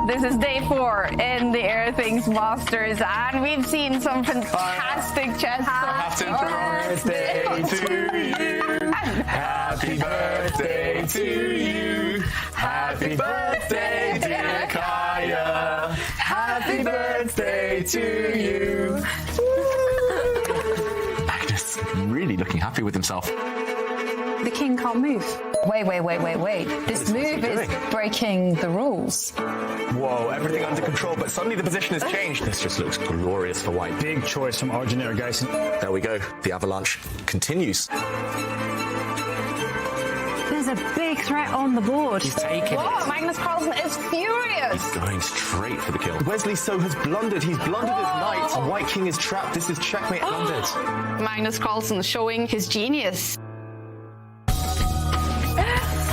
This is day 4 in the Airthings Masters, and we've seen some fantastic chess. Happy birthday to you. Happy birthday to you. Happy birthday, dear Kaya. Happy birthday to you. Magnus really looking happy with himself. The king can't move. Wait. This move is breaking the rules. Whoa, everything under control, but suddenly the position has changed. This just looks glorious for white. Big choice from Arjun Erigaisi. There we go. The avalanche continues. There's a big threat on the board. He's taking Whoa, it. Magnus Carlsen is furious. He's going straight for the kill. Wesley So has blundered. He's blundered his knight. White king is trapped. This is checkmate blundered. Magnus Carlsen showing his genius.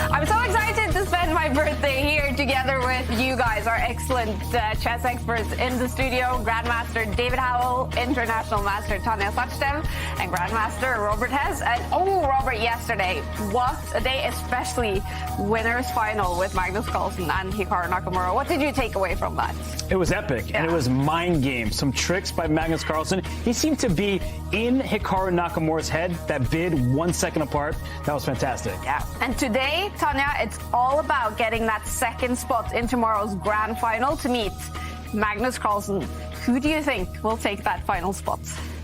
I'm so excited to spend my birthday here together with you guys, our excellent chess experts in the studio, Grandmaster David Howell, International Master Tanya Sachdev, and Grandmaster Robert Hess. And Robert, yesterday, what a day, especially winners final with Magnus Carlsen and Hikaru Nakamura. What did you take away from that? It was epic, and it was mind games. Some tricks by Magnus Carlsen. He seemed to be in Hikaru Nakamura's head, that bid 1 second apart. That was fantastic. Yeah. And today, Tanya, it's all about getting that second spot in tomorrow's grand final to meet Magnus Carlsen. Who do you think will take that final spot?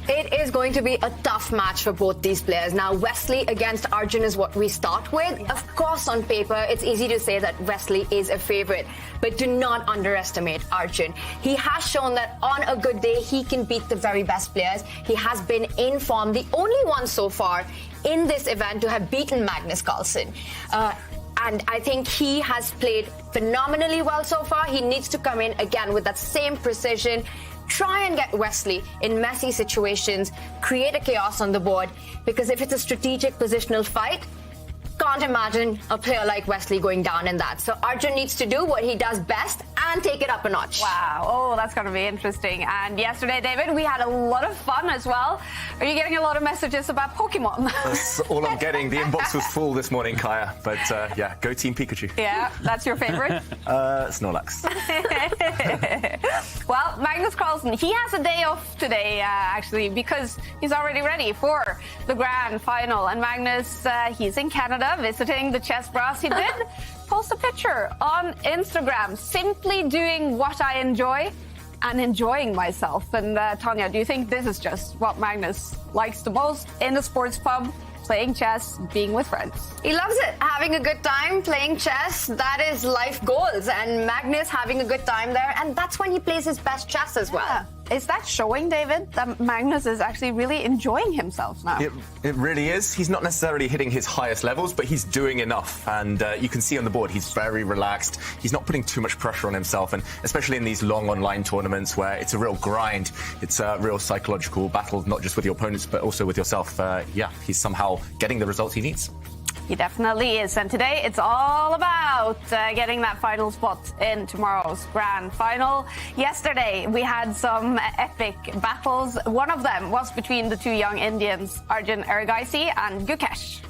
It is going to be a tough match for both these players. Now, Wesley against Arjun is what we start with. Of course, on paper, it's easy to say that Wesley is a favorite, but do not underestimate Arjun. He has shown that on a good day, he can beat the very best players. He has been in form, the only one so far in this event to have beaten Magnus Carlsen. And I think he has played phenomenally well so far. He needs to come in again with that same precision. Try and get Wesley in messy situations, create a chaos on the board, because if it's a strategic positional fight, can't imagine a player like Wesley going down in that. So Arjun needs to do what he does best and take it up a notch. Wow. That's going to be interesting. And yesterday, David, we had a lot of fun as well. Are you getting a lot of messages about Pokemon? That's all I'm getting. The inbox was full this morning, Kaya. But yeah, go Team Pikachu. Yeah, that's your favorite? Snorlax. Well, Magnus Carlsen, he has a day off today, actually, because he's already ready for the grand final. And Magnus, he's in Canada visiting the chess brass. He did post a picture on Instagram, simply doing what I enjoy and enjoying myself. And Tanya, do you think this is just what Magnus likes the most in the sports pub? Playing chess, being with friends. He loves it. Having a good time, playing chess, that is life goals. And Magnus having a good time there, and that's when he plays his best chess as well. Yeah. Is that showing, David, that Magnus is actually really enjoying himself now? It really is. He's not necessarily hitting his highest levels, but he's doing enough. And you can see on the board, he's very relaxed. He's not putting too much pressure on himself. And especially in these long online tournaments where it's a real grind, it's a real psychological battle, not just with your opponents, but also with yourself. He's somehow getting the results he needs. He definitely is. And today it's all about getting that final spot in tomorrow's grand final. Yesterday we had some epic battles. One of them was between the two young Indians, Arjun Erigaisi and Gukesh.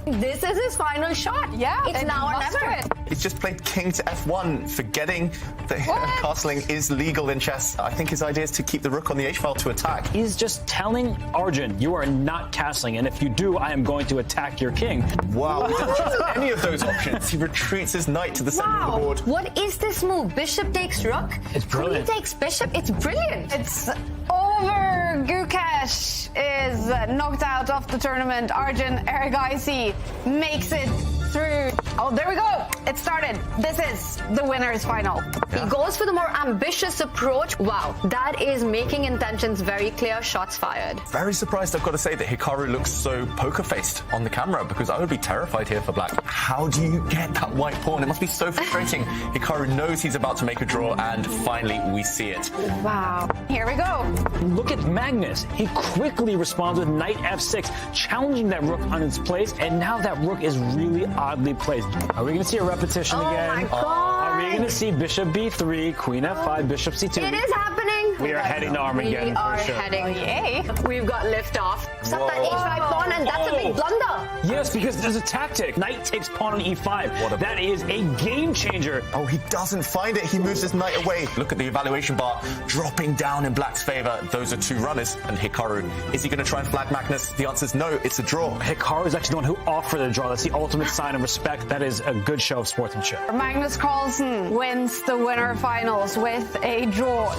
This is his final shot. Yeah, it's now or never. He's just played king to f1, forgetting that castling is legal in chess. I think his idea is to keep the rook on the h-file to attack. He's just telling Arjun, you are not castling, and if you do, I am going to attack your king. Wow, he doesn't choose any of those options. He retreats his knight to the center of the board. What is this move? Bishop takes rook? It's brilliant. Queen takes bishop? It's brilliant. It's over. Gukesh is knocked out of the tournament. Arjun Erigaisi makes it through. Oh, there we go. It started. This is the winner's final. He goes for the more ambitious approach. Wow, that is making intentions very clear. Shots fired. Very surprised, I've got to say, that Hikaru looks so poker-faced on the camera, because I would be terrified here for black. How do you get that white pawn? It must be so frustrating. Hikaru knows he's about to make a draw, and finally we see it. Wow. Here we go. Look at Magnus. He quickly responds with knight f6, challenging that rook on its place, and now that rook is really oddly placed. Are we going to see a repetition again? Oh my God. Are we going to see bishop b3, queen f5, bishop c2? It is happening. We are heading to Armageddon. We are for sure. heading. Yay. We've got lift off. Stop that h5 pawn, and that's a big blunder. Yes, because there's a tactic. Knight takes pawn on e5. That is a game changer. Oh, he doesn't find it. He moves his knight away. Look at the evaluation bar dropping down in black's favor. Those are two runners. And Hikaru, is he going to try and flag Magnus? The answer is no. It's a draw. Hikaru is actually the one who offered the draw. That's the ultimate sign of respect. That is a good show of sportsmanship. Magnus Carlsen wins the winter finals with a draw.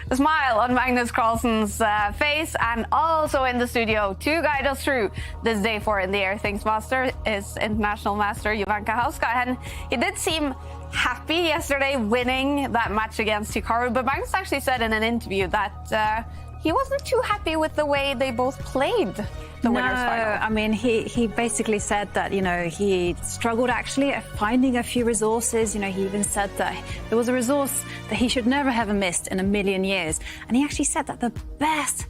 A smile on Magnus Carlsen's face, and also in the studio to guide us through this day 4 in the Airthings Masters is international master Jovanka Hauska. And he did seem happy yesterday winning that match against Hikaru, but Magnus actually said in an interview that he wasn't too happy with the way they both played the winner's final. I mean, he basically said that, he struggled actually at finding a few resources. He even said that there was a resource that he should never have missed in a million years. And he actually said that the best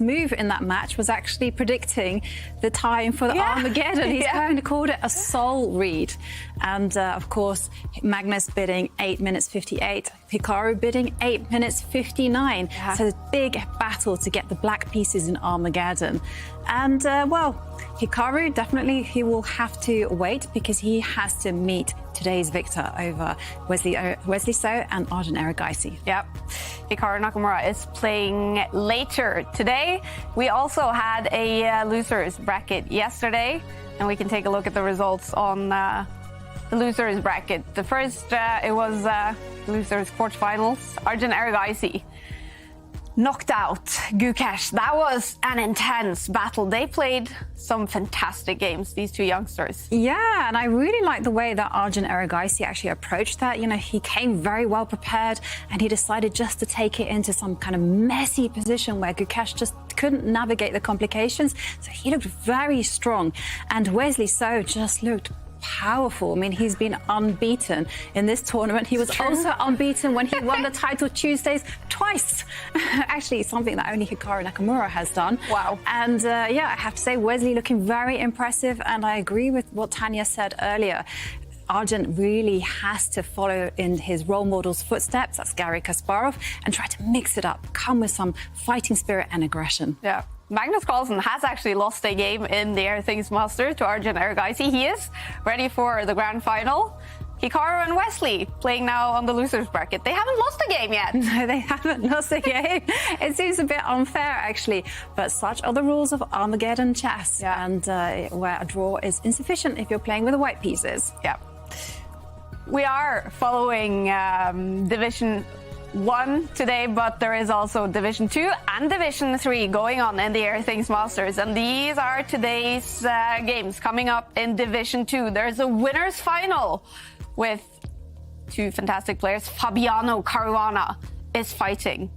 move in that match was actually predicting the time for the Armageddon. He's going to call it a soul read. And of course, Magnus bidding 8 minutes 58, Hikaru bidding 8 minutes 59. So a big battle to get the black pieces in Armageddon. And Hikaru, definitely he will have to wait because he has to meet today's victor over Wesley So and Arjun Erigaisi. Yep. Hikaru Nakamura is playing later today. We also had a losers bracket yesterday, and we can take a look at the results on the losers bracket. The first, it was losers quarterfinals. Arjun Erigaisi knocked out Gukesh. That was an intense battle. They played some fantastic games, these two youngsters. Yeah, and I really like the way that Arjun Erigaisi actually approached that. He came very well prepared, and he decided just to take it into some kind of messy position where Gukesh just couldn't navigate the complications. So he looked very strong, and Wesley So just looked powerful. I mean, he's been unbeaten in this tournament. He was also unbeaten when he won the title Tuesdays twice. Actually, something that only Hikaru Nakamura has done. Wow. And I have to say, Wesley looking very impressive. And I agree with what Tanya said earlier. Arjun really has to follow in his role model's footsteps. That's Garry Kasparov, and try to mix it up, come with some fighting spirit and aggression. Yeah. Magnus Carlsen has actually lost a game in the Airthings Masters to Arjun Erigaisi. He is ready for the grand final. Hikaru and Wesley playing now on the losers bracket. They haven't lost a game yet. No, they haven't lost a game. It seems a bit unfair, actually. But such are the rules of Armageddon chess, and where a draw is insufficient if you're playing with the white pieces. Yeah. We are following Division 1 today, but there is also Division 2 and Division 3 going on in the Airthings Masters, and these are today's games coming up in Division 2. There's a winner's final with two fantastic players. Fabiano Caruana is fighting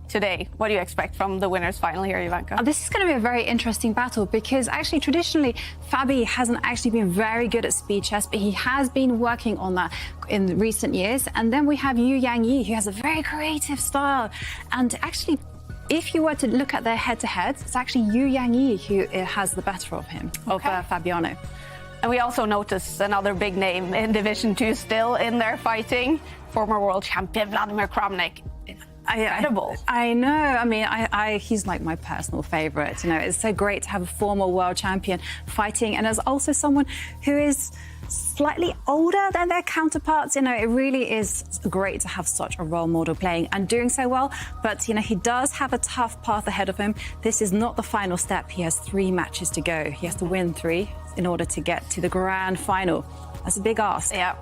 today. What do you expect from the winner's final here, Jovanka? This is going to be a very interesting battle because actually traditionally Fabi hasn't actually been very good at speed chess, but he has been working on that in recent years. And then we have Yu Yang Yi, who has a very creative style. And actually, if you were to look at their head-to-heads, it's actually Yu Yang Yi who has the better of him, of Fabiano. And we also notice another big name in Division 2 still in there fighting, former world champion Vladimir Kramnik. Incredible. I know. I mean, he's like my personal favorite. It's so great to have a former world champion fighting, and as also someone who is slightly older than their counterparts. It really is great to have such a role model playing and doing so well. But, he does have a tough path ahead of him. This is not the final step. He has 3 matches to go. He has to win 3 in order to get to the grand final. That's a big ask. Yeah.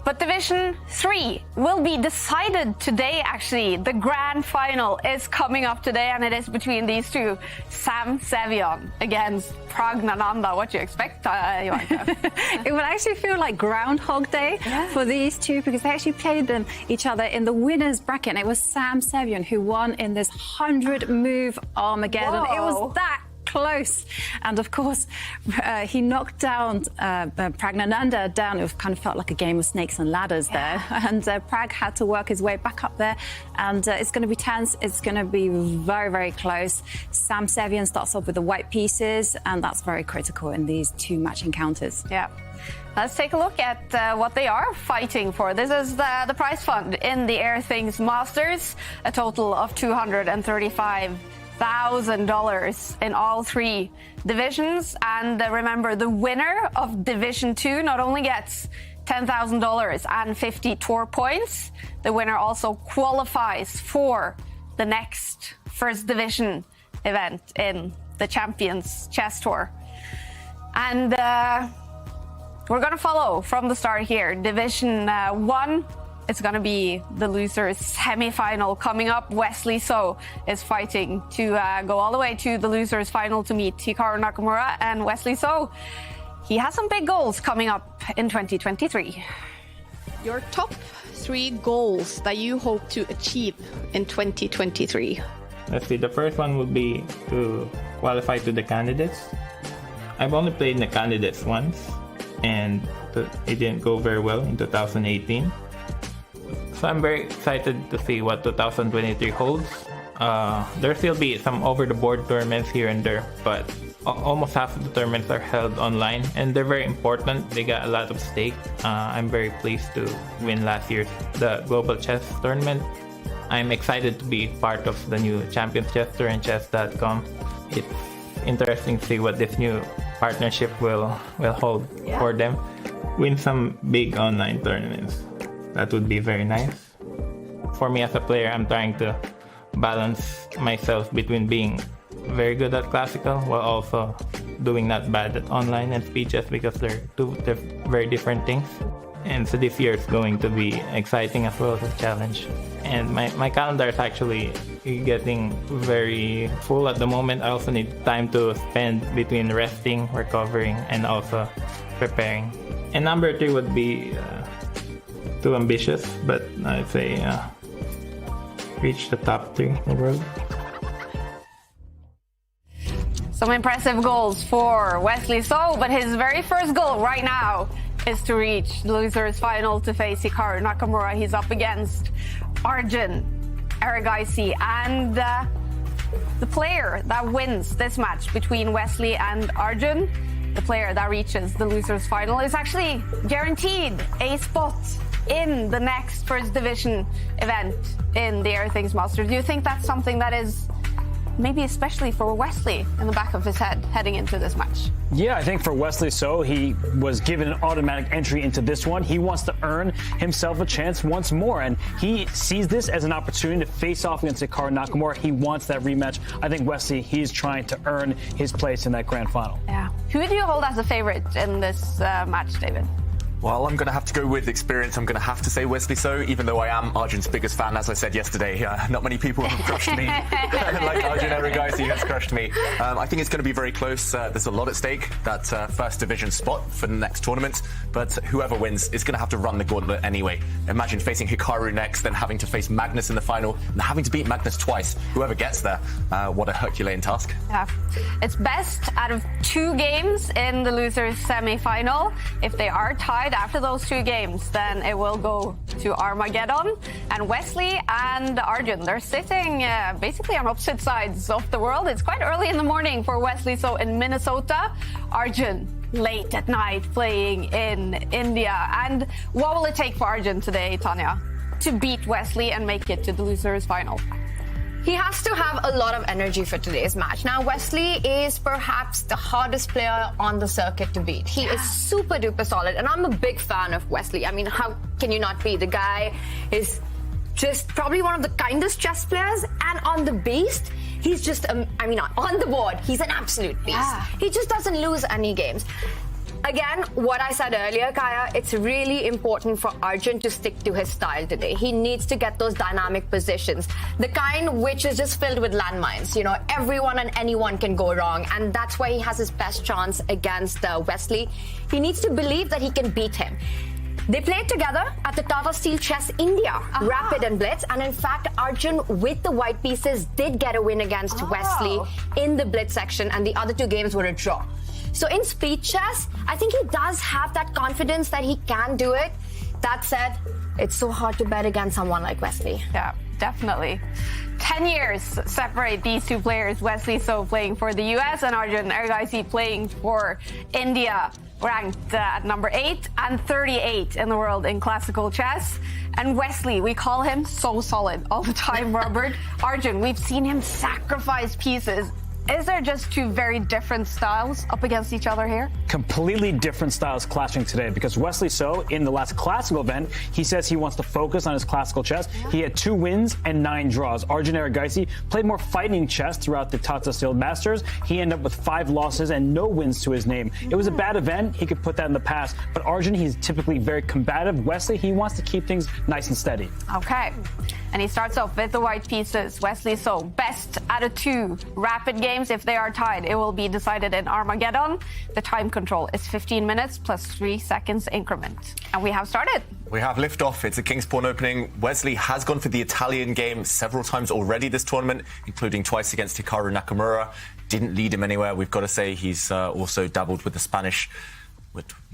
But Division 3 will be decided today, actually. The grand final is coming up today, and it is between these two. Sam Sevion against Pragnananda. What do you expect, Jovanka? It will actually feel like Groundhog Day for these two, because they actually played each other in the winner's bracket. And it was Sam Sevion who won in this 100-move Armageddon. Whoa. It was that close. And of course, he knocked down Pragnananda down. It kind of felt like a game of snakes and ladders there. And Prag had to work his way back up there. And it's going to be tense. It's going to be very, very close. Sam Sevion starts off with the white pieces, and that's very critical in these 2 match encounters. Yeah. Let's take a look at what they are fighting for. This is the prize fund in the Airthings Masters, a total of $235 $100,000 in all 3 divisions. And remember, the winner of Division 2 not only gets $10,000 and 50 tour points, the winner also qualifies for the next first division event in the Champions Chess Tour. And we're going to follow from the start here. Division 1, it's going to be the losers semi-final coming up. Wesley So is fighting to go all the way to the losers final to meet Hikaru Nakamura. And Wesley So, he has some big goals coming up in 2023. Your top 3 goals that you hope to achieve in 2023. Let's see, the first one would be to qualify to the candidates. I've only played in the candidates once, and it didn't go very well in 2018. So I'm very excited to see what 2023 holds. There still be some over-the-board tournaments here and there, but almost half of the tournaments are held online, and they're very important. They got a lot of stake. I'm very pleased to win last year's the Global Chess Tournament. I'm excited to be part of the new Champions Chess Tour and chess.com. It's interesting to see what this new partnership will hold for them. Win some big online tournaments. That would be very nice. For me as a player, I'm trying to balance myself between being very good at classical while also doing not bad at online and speed chess, because they're very different things. And so this year is going to be exciting as well as a challenge. And my calendar is actually getting very full at the moment. I also need time to spend between resting, recovering, and also preparing. And number 3 would be too ambitious, but I'd say reach the top 3 in the world. Some impressive goals for Wesley So, but his very first goal right now is to reach the losers final to face Hikaru Nakamura. He's up against Arjun, Erigaisi, and the player that wins this match between Wesley and Arjun, the player that reaches the losers final, is actually guaranteed a spot in the next first division event in the Airthings Masters. Do you think that's something that is maybe especially for Wesley in the back of his head heading into this match? Yeah, I think for Wesley So, he was given an automatic entry into this one. He wants to earn himself a chance once more, and he sees this as an opportunity to face off against Hikaru Nakamura. He wants that rematch. I think Wesley, he's trying to earn his place in that grand final. Yeah. Who do you hold as a favorite in this match, David? Well, I'm going to have to go with experience. I'm going to have to say Wesley So, even though I am Arjun's biggest fan, as I said yesterday. Not many people have crushed me like Arjun Erigaisi has crushed me. I think it's going to be very close. There's a lot at stake, that first division spot for the next tournament. But whoever wins is going to have to run the gauntlet anyway. Imagine facing Hikaru next, then having to face Magnus in the final, and having to beat Magnus twice. Whoever gets there, what a Herculean task. Yeah. It's best out of 2 games in the losers semi-final. If they are tied after those 2 games, then it will go to Armageddon. And Wesley and Arjun, they're sitting basically on opposite sides of the world. It's quite early in the morning for Wesley So in Minnesota. Arjun late at night playing in India. And what will it take for Arjun today, Tanya, to beat Wesley and make it to the losers final? He has to have a lot of energy for today's match. Now, Wesley is perhaps the hardest player on the circuit to beat. He is super duper solid, and I'm a big fan of Wesley. I mean, how can you not be? The guy is just probably one of the kindest chess players, and on the beast, he's just, on the board, he's an absolute beast. Yeah. He just doesn't lose any games. Again, what I said earlier, Kaya, it's really important for Arjun to stick to his style today. He needs to get those dynamic positions, the kind which is just filled with landmines. You know, everyone and anyone can go wrong, and that's why he has his best chance against Wesley. He needs to believe that he can beat him. They played together at the Tata Steel Chess India, Rapid and Blitz, and in fact, Arjun with the white pieces did get a win against Wesley in the Blitz section, and the other 2 games were a draw. So in speed chess, I think he does have that confidence that he can do it. That said, it's so hard to bet against someone like Wesley. Yeah, definitely. 10 years separate these 2 players. Wesley So playing for the US and Arjun Erigaisi playing for India. ranked at number 8 and 38 in the world in classical chess. And Wesley, we call him so solid all the time, Robert. Arjun, we've seen him sacrifice pieces. Is there just two very different styles up against each other here? Completely different styles clashing today, because Wesley So, in the last classical event, he says he wants to focus on his classical chess. He had 2 wins and 9 draws. Arjun Erigaisi played more fighting chess throughout the Airthings Masters. He ended up with 5 losses and no wins to his name. It was a bad event. He could put that in the past. But Arjun, he's typically very combative. Wesley, he wants to keep things nice and steady. Okay. And he starts off with the white pieces. Wesley So, best out of 2 rapid games. If they are tied, it will be decided in Armageddon. The time control is 15 minutes plus 3 seconds increment. And we have started. We have liftoff. It's a King's Pawn opening. Wesley has gone for the Italian game several times already this tournament, including twice against Hikaru Nakamura. Didn't lead him anywhere. We've got to say he's also dabbled with the Spanish.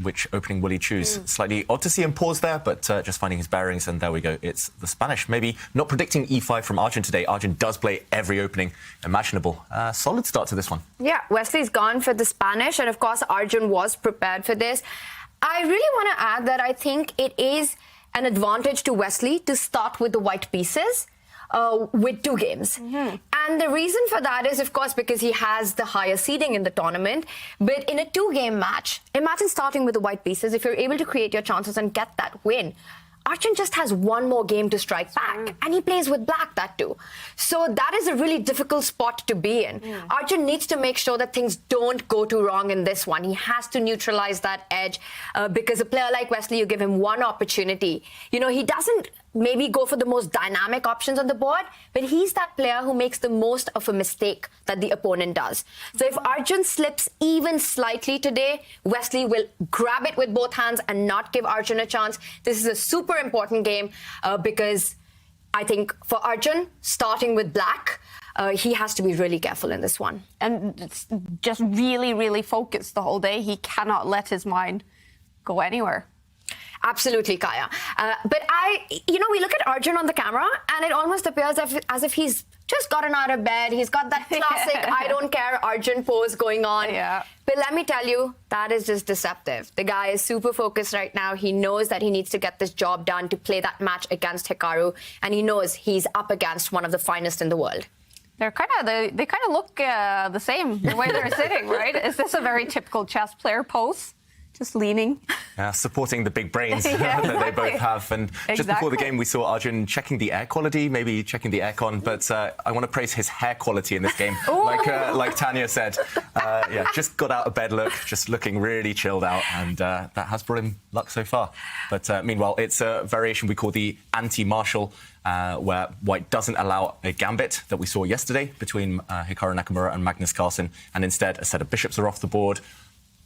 Which opening will he choose? Slightly odd to see him pause there, but just finding his bearings, and there we go. It's the Spanish. Maybe not predicting e5 from Arjun today. Arjun does play every opening imaginable. Solid start to this one. Yeah, Wesley's gone for the Spanish, and of course, Arjun was prepared for this. I really want to add that I think it is an advantage to Wesley to start with the white pieces. With 2 games. And the reason for that is, of course, because he has the higher seeding in the tournament. But in a 2-game match, imagine starting with the white pieces. If you're able to create your chances and get that win, Arjun just has 1 more game to strike back, and he plays with black, that too. So that is a really difficult spot to be in. Arjun needs to make sure that things don't go too wrong in this one. He has to neutralize that edge because a player like Wesley, you give him 1 opportunity. You know, he doesn't maybe go for the most dynamic options on the board, but he's that player who makes the most of a mistake that the opponent does. So if Arjun slips even slightly today, Wesley will grab it with both hands and not give Arjun a chance. This is a super important game because I think for Arjun, starting with black, he has to be really careful in this one. And just really, really focused the whole day. He cannot let his mind go anywhere. Absolutely, Kaya. But we look at Arjun on the camera, and it almost appears as if he's just gotten out of bed. He's got that classic I don't care Arjun pose going on. Yeah. But let me tell you, that is just deceptive. The guy is super focused right now. He knows that he needs to get this job done to play that match against Hikaru, and he knows he's up against one of the finest in the world. They kind of look the same, the way they're sitting, right? Is this a very typical chess player pose? Just leaning. Supporting the big brains yeah, that they both have. And just before the game, we saw Arjun checking the air quality, maybe checking the aircon. But I want to praise his hair quality in this game. like Tanya said. Just got out of bed look, just looking really chilled out. And that has brought him luck so far. But meanwhile, it's a variation we call the anti-martial, where white doesn't allow a gambit that we saw yesterday between Hikaru Nakamura and Magnus Carlsen. And instead, a set of bishops are off the board.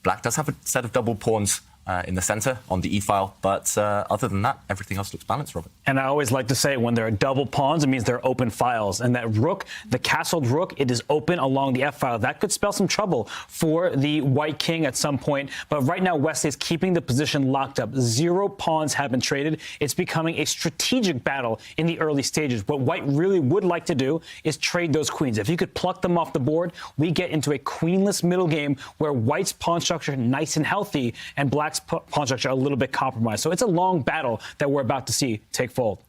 Black does have a set of double pawns in the center on the e-file, but other than that, everything else looks balanced, Robert. And I always like to say when there are double pawns, it means there are open files. And that rook, the castled rook, it is open along the f-file. That could spell some trouble for the white king at some point. But right now, Wesley is keeping the position locked up. 0 pawns have been traded. It's becoming a strategic battle in the early stages. What white really would like to do is trade those queens. If you could pluck them off the board, we get into a queenless middle game where white's pawn structure nice and healthy and black's pawn structure a little bit compromised. So it's a long battle that we're about to see take fold.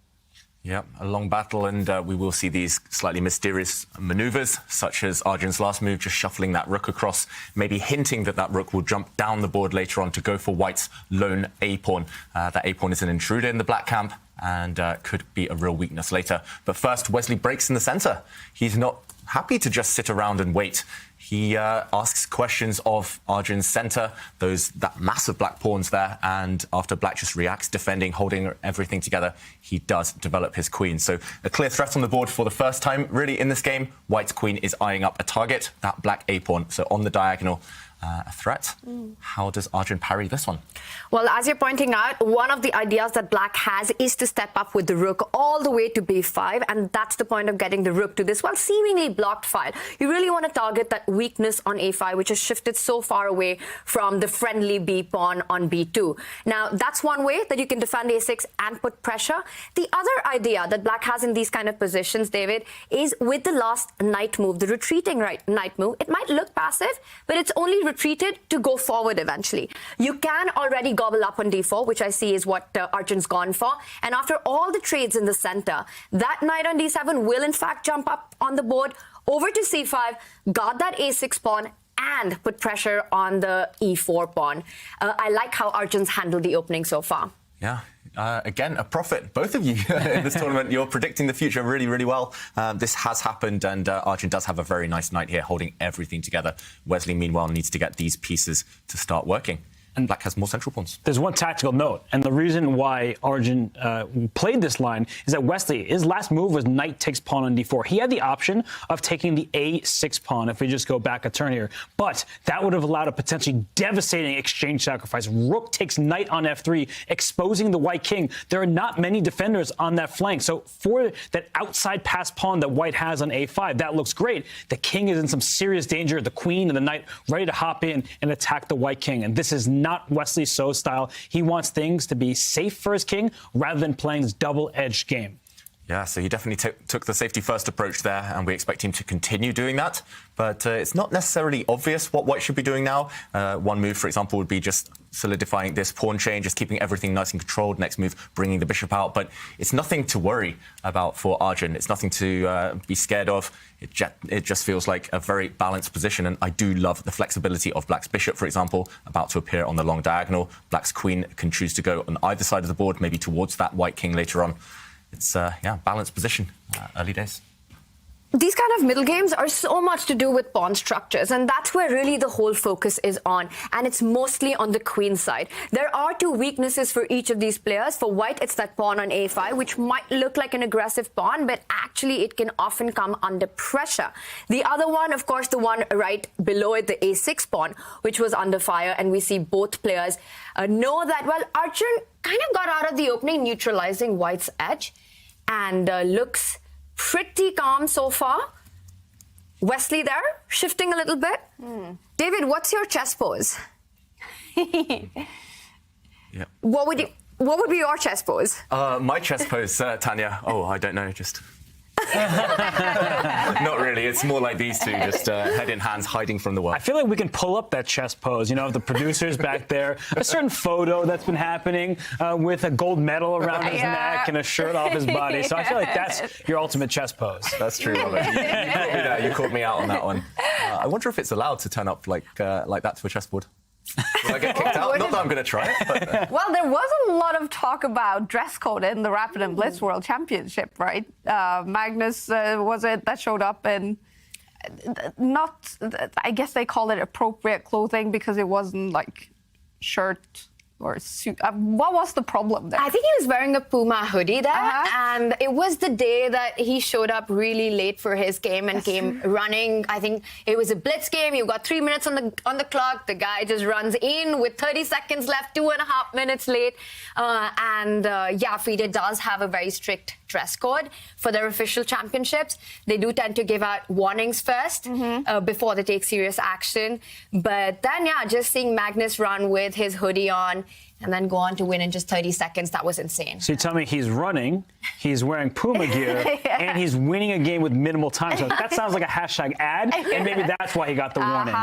Yeah, a long battle, and we will see these slightly mysterious maneuvers, such as Arjun's last move, just shuffling that rook across, maybe hinting that that rook will jump down the board later on to go for white's lone a-pawn. That a-pawn is an intruder in the black camp and could be a real weakness later. But first, Wesley breaks in the center. He's not happy to just sit around and wait. He asks questions of Arjun's center, that massive black pawns there, and after black just reacts, defending, holding everything together, he does develop his queen. So a clear threat on the board for the first time, really, in this game. White's queen is eyeing up a target, that black a-pawn. So on the diagonal, a threat. How does Arjun parry this one? Well, as you're pointing out, one of the ideas that black has is to step up with the rook all the way to b5, and that's the point of getting the rook to this seemingly blocked file. You really want to target that weakness on a5, which has shifted so far away from the friendly b pawn on b2. Now, that's one way that you can defend a6 and put pressure. The other idea that black has in these kind of positions, David, is with the last knight move, the retreating knight move. It might look passive, but it's only retreated to go forward eventually. You can already gobble up on d4, which I see is what Arjun's gone for. And after all the trades in the center, that knight on d7 will in fact jump up on the board, over to c5, got that a6 pawn, and put pressure on the e4 pawn. I like how Arjun's handled the opening so far. Yeah. Again, a prophet. Both of you in this tournament, you're predicting the future really, really well. This has happened, and Arjun does have a very nice knight here, holding everything together. Wesley, meanwhile, needs to get these pieces to start working. And Black has more central pawns. There's one tactical note, and the reason why Arjun played this line is that Wesley, his last move was knight takes pawn on d4. He had the option of taking the a6 pawn if we just go back a turn here, but that would have allowed a potentially devastating exchange sacrifice. Rook takes knight on f3, exposing the white king. There are not many defenders on that flank, so for that outside pass pawn that white has on a5, that looks great. The king is in some serious danger, the queen and the knight ready to hop in and attack the white king, and this is not Wesley So style. He wants things to be safe for his king rather than playing this double-edged game. Yeah, so he definitely took the safety-first approach there, and we expect him to continue doing that. But it's not necessarily obvious what white should be doing now. One move, for example, would be just solidifying this pawn chain, just keeping everything nice and controlled. Next move, bringing the bishop out. But it's nothing to worry about for Arjun. It's nothing to be scared of. It just feels like a very balanced position, and I do love the flexibility of Black's bishop, for example, about to appear on the long diagonal. Black's queen can choose to go on either side of the board, maybe towards that white king later on. It's, balanced position, early days. These kind of middle games are so much to do with pawn structures, and that's where really the whole focus is on, and it's mostly on the queen side. There are two weaknesses for each of these players. For white, it's that pawn on a5, which might look like an aggressive pawn, but actually it can often come under pressure. The other one, of course, the one right below it, the a6 pawn, which was under fire, and we see both players know that, well, Arjun kind of got out of the opening, neutralizing white's edge, and looks pretty calm so far. Wesley there, shifting a little bit. David, what's your chess pose? Yeah. What would be your chess pose? My chess pose, Tanya. Oh, I don't know, just... Not really. It's more like these two, just head in hands, hiding from the world. I feel like we can pull up that chess pose, of the producers back there. A certain photo that's been happening with a gold medal around his neck and a shirt off his body. So I feel like that's your ultimate chess pose. That's true, Robert. You called me out on that one. I wonder if it's allowed to turn up like that to a chessboard. Will I get kicked out? Not that I'm going to try it. But, Well, there was a lot of talk about dress code in the Rapid and Blitz World Championship, right? Magnus, was it, that showed up in I guess they call it appropriate clothing because it wasn't like shirt or suit. What was the problem there? I think he was wearing a Puma hoodie there, and it was the day that he showed up really late for his game and came running. I think it was a blitz game. You've got 3 minutes on the clock. The guy just runs in with 30 seconds left, 2.5 minutes late. FIDE does have a very strict dress code for their official championships. They do tend to give out warnings first before they take serious action. But then, just seeing Magnus run with his hoodie on and then go on to win in just 30 seconds, that was insane. So you tell me he's running, he's wearing Puma gear, and he's winning a game with minimal time. So that sounds like a hashtag ad, and maybe that's why he got the warning.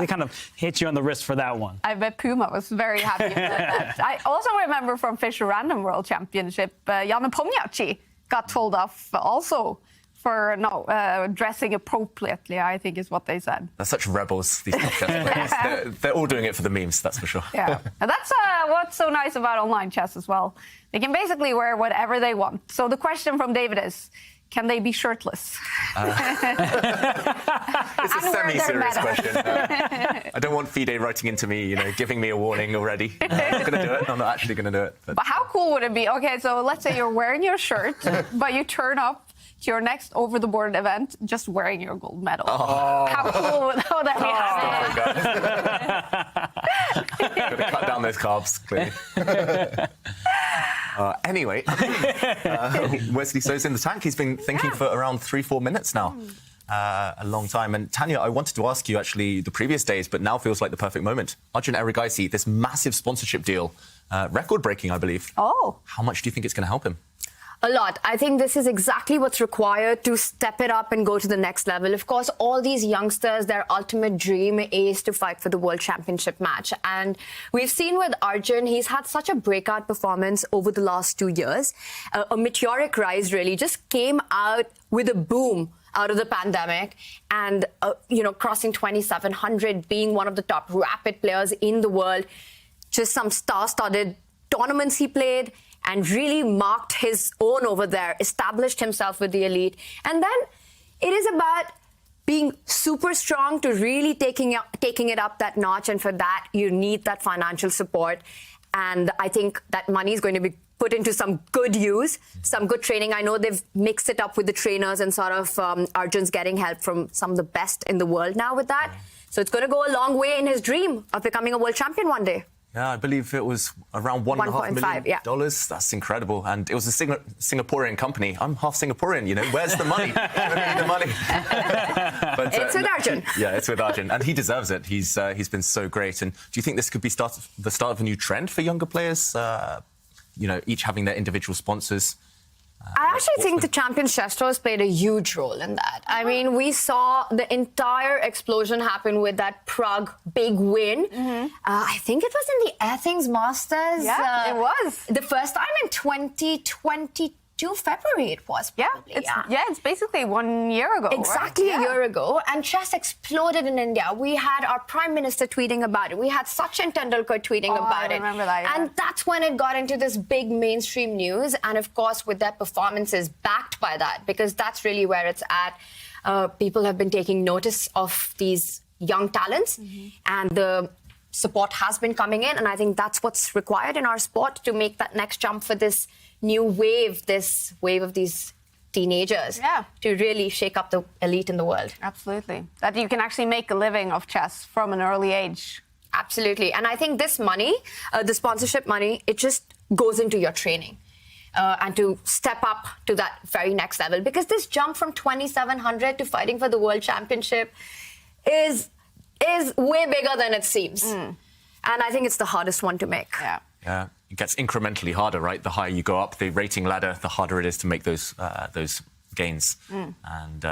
They kind of hit you on the wrist for that one. I bet Puma was very happy with that. I also remember from Fischer Random World Championship, Janne Pomniachtchi got told off also for dressing appropriately, I think is what they said. they're such rebels, these top chess players. They're all doing it for the memes, that's for sure. Yeah, and that's what's so nice about online chess as well. They can basically wear whatever they want. So the question from David is, can they be shirtless? It's a semi-serious question. I don't want FIDE writing into me, giving me a warning already. I'm not going to do it. I'm not actually going to do it. But how cool would it be? Okay, so let's say you're wearing your shirt, but you turn up to your next over-the-board event just wearing your gold medal. Oh. How cool would that be? Got to cut down those carbs, clearly. Anyway, Wesley So's in the tank. He's been thinking for around 3-4 minutes now. A long time. And Tanya, I wanted to ask you actually the previous days, but now feels like the perfect moment. Arjun Erigaisi, this massive sponsorship deal, record-breaking, I believe. Oh. How much do you think it's going to help him? A lot. I think this is exactly what's required to step it up and go to the next level. Of course, all these youngsters, their ultimate dream is to fight for the World Championship match. And we've seen with Arjun, he's had such a breakout performance over the last 2 years. A meteoric rise, really, just came out with a boom out of the pandemic and, crossing 2,700, being one of the top rapid players in the world. Just some star-studded tournaments he played and really marked his own over there, established himself with the elite. And then it is about being super strong to really taking it up that notch. And for that, you need that financial support. And I think that money is going to be put into some good use, some good training. I know they've mixed it up with the trainers and sort of Arjun's getting help from some of the best in the world now with that. So it's going to go a long way in his dream of becoming a world champion one day. Yeah, I believe it was around $1.5 million. Yeah. That's incredible. And it was a Singaporean company. I'm half Singaporean, Where's the money? Show me the money. But, it's with Arjun. Yeah, it's with Arjun. And he deserves it. He's been so great. And do you think this could be the start of a new trend for younger players? Each having their individual sponsors? I actually think the Champions Chess Tours played a huge role in that. I mean, we saw the entire explosion happen with that Prague big win. I think it was in the Airthings Masters. Yeah, it was. The first time in 2022 February it was probably. It's basically 1 year ago. Exactly right? a year ago. And chess exploded in India. We had our Prime Minister tweeting about it. We had Sachin Tendulkar tweeting about it. I remember that, yeah. And that's when it got into this big mainstream news. And of course, with their performances backed by that, because that's really where it's at. People have been taking notice of these young talents. And the support has been coming in. And I think that's what's required in our sport to make that next jump for this new wave, this wave of these teenagers to really shake up the elite in the world. Absolutely. That you can actually make a living of chess from an early age. Absolutely. And I think this money, the sponsorship money, it just goes into your training and to step up to that very next level. Because this jump from 2,700 to fighting for the World Championship is way bigger than it seems. And I think it's the hardest one to make. Yeah, it gets incrementally harder, right? The higher you go up the rating ladder, the harder it is to make those gains. And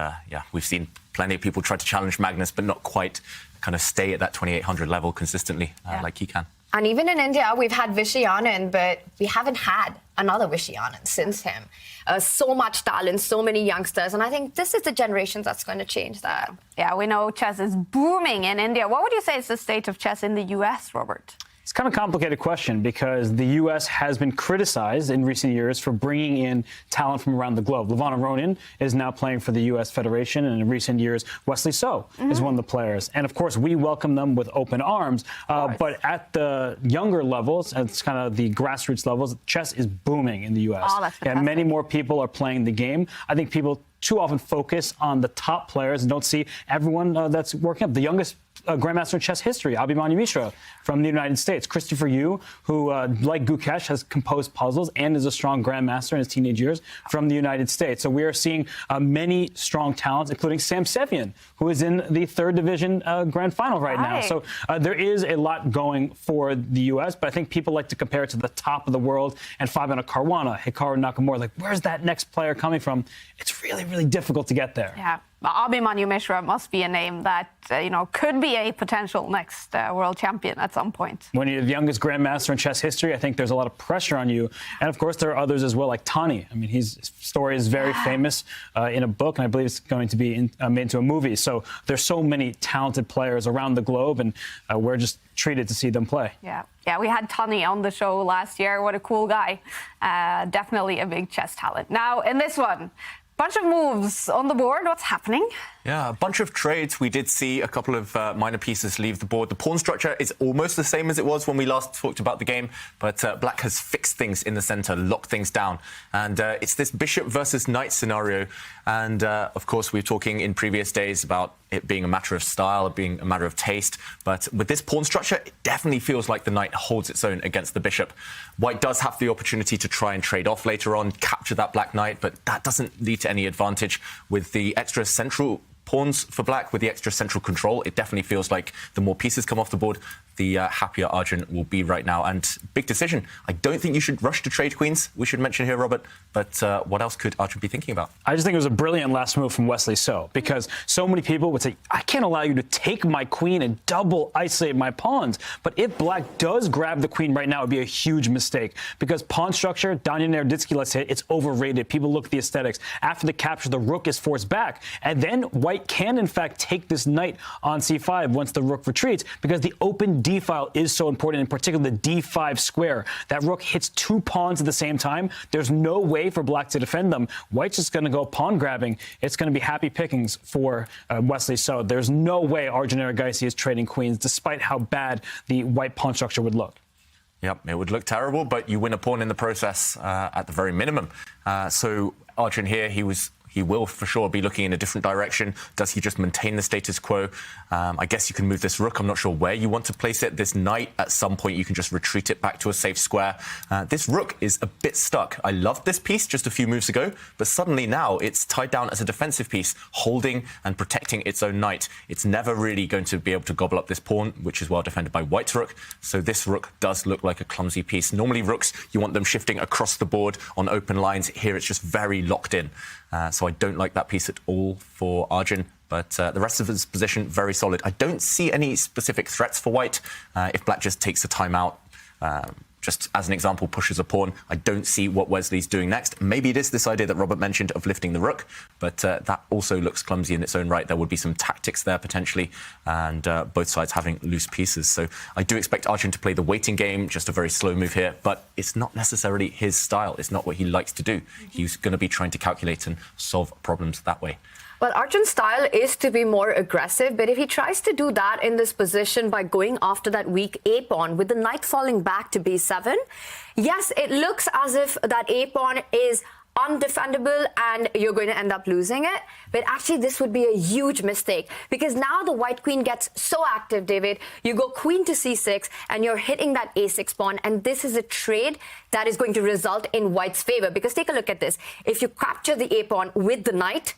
we've seen plenty of people try to challenge Magnus, but not quite kind of stay at that 2,800 level consistently like he can. And even in India, we've had Vishy Anand, but we haven't had another Vishy Anand since him. So much talent, so many youngsters, and I think this is the generation that's going to change that. Yeah, we know chess is booming in India. What would you say is the state of chess in the US, Robert? It's kind of a complicated question because the U.S. has been criticized in recent years for bringing in talent from around the globe. Levana Ronin is now playing for the U.S. Federation, and in recent years, Wesley So is one of the players. And, of course, we welcome them with open arms. But at the younger levels, it's kind of the grassroots levels, chess is booming in the U.S. Oh, that's fantastic. Many more people are playing the game. I think people too often focus on the top players and don't see everyone that's working up. The youngest Grandmaster in chess history, Abhimanyu Mishra from the United States. Christopher Yu, who, like Gukesh, has composed puzzles and is a strong Grandmaster in his teenage years from the United States. So we are seeing many strong talents, including Sam Sevian, who is in the third division grand final right now. So there is a lot going for the U.S., but I think people like to compare it to the top of the world and Fabiano Caruana, Hikaru Nakamura. Like, where's that next player coming from? It's really, really difficult to get there. Yeah. Abhimanyu Mishra must be a name that, could be a potential next world champion at some point. When you're the youngest Grandmaster in chess history, I think there's a lot of pressure on you. And, of course, there are others as well, like Tani. I mean, his story is very famous in a book, and I believe it's going to be made into a movie. So there's so many talented players around the globe, and we're just treated to see them play. Yeah, we had Tani on the show last year. What a cool guy. Definitely a big chess talent. Now, in this one, bunch of moves on the board. What's happening? Yeah, a bunch of trades. We did see a couple of minor pieces leave the board. The pawn structure is almost the same as it was when we last talked about the game, but Black has fixed things in the center, locked things down. And it's this bishop versus knight scenario. And, of course, we were talking in previous days about it being a matter of style, being a matter of taste. But with this pawn structure, it definitely feels like the knight holds its own against the bishop. White does have the opportunity to try and trade off later on, capture that black knight, but that doesn't lead to any advantage. With the extra central pawns for Black, with the extra central control, it definitely feels like the more pieces come off the board, the happier Arjun will be right now. And big decision. I don't think you should rush to trade queens, we should mention here, Robert. But what else could Arjun be thinking about? I just think it was a brilliant last move from Wesley So, because so many people would say, I can't allow you to take my queen and double isolate my pawns. But if black does grab the queen right now, it would be a huge mistake, because pawn structure, Danya Naroditsky, let's say, it's overrated. People look at the aesthetics. After the capture, the rook is forced back. And then white can, in fact, take this knight on c5 once the rook retreats, because the open d file is so important, in particular the d5 square. That rook hits 2 pawns at the same time. There's no way for black to defend them. White's just going to go pawn grabbing. It's going to be happy pickings for Wesley So. There's no way Arjun Erigaisi is trading queens, despite how bad the white pawn structure would look. Yep, it would look terrible, but you win a pawn in the process at the very minimum. So Arjun here, he will for sure be looking in a different direction. Does he just maintain the status quo? I guess you can move this rook. I'm not sure where you want to place it. This knight, at some point, you can just retreat it back to a safe square. This rook is a bit stuck. I loved this piece just a few moves ago, but suddenly now it's tied down as a defensive piece, holding and protecting its own knight. It's never really going to be able to gobble up this pawn, which is well defended by white's rook. So this rook does look like a clumsy piece. Normally rooks, you want them shifting across the board on open lines. Here it's just very locked in. So I don't like that piece at all for Arjun. But the rest of his position, very solid. I don't see any specific threats for white. If black just takes a timeout, just as an example, pushes a pawn, I don't see what Wesley's doing next. Maybe it is this idea that Robert mentioned of lifting the rook, but that also looks clumsy in its own right. There would be some tactics there potentially, and both sides having loose pieces. So I do expect Arjun to play the waiting game, just a very slow move here, but it's not necessarily his style. It's not what he likes to do. He's going to be trying to calculate and solve problems that way. Well, Arjun's style is to be more aggressive, but if he tries to do that in this position by going after that weak A-pawn with the knight falling back to B7, yes, it looks as if that A-pawn is undefendable and you're going to end up losing it. But actually, this would be a huge mistake, because now the white queen gets so active, David. You go queen to c6 and you're hitting that a6 pawn. And this is a trade that is going to result in white's favor, because take a look at this. If you capture the a-pawn with the knight,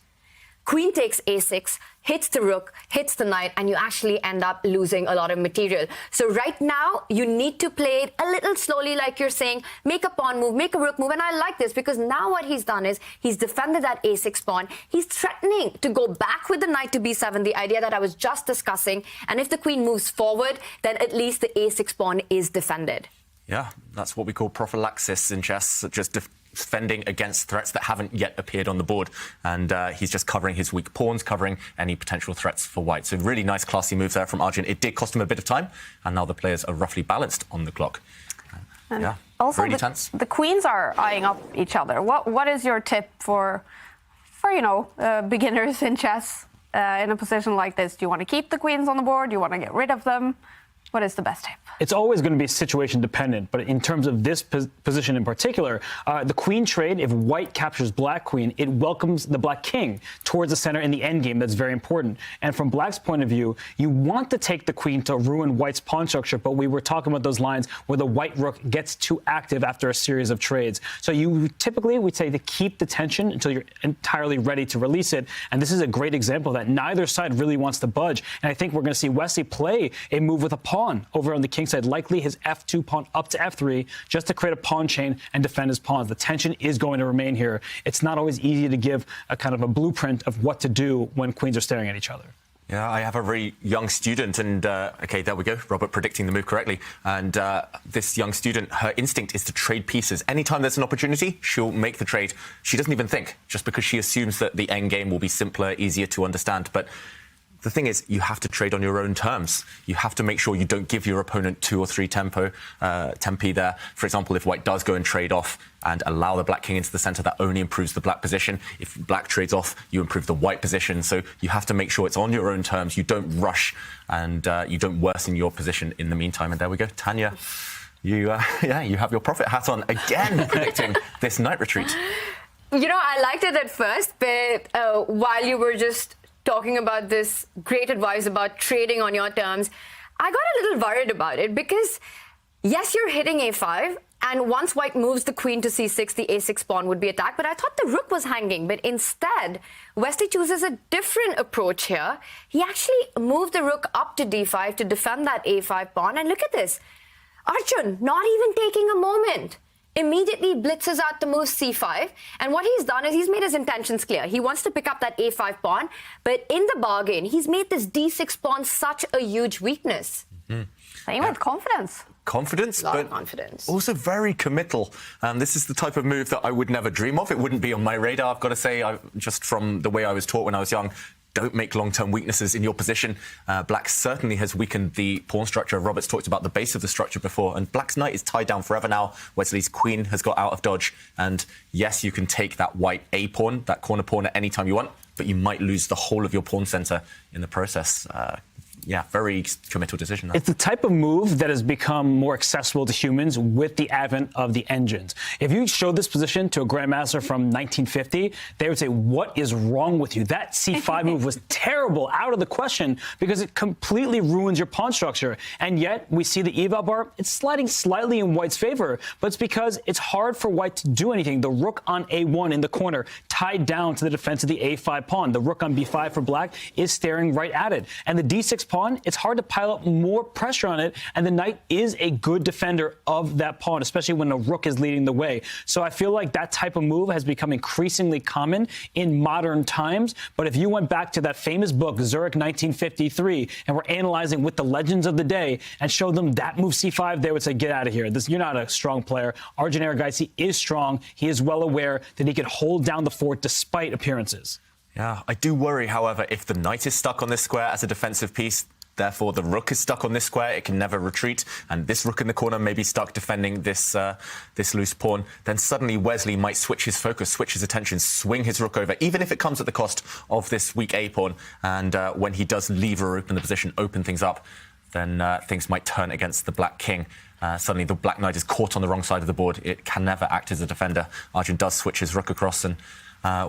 queen takes a6, hits the rook, hits the knight, and you actually end up losing a lot of material. So right now, you need to play it a little slowly, like you're saying. Make a pawn move, make a rook move. And I like this, because now what he's done is he's defended that a6 pawn. He's threatening to go back with the knight to b7, the idea that I was just discussing. And if the queen moves forward, then at least the a6 pawn is defended. Yeah, that's what we call prophylaxis in chess, just defending against threats that haven't yet appeared on the board. And he's just covering his weak pawns, covering any potential threats for white. So really nice, classy move there from Arjun. It did cost him a bit of time, and now the players are roughly balanced on the clock. Yeah, also really tense. The queens are eyeing up each other. What is your tip for beginners in chess in a position like this? Do you want to keep the queens on the board? Do you want to get rid of them? What is the best tip? It's always going to be situation dependent, but in terms of this position in particular, the queen trade, if white captures black queen, it welcomes the black king towards the center in the endgame. That's very important. And from black's point of view, you want to take the queen to ruin white's pawn structure, but we were talking about those lines where the white rook gets too active after a series of trades. So we'd say to keep the tension until you're entirely ready to release it. And this is a great example that neither side really wants to budge. And I think we're going to see Wesley play a move with a pawn over on the king side, likely his f2 pawn up to f3, just to create a pawn chain and defend his pawns. The tension is going to remain here. It's not always easy to give a kind of a blueprint of what to do when queens are staring at each other. Yeah, I have a very young student, and OK, there we go, Robert predicting the move correctly. And this young student, her instinct is to trade pieces. Anytime there's an opportunity, she'll make the trade. She doesn't even think, just because she assumes that the end game will be simpler, easier to understand. But the thing is, you have to trade on your own terms. You have to make sure you don't give your opponent 2 or 3 tempi there. For example, if white does go and trade off and allow the black king into the center, that only improves the black position. If black trades off, you improve the white position. So you have to make sure it's on your own terms. You don't rush, and you don't worsen your position in the meantime. And there we go, Tanya. You have your prophet hat on again, predicting this knight retreat. You know, I liked it at first, but while you were just talking about this great advice about trading on your terms, I got a little worried about it, because yes, you're hitting a5, And once white moves the queen to c6, the a6 pawn would be attacked. But I thought the rook was hanging. But instead, Wesley chooses a different approach here. He actually moved the rook up to d5 to defend that a5 pawn. And look at this. Arjun, not even taking a moment, immediately blitzes out the move c5. And what he's done is he's made his intentions clear. He wants to pick up that a5 pawn. But in the bargain, he's made this d6 pawn such a huge weakness. Playing with confidence. Confidence, Lot of but confidence. also very committal. This is the type of move that I would never dream of. It wouldn't be on my radar, I've got to say, just from the way I was taught when I was young. Don't make long-term weaknesses in your position. Black certainly has weakened the pawn structure. Robert's talked about the base of the structure before, and Black's knight is tied down forever now. Wesley's queen has got out of dodge, and yes, you can take that white A pawn, that corner pawn, at any time you want, but you might lose the whole of your pawn center in the process. Yeah, very committal decision. It's the type of move that has become more accessible to humans with the advent of the engines. If you showed this position to a grandmaster from 1950, they would say, what is wrong with you? That c5 move was terrible, out of the question, because it completely ruins your pawn structure. And yet, we see the eval bar, it's sliding slightly in white's favor, but it's because it's hard for white to do anything. The rook on a1 in the corner, tied down to the defense of the a5 pawn. The rook on b5 for black is staring right at it. And the d6 pawn, it's hard to pile up more pressure on it, and the knight is a good defender of that pawn, especially when the rook is leading the way. So I feel like that type of move has become increasingly common in modern times. But if you went back to that famous book, Zurich 1953, and were analyzing with the legends of the day and showed them that move c5, they would say, get out of here. You're not a strong player. Arjun Erigaisi is strong. He is well aware that he can hold down the fort despite appearances. Yeah, I do worry, however, if the knight is stuck on this square as a defensive piece, therefore the rook is stuck on this square, it can never retreat, and this rook in the corner may be stuck defending this this loose pawn, then suddenly Wesley might switch his focus, switch his attention, swing his rook over, even if it comes at the cost of this weak A pawn. And when he does lever open the position, open things up, then things might turn against the black king. Suddenly the black knight is caught on the wrong side of the board. It can never act as a defender. Arjun does switch his rook across, and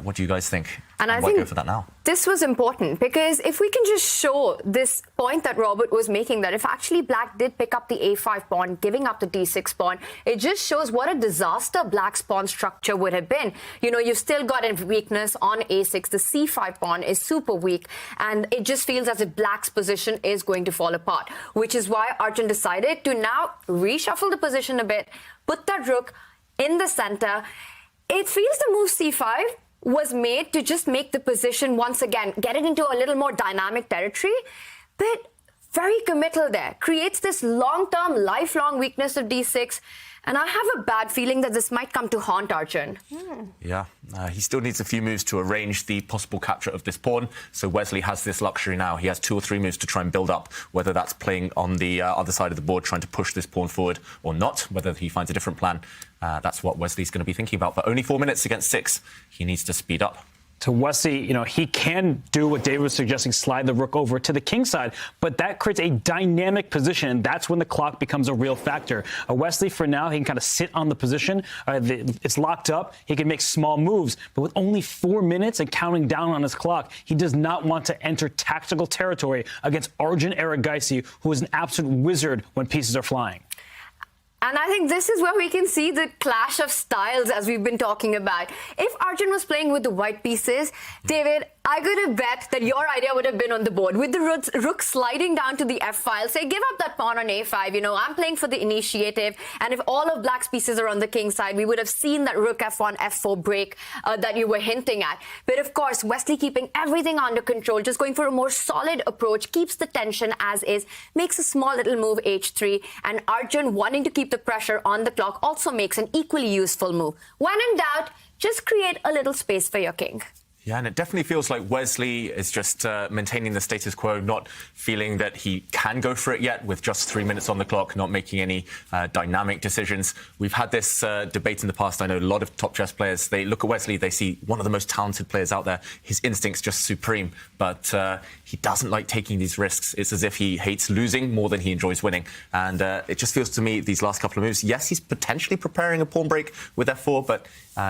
what do you guys think? And I Why think go for that now? This was important because if we can just show this point that Robert was making, that if actually black did pick up the a5 pawn, giving up the d6 pawn, it just shows what a disaster black's pawn structure would have been. You know, you've still got a weakness on a6. The c5 pawn is super weak, and it just feels as if black's position is going to fall apart, which is why Arjun decided to now reshuffle the position a bit, put that rook in the center. It feels the move c5 was made to just make the position once again, get it into a little more dynamic territory, but very committal there. Creates this long-term, lifelong weakness of d6, and I have a bad feeling that this might come to haunt Arjun. Yeah, he still needs a few moves to arrange the possible capture of this pawn, so Wesley has this luxury now. He has 2 or 3 moves to try and build up, whether that's playing on the other side of the board, trying to push this pawn forward or not, whether he finds a different plan. That's what Wesley's going to be thinking about. But only 4 minutes against 6. He needs to speed up. To Wesley, you know, he can do what David was suggesting, slide the rook over to the king side, but that creates a dynamic position. That's when the clock becomes a real factor. Wesley, for now, he can kind of sit on the position. It's locked up. He can make small moves, but with only 4 minutes and counting down on his clock, he does not want to enter tactical territory against Arjun Erigaisi, who is an absolute wizard when pieces are flying. And I think this is where we can see the clash of styles as we've been talking about. If Arjun was playing with the white pieces, David, I could have bet that your idea would have been on the board. With the rook sliding down to the f file, say, give up that pawn on a5. You know, I'm playing for the initiative. And if all of black's pieces are on the king side, we would have seen that rook f1, f4 break that you were hinting at. But of course, Wesley keeping everything under control, just going for a more solid approach, keeps the tension as is, makes a small little move h3. And Arjun, wanting to keep the pressure on the clock, also makes an equally useful move. When in doubt, just create a little space for your king. Yeah, and it definitely feels like Wesley is just maintaining the status quo, not feeling that he can go for it yet with just 3 minutes on the clock, not making any dynamic decisions. We've had this debate in the past. I know a lot of top chess players, they look at Wesley, they see one of the most talented players out there. His instinct's just supreme, but he doesn't like taking these risks. It's as if he hates losing more than he enjoys winning. And it just feels to me, these last couple of moves, yes, he's potentially preparing a pawn break with f4, but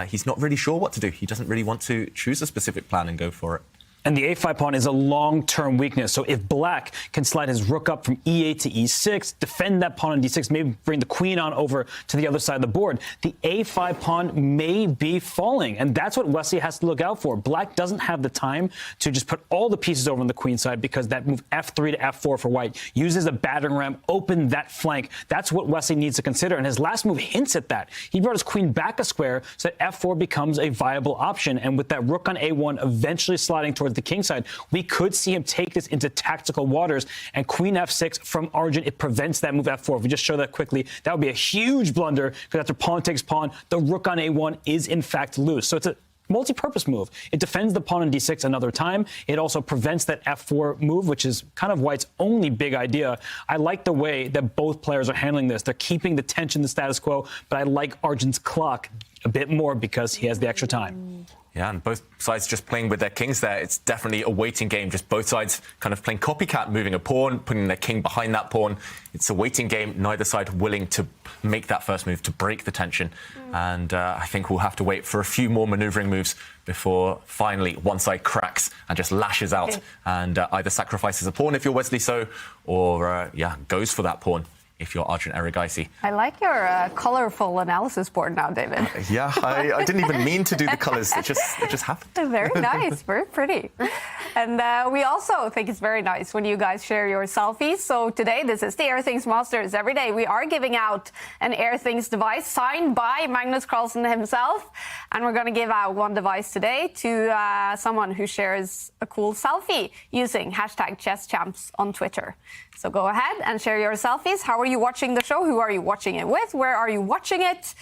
he's not really sure what to do. He doesn't really want to choose a specific plan and go for it. And the a5 pawn is a long-term weakness. So if black can slide his rook up from e8 to e6, defend that pawn on d6, maybe bring the queen on over to the other side of the board, the a5 pawn may be falling. And that's what Wesley has to look out for. Black doesn't have the time to just put all the pieces over on the queen side, because that move f3 to f4 for white uses a battering ram, open that flank. That's what Wesley needs to consider. And his last move hints at that. He brought his queen back a square so that f4 becomes a viable option. And with that rook on a1 eventually sliding towards the king side, we could see him take this into tactical waters. And queen f6 from Arjun, it prevents that move f4. If we just show that quickly, that would be a huge blunder, because after pawn takes pawn, the rook on a1 is in fact loose. So it's a multi-purpose move. It defends the pawn on d6 another time. It also prevents that f4 move, which is kind of White's only big idea. I like the way that both players are handling this. They're keeping the tension, the status quo, but I like Arjun's clock a bit more because he has the extra time. Yeah, and both sides just playing with their kings there. It's definitely a waiting game. Just both sides kind of playing copycat, moving a pawn, putting their king behind that pawn. It's a waiting game. Neither side willing to make that first move to break the tension. And I think we'll have to wait for a few more maneuvering moves before finally one side cracks and just lashes out and either sacrifices a pawn if you're Wesley So, or goes for that pawn if you're Arjun Erigaisi. I like your colorful analysis board now, David. Yeah, I didn't even mean to do the colors. It just happened. Very nice, very pretty. And we also think it's very nice when you guys share your selfies. So today, this is the Airthings Masters. Every day, we are giving out an Airthings device signed by Magnus Carlsen himself. And we're going to give out one device today to someone who shares a cool selfie using hashtag #ChessChamps on Twitter. So go ahead and share your selfies. How are you watching the show? Who are you watching it with? Where are you watching it?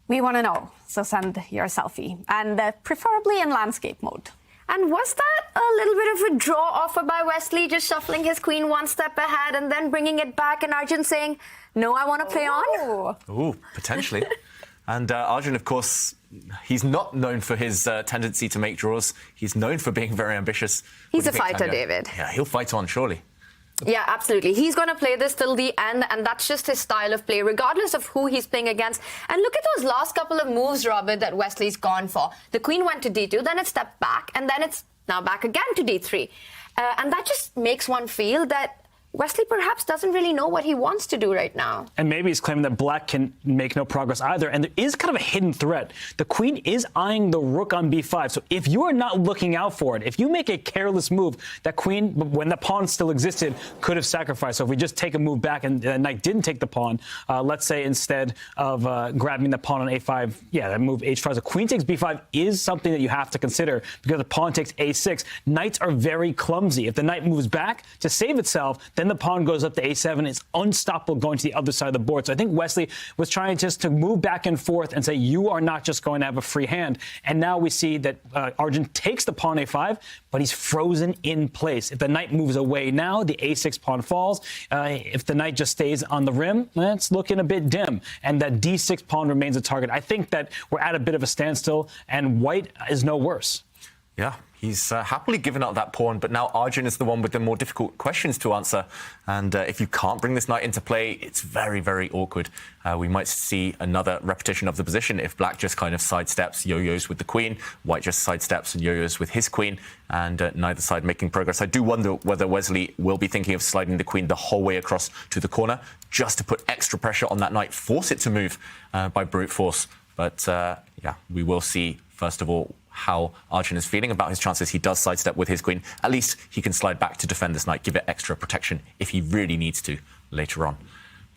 We want to know. So send your selfie, and preferably in landscape mode. And was that a little bit of a draw offer by Wesley, just shuffling his queen one step ahead and then bringing it back, and Arjun saying, no, I want to play on? Ooh, potentially. And Arjun, of course, he's not known for his tendency to make draws. He's known for being very ambitious. He's a fighter, David. Yeah, he'll fight on, surely. Yeah, absolutely. He's going to play this till the end, and that's just his style of play, regardless of who he's playing against. And look at those last couple of moves, Robert, that Wesley's gone for. The queen went to d2, then it stepped back, and then it's now back again to d3. And that just makes one feel that Wesley perhaps doesn't really know what he wants to do right now. And maybe he's claiming that black can make no progress either. And there is kind of a hidden threat. The queen is eyeing the rook on b5. So if you are not looking out for it, if you make a careless move, that queen, when the pawn still existed, could have sacrificed. So if we just take a move back and the knight didn't take the pawn, let's say instead of grabbing the pawn on a5, that move h5. So queen takes b5 is something that you have to consider, because the pawn takes a6. Knights are very clumsy. If the knight moves back to save itself, then the pawn goes up to a7. It's unstoppable going to the other side of the board. So I think Wesley was trying just to move back and forth and say, you are not just going to have a free hand. And now we see that Arjun takes the pawn a5, but he's frozen in place. If the knight moves away now, the a6 pawn falls. If the knight just stays on the rim, it's looking a bit dim. And that d6 pawn remains a target. I think that we're at a bit of a standstill, and white is no worse. Yeah, he's happily given up that pawn, but now Arjun is the one with the more difficult questions to answer. And if you can't bring this knight into play, it's very, very awkward. We might see another repetition of the position if black just kind of sidesteps, yo-yos with the queen, white just sidesteps and yo-yos with his queen, and neither side making progress. I do wonder whether Wesley will be thinking of sliding the queen the whole way across to the corner, just to put extra pressure on that knight, force it to move by brute force. But we will see, first of all, how Arjun is feeling about his chances. He does sidestep with his queen. At least he can slide back to defend this knight, give it extra protection if he really needs to later on.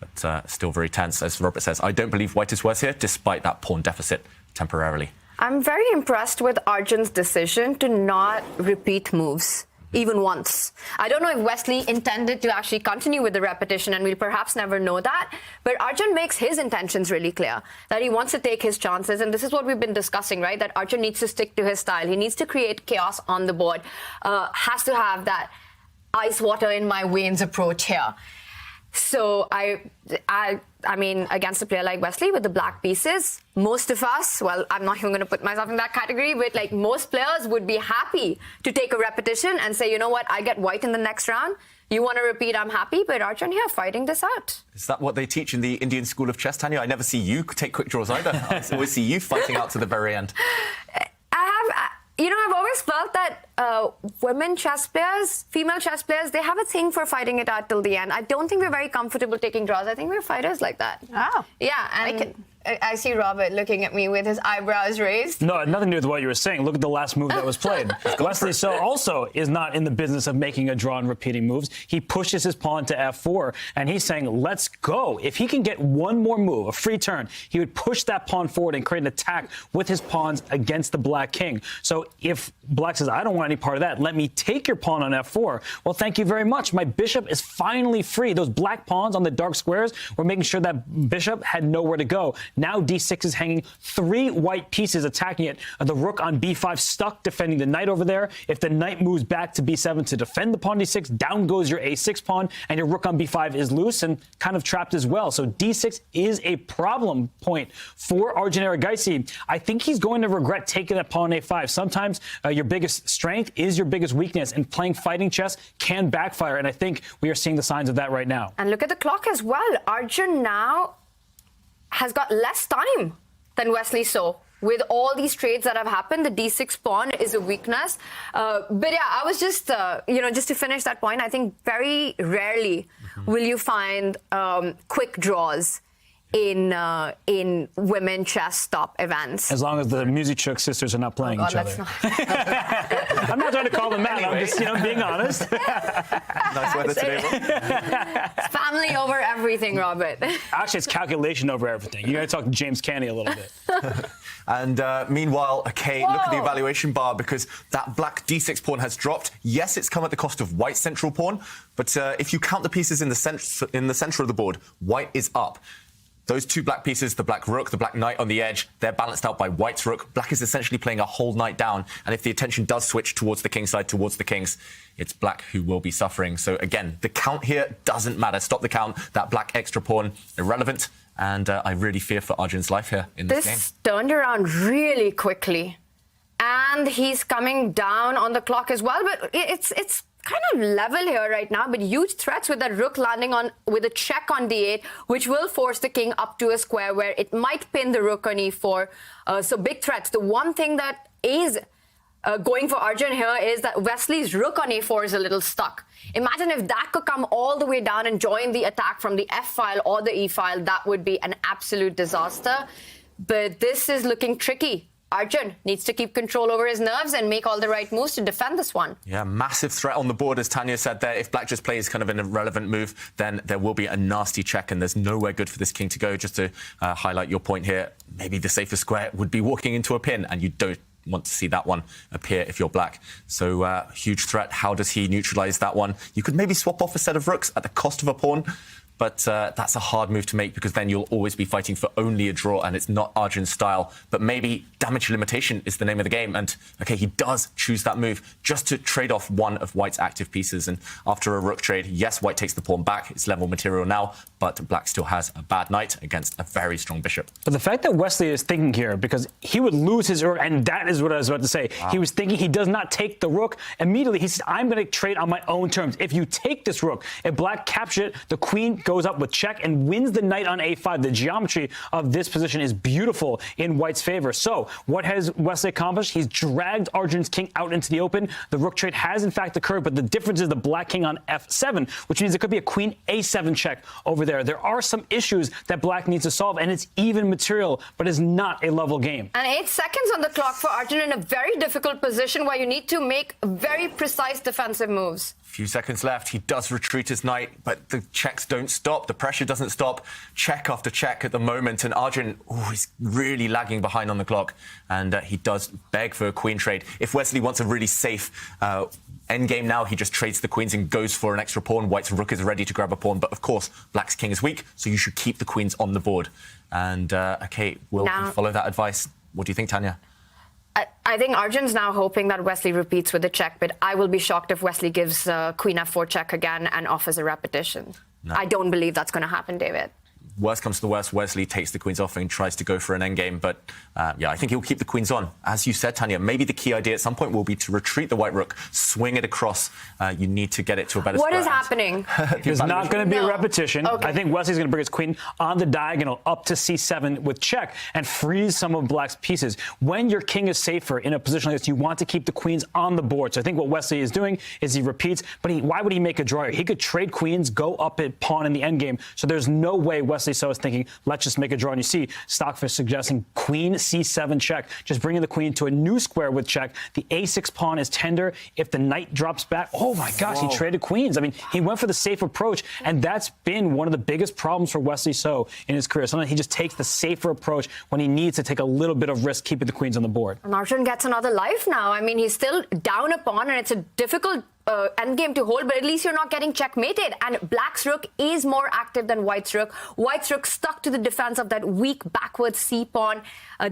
But still very tense. As Robert says, I don't believe white is worse here, despite that pawn deficit temporarily. I'm very impressed with Arjun's decision to not repeat moves even once. I don't know if Wesley intended to actually continue with the repetition, and we'll perhaps never know that, but Arjun makes his intentions really clear, that he wants to take his chances, and this is what we've been discussing, right? That Arjun needs to stick to his style. He needs to create chaos on the board, has to have that ice water in my veins approach here. So I mean, against a player like Wesley with the black pieces, most of us, well, I'm not even going to put myself in that category, but like most players would be happy to take a repetition and say, you know what, I get white in the next round. You want to repeat, I'm happy, but Arjun here fighting this out. Is that what they teach in the Indian school of chess, Tanya? I never see you take quick draws either. I always see you fighting out to the very end. You know, I've always felt that women chess players, female chess players, they have a thing for fighting it out till the end. I don't think we're very comfortable taking draws. I think we're fighters like that. Oh. Yeah, and I see Robert looking at me with his eyebrows raised. No, it had nothing to do with what you were saying. Look at the last move that was played. Wesley So also is not in the business of making a draw and repeating moves. He pushes his pawn to f4, and he's saying, let's go. If he can get one more move, a free turn, he would push that pawn forward and create an attack with his pawns against the black king. So if black says, I don't want any part of that, let me take your pawn on f4, well, thank you very much. My bishop is finally free. Those black pawns on the dark squares were making sure that bishop had nowhere to go. Now d6 is hanging 3 white pieces attacking it. The rook on b5 stuck defending the knight over there. If the knight moves back to b7 to defend the pawn d6, down goes your a6 pawn, and your rook on b5 is loose and kind of trapped as well. So d6 is a problem point for Arjun Erigaisi. I think he's going to regret taking that pawn a5. Sometimes your biggest strength is your biggest weakness, and playing fighting chess can backfire, and I think we are seeing the signs of that right now. And look at the clock as well. Arjun now has got less time than Wesley So. With all these trades that have happened, the d6 pawn is a weakness. But yeah, I was just, just to finish that point, I think very rarely will you find quick draws in women chess top events. As long as the Musichuk sisters are not playing each other. I'm not trying to call them out. I'm just, being honest. Nice weather today, Rob. It's family over everything, Robert. Actually, it's calculation over everything. You got to talk to James Canny a little bit. And meanwhile, okay, look at the evaluation bar, because that black d6 pawn has dropped. Yes, it's come at the cost of white's central pawn, but if you count the pieces in the center of the board, white is up. Those 2 black pieces, the black rook, the black knight on the edge, they're balanced out by white's rook. Black is essentially playing a whole knight down, and if the attention does switch towards the king side, towards the kings, it's black who will be suffering. So again, the count here doesn't matter. Stop the count. That black extra pawn, irrelevant, and I really fear for Arjun's life here in this game. This turned around really quickly, and he's coming down on the clock as well, but it's kind of level here right now, but huge threats with that rook landing on with a check on d8, which will force the king up to a square where it might pin the rook on e4. So big threats. The one thing that is going for Arjun here is that Wesley's rook on a4 is a little stuck. Imagine if that could come all the way down and join the attack from the f file or the e file. That would be an absolute disaster. But this is looking tricky. Arjun needs to keep control over his nerves and make all the right moves to defend this one. Yeah, massive threat on the board, as Tanya said there. If black just plays kind of an irrelevant move, then there will be a nasty check, and there's nowhere good for this king to go. Just to highlight your point here, maybe the safest square would be walking into a pin, and you don't want to see that one appear if you're black. So huge threat. How does he neutralize that one? You could maybe swap off a set of rooks at the cost of a pawn, but that's a hard move to make, because then you'll always be fighting for only a draw, and it's not Arjun's style. But maybe damage limitation is the name of the game, and okay, he does choose that move just to trade off one of white's active pieces. And after a rook trade, yes, white takes the pawn back. It's level material now, but black still has a bad knight against a very strong bishop. But the fact that Wesley is thinking here, because he would lose his rook, and that is what I was about to say. Wow. He was thinking he does not take the rook. Immediately, he says, I'm going to trade on my own terms. If you take this rook, if black captures it, the queen goes up with check and wins the knight on a5. The geometry of this position is beautiful in white's favor. So what has Wesley accomplished? He's dragged Arjun's king out into the open. The rook trade has in fact occurred, but the difference is the black king on f7, which means there could be a queen a7 check over there. There are some issues that black needs to solve, and it's even material, but it's not a level game. And 8 seconds on the clock for Arjun in a very difficult position where you need to make very precise defensive moves. Few seconds left. He does retreat his knight, but the checks don't stop. The pressure doesn't stop. Check after check at the moment, and Arjun, he's really lagging behind on the clock, and he does beg for a queen trade. If Wesley wants a really safe endgame now, he just trades the queens and goes for an extra pawn. White's rook is ready to grab a pawn, but of course, black's king is weak, so you should keep the queens on the board. And okay, will we follow that advice? What do you think, Tanya? I think Arjun's now hoping that Wesley repeats with the check, but I will be shocked if Wesley gives queen f4 check again and offers a repetition. No. I don't believe that's going to happen, David. worst comes to the worst, Wesley takes the queens off and tries to go for an endgame. But yeah, I think he'll keep the queens on. As you said, Tanya, maybe the key idea at some point will be to retreat the white rook, swing it across. You need to get it to a better What square is happening? There's not going to be a repetition. Okay. I think Wesley's going to bring his queen on the diagonal up to c7 with check and freeze some of black's pieces. When your king is safer in a position like this, you want to keep the queens on the board. So I think what Wesley is doing is he repeats, but why would he make a draw? He could trade queens, go up at pawn in the endgame. So there's no way Wesley So is thinking, let's just make a draw. And you see Stockfish suggesting queen c7 check, just bringing the queen to a new square with check. The a6 pawn is tender. If the knight drops back, oh my gosh, he traded queens. I mean, he went for the safe approach, and that's been one of the biggest problems for Wesley So in his career. Sometimes he just takes the safer approach when he needs to take a little bit of risk keeping the queens on the board. And Arjun gets another life now. I mean, he's still down a pawn, and it's a difficult endgame to hold, but at least you're not getting checkmated. And black's rook is more active than white's rook. White's rook stuck to the defense of that weak backwards c pawn.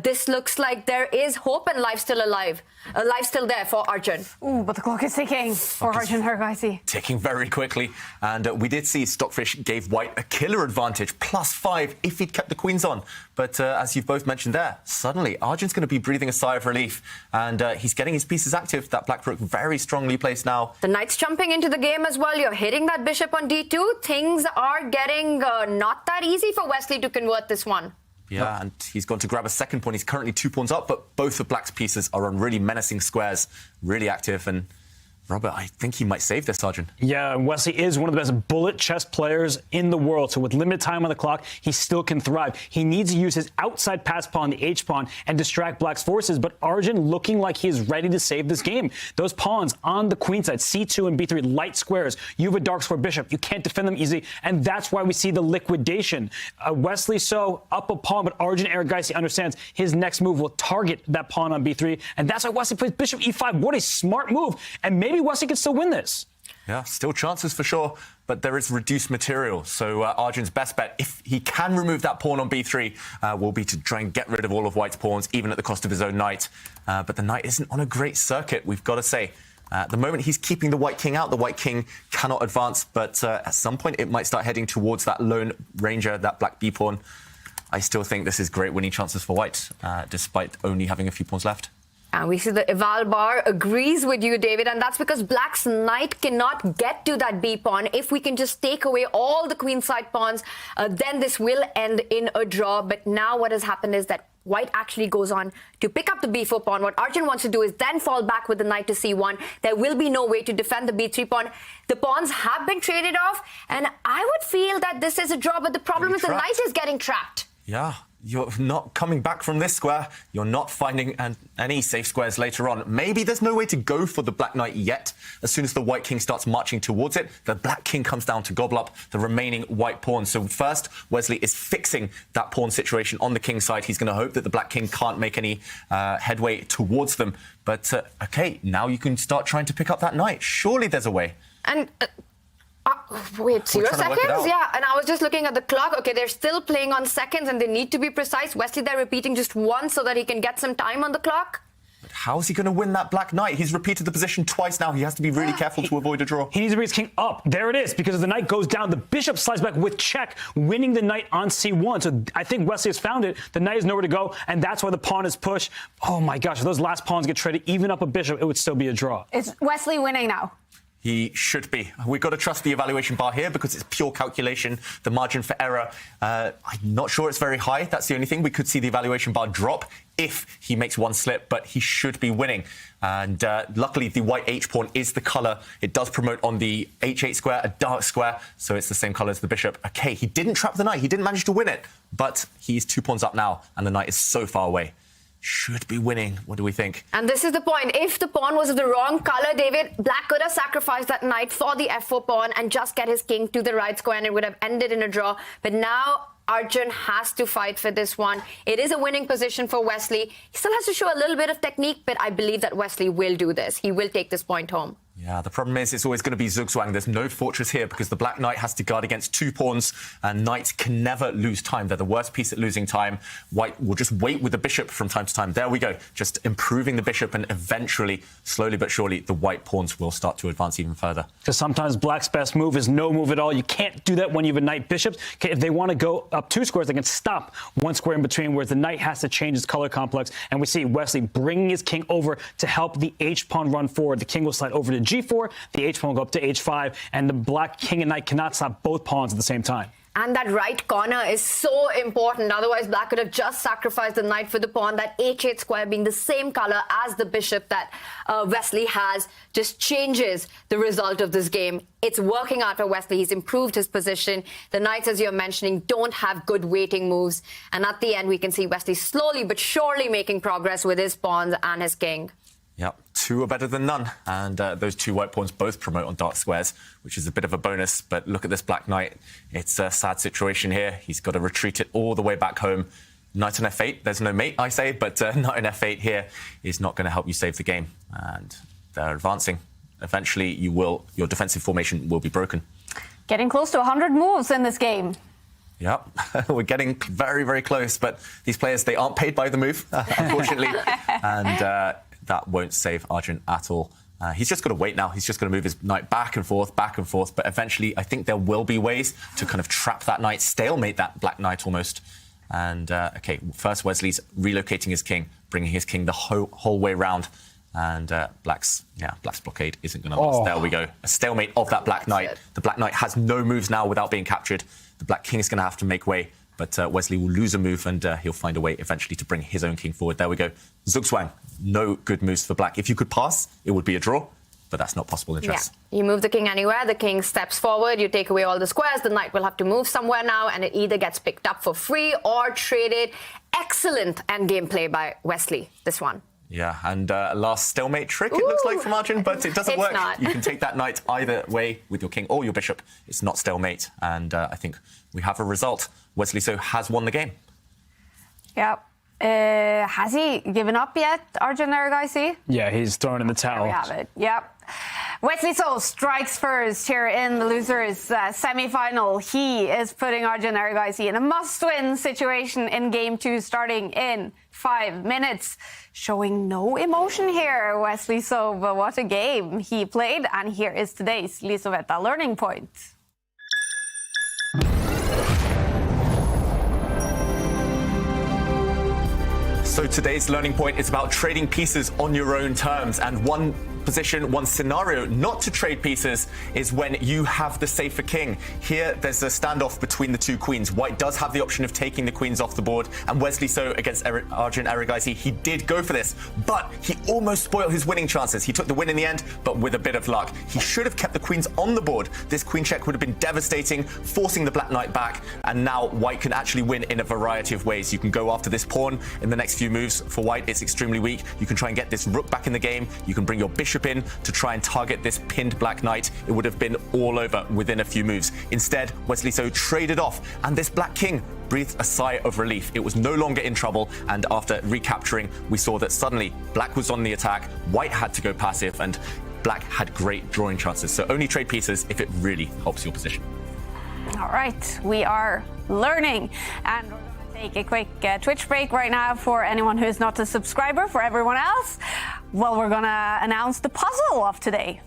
This looks like there is hope and life still alive. Life still there for Arjun. Ooh, but the clock is ticking for Arjun Erigaisi. Ticking very quickly. And we did see Stockfish gave white a killer advantage, +5 if he'd kept the queens on. But as you've both mentioned there, suddenly Arjun's going to be breathing a sigh of relief. And he's getting his pieces active. That black rook very strongly placed now. The knight's jumping into the game as well. You're hitting that bishop on d2. Things are getting not that easy for Wesley to convert this one. Yeah, and he's gone to grab a second pawn. He's currently 2 pawns up, but both of black's pieces are on really menacing squares, really active. And Robert, I think he might save this, Arjun. Yeah, Wesley is one of the best bullet chess players in the world. So with limited time on the clock, he still can thrive. He needs to use his outside pass pawn, the H pawn, and distract black's forces. But Arjun looking like he is ready to save this game. Those pawns on the queen side, C2 and B3, light squares. You have a dark square bishop. You can't defend them easily. And that's why we see the liquidation. Wesley So up a pawn, but Arjun Erigaisi understands his next move will target that pawn on B3. And that's why Wesley plays bishop E5. What a smart move. And maybe Wesley can still win this. Yeah, still chances for sure, but there is reduced material. So Arjun's best bet, if he can remove that pawn on b3, will be to try and get rid of all of white's pawns, even at the cost of his own knight. But the knight isn't on a great circuit, we've got to say. At the moment, he's keeping the white king out. The white king cannot advance, but at some point, it might start heading towards that lone ranger, that black b pawn. I still think this is great winning chances for white, despite only having a few pawns left. And we see the eval bar agrees with you, David, and that's because black's knight cannot get to that b pawn. If we can just take away all the queenside pawns, then this will end in a draw. But now what has happened is that white actually goes on to pick up the b4 pawn. What Arjun wants to do is then fall back with the knight to c1. There will be no way to defend the b3 pawn. The pawns have been traded off, and I would feel that this is a draw, but the problem is the knight is getting trapped. Yeah. You're not coming back from this square. You're not finding any safe squares later on. Maybe there's no way to go for the black knight yet. As soon as the white king starts marching towards it, the black king comes down to gobble up the remaining white pawns. So first, Wesley is fixing that pawn situation on the king's side. He's going to hope that the black king can't make any headway towards them. But, OK, now you can start trying to pick up that knight. Surely there's a way. And... wait, 0 seconds? Yeah, and I was just looking at the clock. Okay, they're still playing on seconds and they need to be precise. Wesley, they're repeating just once so that he can get some time on the clock. But how's he going to win that black knight? He's repeated the position twice now. He has to be really careful to avoid a draw. He needs to bring his king up. There it is, because if the knight goes down, the bishop slides back with check, winning the knight on c1. So I think Wesley has found it. The knight has nowhere to go, and that's why the pawn is pushed. Oh, my gosh, if those last pawns get traded, even up a bishop, it would still be a draw. Is Wesley winning now? He should be. We've got to trust the evaluation bar here because it's pure calculation. The margin for error, I'm not sure it's very high. That's the only thing. We could see the evaluation bar drop if he makes one slip, but he should be winning. And luckily, the white H pawn is the colour. It does promote on the H8 square, a dark square, so it's the same colour as the bishop. OK, he didn't trap the knight. He didn't manage to win it, but he's 2 pawns up now, and the knight is so far away. Should be winning. What do we think? And this is the point. If the pawn was of the wrong color, David, black could have sacrificed that knight for the f4 pawn and just get his king to the right square, and it would have ended in a draw. But now Arjun has to fight for this one. It is a winning position for Wesley. He still has to show a little bit of technique, but I believe that Wesley will do this. He will take this point home. Yeah, the problem is it's always going to be Zugzwang. There's no fortress here because the Black Knight has to guard against 2 pawns, and Knights can never lose time. They're the worst piece at losing time. White will just wait with the bishop from time to time. There we go, just improving the bishop, and eventually, slowly but surely, the white pawns will start to advance even further. Because sometimes Black's best move is no move at all. You can't do that when you have a Knight Bishop. If they want to go up 2 squares, they can stop 1 square in between, whereas the Knight has to change his color complex. And we see Wesley bringing his king over to help the H-pawn run forward. The king will slide over to G4, the H-pawn will go up to H5, and the Black king and Knight cannot stop both pawns at the same time. And that right corner is so important. Otherwise, Black could have just sacrificed the knight for the pawn. That H8 square being the same color as the bishop that Wesley has just changes the result of this game. It's working out for Wesley. He's improved his position. The knights, as you're mentioning, don't have good waiting moves. And at the end, we can see Wesley slowly but surely making progress with his pawns and his king. Yep, 2 are better than none. And those 2 white pawns both promote on dark squares, which is a bit of a bonus. But look at this Black Knight. It's a sad situation here. He's got to retreat it all the way back home. Knight on F8, there's no mate, I say, but Knight on F8 here is not going to help you save the game. And they're advancing. Eventually, your defensive formation will be broken. Getting close to 100 moves in this game. Yep, we're getting very, very close. But these players, they aren't paid by the move, unfortunately. And that won't save Arjun at all. He's just got to wait now. He's just going to move his knight back and forth. But eventually, I think there will be ways to kind of trap that knight, stalemate that Black Knight almost. And, OK, first Wesley's relocating his king, bringing his king the whole way round. And Black's blockade isn't going to last. There we go. A stalemate of that Black Knight. The Black Knight has no moves now without being captured. The Black King is going to have to make way. But Wesley will lose a move, and he'll find a way eventually to bring his own king forward. There we go. Zugzwang, no good moves for Black. If you could pass, it would be a draw, but that's not possible in chess. Yeah. You move the king anywhere, the king steps forward, you take away all the squares, the knight will have to move somewhere now, and it either gets picked up for free or traded. Excellent endgame play by Wesley, this one. Yeah, and last stalemate trick, it looks like, from Arjun, but it doesn't work. Not. You can take that knight either way with your king or your bishop. It's not stalemate, and I think we have a result. Wesley So has won the game. Yeah. Has he given up yet, Arjun Erigaisi? Yeah, he's thrown in the towel. There we have it. Yep. Wesley So strikes first here in the losers semi-final. He is putting Arjun Erigaisi in a must-win situation in game 2, starting in 5 minutes. Showing no emotion here, Wesley So, but what a game he played. And here is today's Lisoveta learning point. So today's learning point is about trading pieces on your own terms, and one position, one scenario not to trade pieces is when you have the safer king. Here, there's a standoff between the 2 queens. White does have the option of taking the queens off the board, and Wesley So against Arjun Erigaisi, he did go for this, but he almost spoiled his winning chances. He took the win in the end, but with a bit of luck. He should have kept the queens on the board. This queen check would have been devastating, forcing the Black Knight back, and now White can actually win in a variety of ways. You can go after this pawn in the next few moves. For White, it's extremely weak. You can try and get this rook back in the game. You can bring your bishop in to try and target this pinned Black Knight. It would have been all over within a few moves. Instead, Wesley So traded off, and this Black King breathed a sigh of relief. It was no longer in trouble, and after recapturing, we saw that suddenly Black was on the attack, White had to go passive, and Black had great drawing chances. So only trade pieces if it really helps your position. All right, we are learning, and we're going to take a quick Twitch break right now for anyone who is not a subscriber. For everyone else, well, we're going to announce the puzzle of today.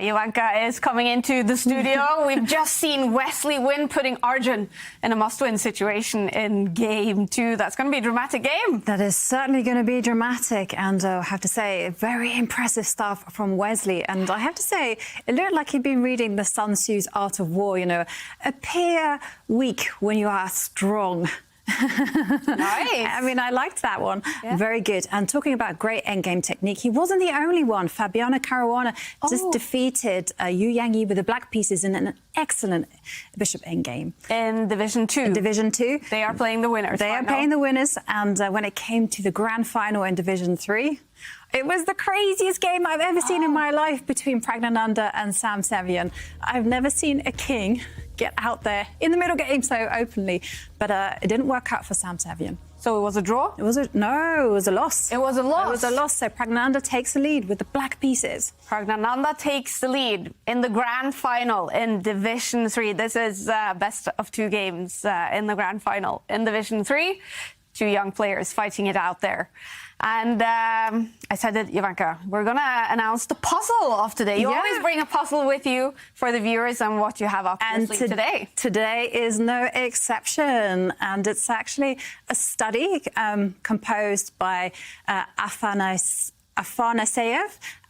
Ivanka is coming into the studio. We've just seen Wesley win, putting Arjun in a must-win situation in game 2. That's going to be a dramatic game. That is certainly going to be dramatic, and I have to say, very impressive stuff from Wesley. And I have to say, it looked like he'd been reading the Sun Tzu's Art of War, you know, appear weak when you are strong. Nice. I mean, I liked that one. Yeah. Very good. And talking about great endgame technique, he wasn't the only one. Fabiana Caruana just defeated Yu Yangyi with the black pieces in an excellent bishop endgame. In Division 2. In Division 2. They are playing the winners. They are playing the winners. And when it came to the grand final in Division 3, It was the craziest game I've ever seen in my life between Praggnanandhaa and Sam Sevian. I've never seen a king get out there in the middle game so openly, but it didn't work out for Sam Sevian. So it was a draw? It was a loss. It was a loss. It was a loss. So Praggnanandhaa takes the lead with the black pieces. Praggnanandhaa takes the lead in the grand final in Division 3. This is best of 2 games in the grand final in Division 3. 2 young players fighting it out there. And I said it, Ivanka, we're going to announce the puzzle of today. You always bring a puzzle with you for the viewers and what you have up your sleeve today. Today is no exception. And it's actually a study composed by Afanaseyev.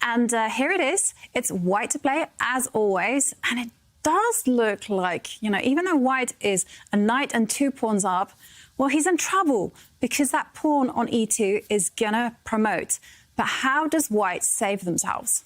And here it is. It's white to play, as always. And it does look like, even though white is a knight and 2 pawns up, well, he's in trouble because that pawn on e2 is going to promote. But how does white save themselves?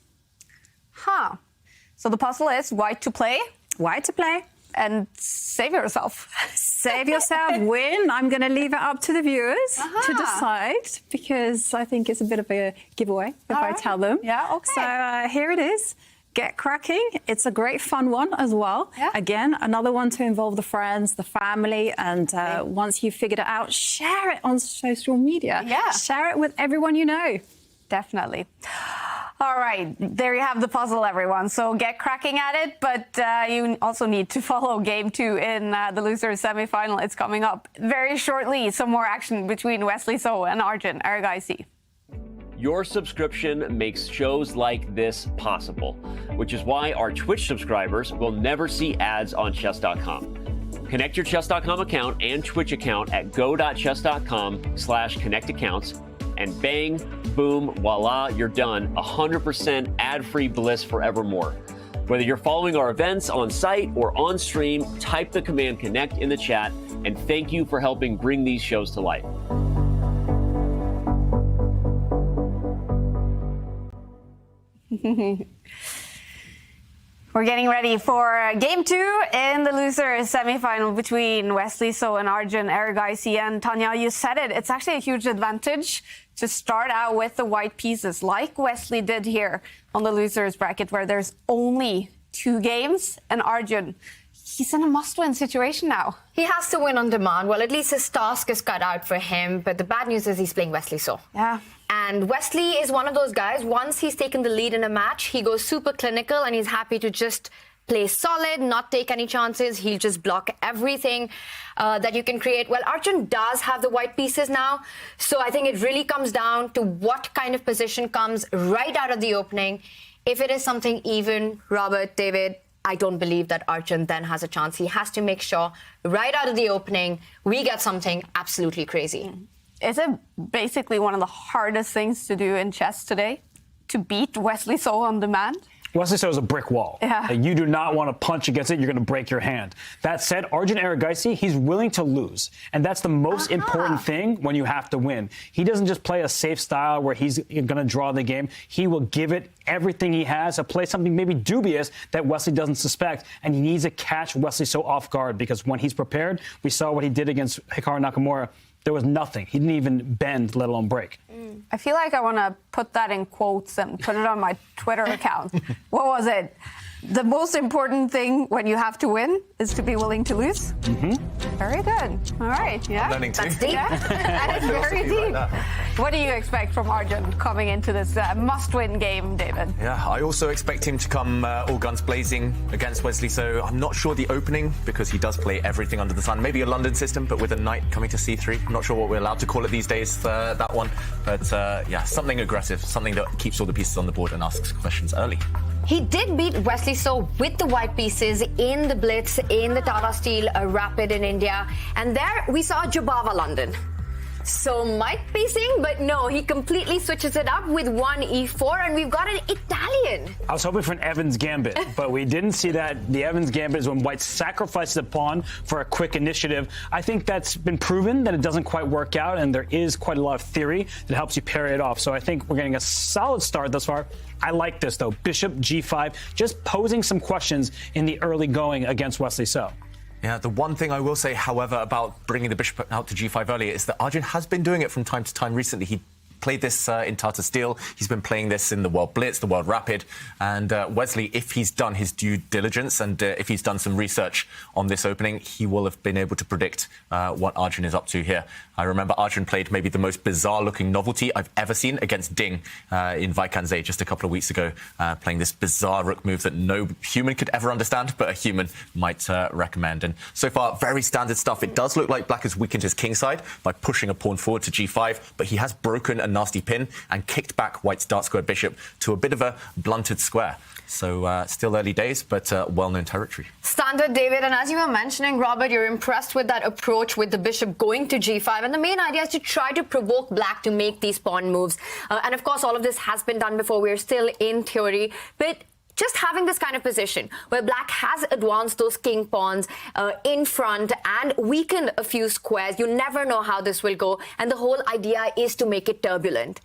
So the puzzle is white to play. White to play. And save yourself. Save yourself, win. I'm going to leave it up to the viewers to decide because I think it's a bit of a giveaway if I tell them. Yeah, okay. So here it is. Get cracking. It's a great fun one as well. Yeah. Again, another one to involve the friends, the family, and once you've figured it out, share it on social media. Yeah. Share it with everyone you know. Definitely. All right, there you have the puzzle, everyone. So get cracking at it, but you also need to follow Game 2 in the losers semi-final. It's coming up very shortly. Some more action between Wesley So and Arjun Erigaisi. Your subscription makes shows like this possible, which is why our Twitch subscribers will never see ads on chess.com. Connect your chess.com account and Twitch account at go.chess.com/connect accounts, and bang, boom, voila, you're done. 100% ad-free bliss forevermore. Whether you're following our events on site or on stream, type the command connect in the chat, and thank you for helping bring these shows to life. We're getting ready for Game 2 in the losers semi-final between Wesley So and Arjun Erigaisi. And Tanya, you said it. It's actually a huge advantage to start out with the white pieces, like Wesley did here on the losers bracket, where there's only 2 games. And Arjun, he's in a must-win situation now. He has to win on demand. Well, at least his task is cut out for him. But the bad news is he's playing Wesley So. Yeah. And Wesley is one of those guys, once he's taken the lead in a match, he goes super clinical and he's happy to just play solid, not take any chances. He'll just block everything that you can create. Well, Arjun does have the white pieces now. So I think it really comes down to what kind of position comes right out of the opening. If it is something even, Robert, David, I don't believe that Arjun then has a chance. He has to make sure right out of the opening, we get something absolutely crazy. Is it basically one of the hardest things to do in chess today? To beat Wesley So on demand? Wesley So is a brick wall. Yeah. You do not want to punch against it. You're going to break your hand. That said, Arjun Erigaisi, he's willing to lose. And that's the most important thing when you have to win. He doesn't just play a safe style where he's going to draw the game. He will give it everything he has to play something maybe dubious that Wesley doesn't suspect. And he needs to catch Wesley So off guard because when he's prepared, we saw what he did against Hikaru Nakamura. There was nothing. He didn't even bend, let alone break. I feel like I want to put that in quotes and put it on my Twitter account. What was it? The most important thing when you have to win is to be willing to lose? Very good. All right. Yeah. I'm learning too. That's deep. That is very deep. What do you expect from Arjun coming into this must-win game, David? Yeah, I also expect him to come all guns blazing against Wesley So. I'm not sure the opening, because he does play everything under the sun. Maybe a London system, but with a knight coming to c3. I'm not sure what we're allowed to call it these days, that one. But yeah, something aggressive, something that keeps all the pieces on the board and asks questions early. He did beat Wesley So with the white pieces in the Blitz, in the Tata Steel Rapid in India. And there we saw Jabava London. So might piecing, but no, he completely switches it up with 1e4, and we've got an Italian. I was hoping for an Evans Gambit, but we didn't see that. The Evans Gambit is when white sacrifices a pawn for a quick initiative. I think that's been proven that it doesn't quite work out, and there is quite a lot of theory that helps you parry it off. So I think we're getting a solid start thus far. I like this, though. Bishop g5, just posing some questions in the early going against Wesley So. Yeah, the one thing I will say, however, about bringing the bishop out to g5 early is that Arjun has been doing it from time to time recently. He played this in Tata Steel. He's been playing this in the World Blitz, the World Rapid. And Wesley, if he's done his due diligence and if he's done some research on this opening, he will have been able to predict what Arjun is up to here. I remember Arjun played maybe the most bizarre-looking novelty I've ever seen against Ding in Vaikanze just a couple of weeks ago, playing this bizarre rook move that no human could ever understand, but a human might recommend. And so far, very standard stuff. It does look like Black has weakened his kingside by pushing a pawn forward to g5, but he has broken a nasty pin and kicked back White's dark square bishop to a bit of a blunted square. So still early days, but well-known territory. Standard, David. And as you were mentioning, Robert, you're impressed with that approach with the bishop going to g5. And the main idea is to try to provoke Black to make these pawn moves. And of course, all of this has been done before. We're still in theory. But just having this kind of position where Black has advanced those king pawns in front and weakened a few squares, you never know how this will go. And the whole idea is to make it turbulent.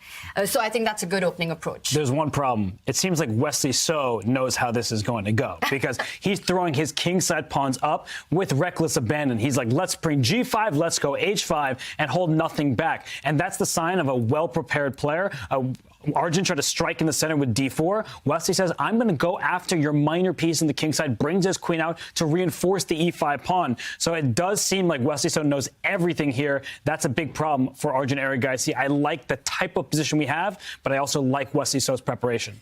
So I think that's a good opening approach. There's one problem. It seems like Wesley So knows how this is going to go because he's throwing his kingside pawns up with reckless abandon. He's like, let's bring g5, let's go h5 and hold nothing back. And that's the sign of a well-prepared player. Arjun tried to strike in the center with d4. Wesley says, I'm going to go after your minor piece in the kingside, brings his queen out to reinforce the e5 pawn. So it does seem like Wesley So knows everything here. That's a big problem for Arjun Erigaisi. I like the type of position we have, but I also like Wesley So's preparation.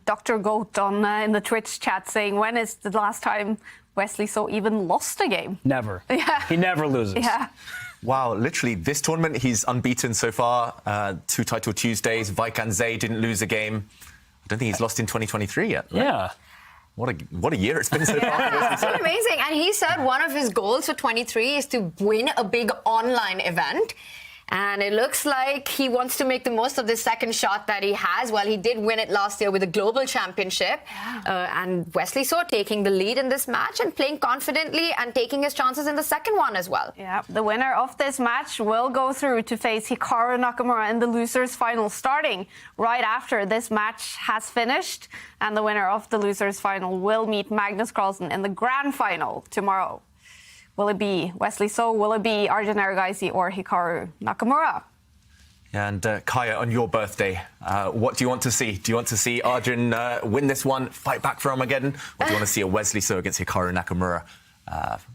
Dr. Goat on in the Twitch chat saying, when is the last time Wesley So even lost a game? Never. Yeah. He never loses. Yeah. Wow, literally, this tournament, he's unbeaten so far. 2 Title Tuesdays. Vaikanze didn't lose a game. I don't think he's lost in 2023 yet. Right? Yeah. What a year it's been so far. It's been amazing. And he said one of his goals for 23 is to win a big online event. And it looks like he wants to make the most of this second shot that he has. Well, he did win it last year with the Global Championship. And Wesley So taking the lead in this match and playing confidently and taking his chances in the second one as well. Yeah, the winner of this match will go through to face Hikaru Nakamura in the losers final, starting right after this match has finished. And the winner of the losers final will meet Magnus Carlsen in the grand final tomorrow. Will it be Wesley So? Will it be Arjun Erigaisi or Hikaru Nakamura? And Kaya, on your birthday, what do you want to see? Do you want to see Arjun win this one, fight back for Armageddon? Or do you want to see a Wesley So against Hikaru Nakamura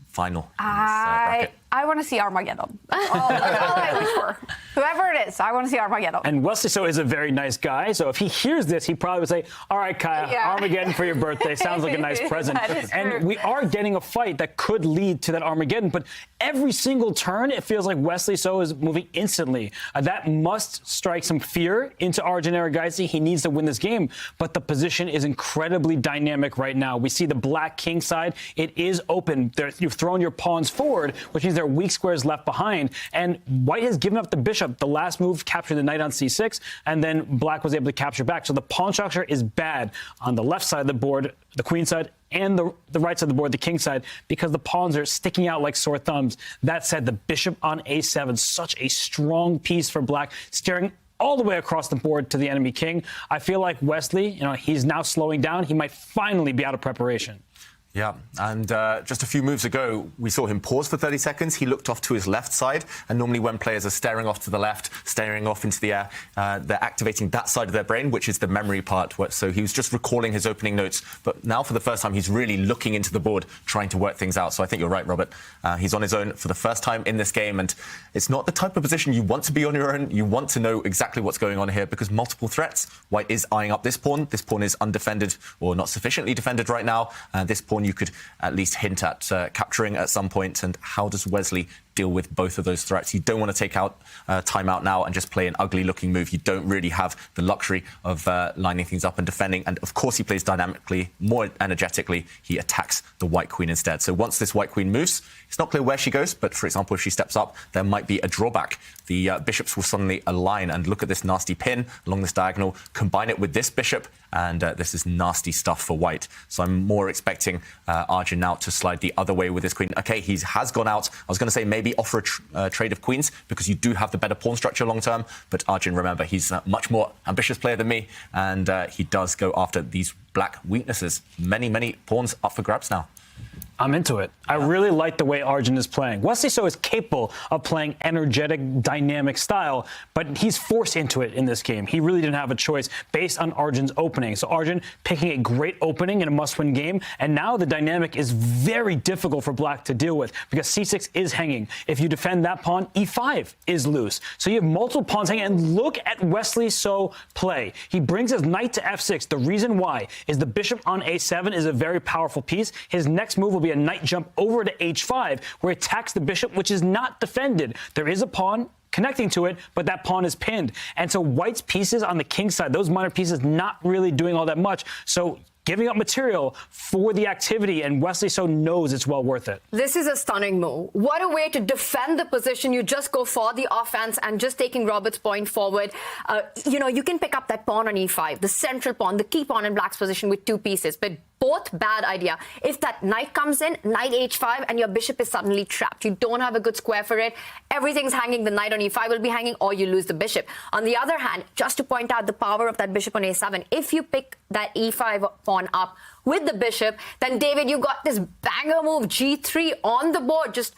final in this bracket? I want to see Armageddon. That's all I wish for. Whoever it is, I want to see Armageddon. And Wesley So is a very nice guy, so if he hears this, he probably would say, all right, Kaya, Armageddon for your birthday. Sounds like a nice present. And we are getting a fight that could lead to that Armageddon, but every single turn, it feels like Wesley So is moving instantly. That must strike some fear into Arjun Erigaisi. He needs to win this game, but the position is incredibly dynamic right now. We see the Black king side. It is open. You've thrown your pawns forward, which means there are weak squares left behind, and White has given up the bishop. The last move captured the knight on c6, and then Black was able to capture back. So the pawn structure is bad on the left side of the board, the queen side, and the right side of the board, the king side, because the pawns are sticking out like sore thumbs. That said, the bishop on a7, such a strong piece for Black, staring all the way across the board to the enemy king. I feel like Wesley, he's now slowing down. He might finally be out of preparation. Yeah, and just a few moves ago, we saw him pause for 30 seconds. He looked off to his left side, and normally when players are staring off to the left, staring off into the air, they're activating that side of their brain, which is the memory part. So he was just recalling his opening notes, but now for the first time, he's really looking into the board, trying to work things out. So I think you're right, Robert. He's on his own for the first time in this game, and it's not the type of position you want to be on your own. You want to know exactly what's going on here, because multiple threats. White is eyeing up this pawn. This pawn is undefended, or not sufficiently defended right now. This pawn you could at least hint at capturing at some point. And how does Wesley deal with both of those threats? You don't want to take out time out now and just play an ugly looking move. You don't really have the luxury of lining things up and defending. And of course he plays dynamically, more energetically. He attacks the white queen instead. So once this white queen moves, it's not clear where she goes, but for example, if she steps up, there might be a drawback. The bishops will suddenly align, and look at this nasty pin along this diagonal, combine it with this bishop, and this is nasty stuff for white. So I'm more expecting Arjun now to slide the other way with this queen. Okay, he has gone out. I was going to say maybe offer a trade of queens, because you do have the better pawn structure long term, but Arjun, remember, he's a much more ambitious player than me, and he does go after these black weaknesses. Many pawns up for grabs now. I'm into it. I really like the way Arjun is playing. Wesley So is capable of playing energetic, dynamic style, but he's forced into it in this game. He really didn't have a choice based on Arjun's opening. So Arjun picking a great opening in a must-win game, and now the dynamic is very difficult for Black to deal with because C6 is hanging. If you defend that pawn, E5 is loose. So you have multiple pawns hanging, and look at Wesley So play. He brings his knight to F6. The reason why is the bishop on A7 is a very powerful piece. His next move will be a knight jump over to H5, where he attacks the bishop, which is not defended. There is a pawn connecting to it, but that pawn is pinned. And so White's pieces on the king side, those minor pieces, not really doing all that much. So giving up material for the activity, and Wesley So knows it's well worth it. This is a stunning move. What a way to defend the position. You just go for the offense and just taking Robert's point forward. You can pick up that pawn on E5, the central pawn, the key pawn in Black's position with two pieces, but both bad idea. If that knight comes in, knight H5, and your bishop is suddenly trapped. You don't have a good square for it. Everything's hanging. The knight on E5 will be hanging, or you lose the bishop. On the other hand, just to point out the power of that bishop on A7, if you pick that E5 pawn up with the bishop, then David, you got this banger move, G3 on the board, just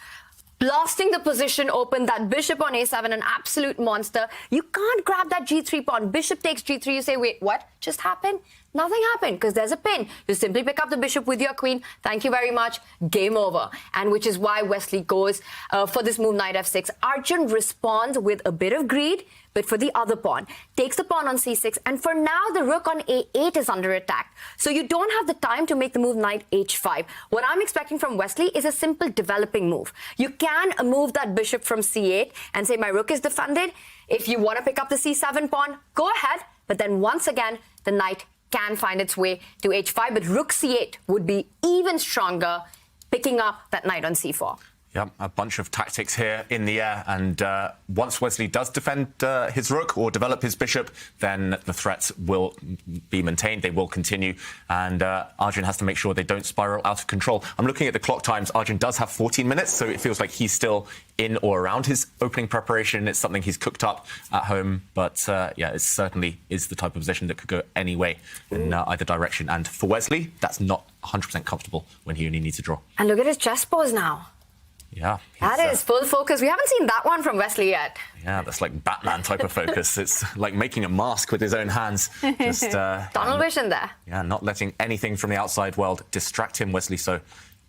blasting the position open. That bishop on A7, an absolute monster. You can't grab that G3 pawn. Bishop takes G3. You say, wait, what just happened? Nothing happened because there's a pin. You simply pick up the bishop with your queen. Thank you very much. Game over. And which is why Wesley goes for this move, knight F6. Arjun responds with a bit of greed, but for the other pawn. Takes the pawn on C6. And for now, the rook on A8 is under attack. So you don't have the time to make the move knight H5. What I'm expecting from Wesley is a simple developing move. You can move that bishop from C8 and say, my rook is defended. If you want to pick up the C7 pawn, go ahead. But then once again, the knight can find its way to H5, but rook C8 would be even stronger, picking up that knight on C4. Yeah, a bunch of tactics here in the air, and once Wesley does defend his rook or develop his bishop, then the threats will be maintained, they will continue, and Arjun has to make sure they don't spiral out of control. I'm looking at the clock times. Arjun does have 14 minutes, so it feels like he's still in or around his opening preparation. It's something he's cooked up at home, but yeah, it certainly is the type of position that could go any way in either direction, and for Wesley, that's not 100% comfortable when he only needs a draw. And look at his chess pose now. Yeah. That is full focus. We haven't seen that one from Wesley yet. Yeah, that's like Batman type of focus. It's like making a mask with his own hands. Just tunnel vision there. Yeah, not letting anything from the outside world distract him, Wesley So.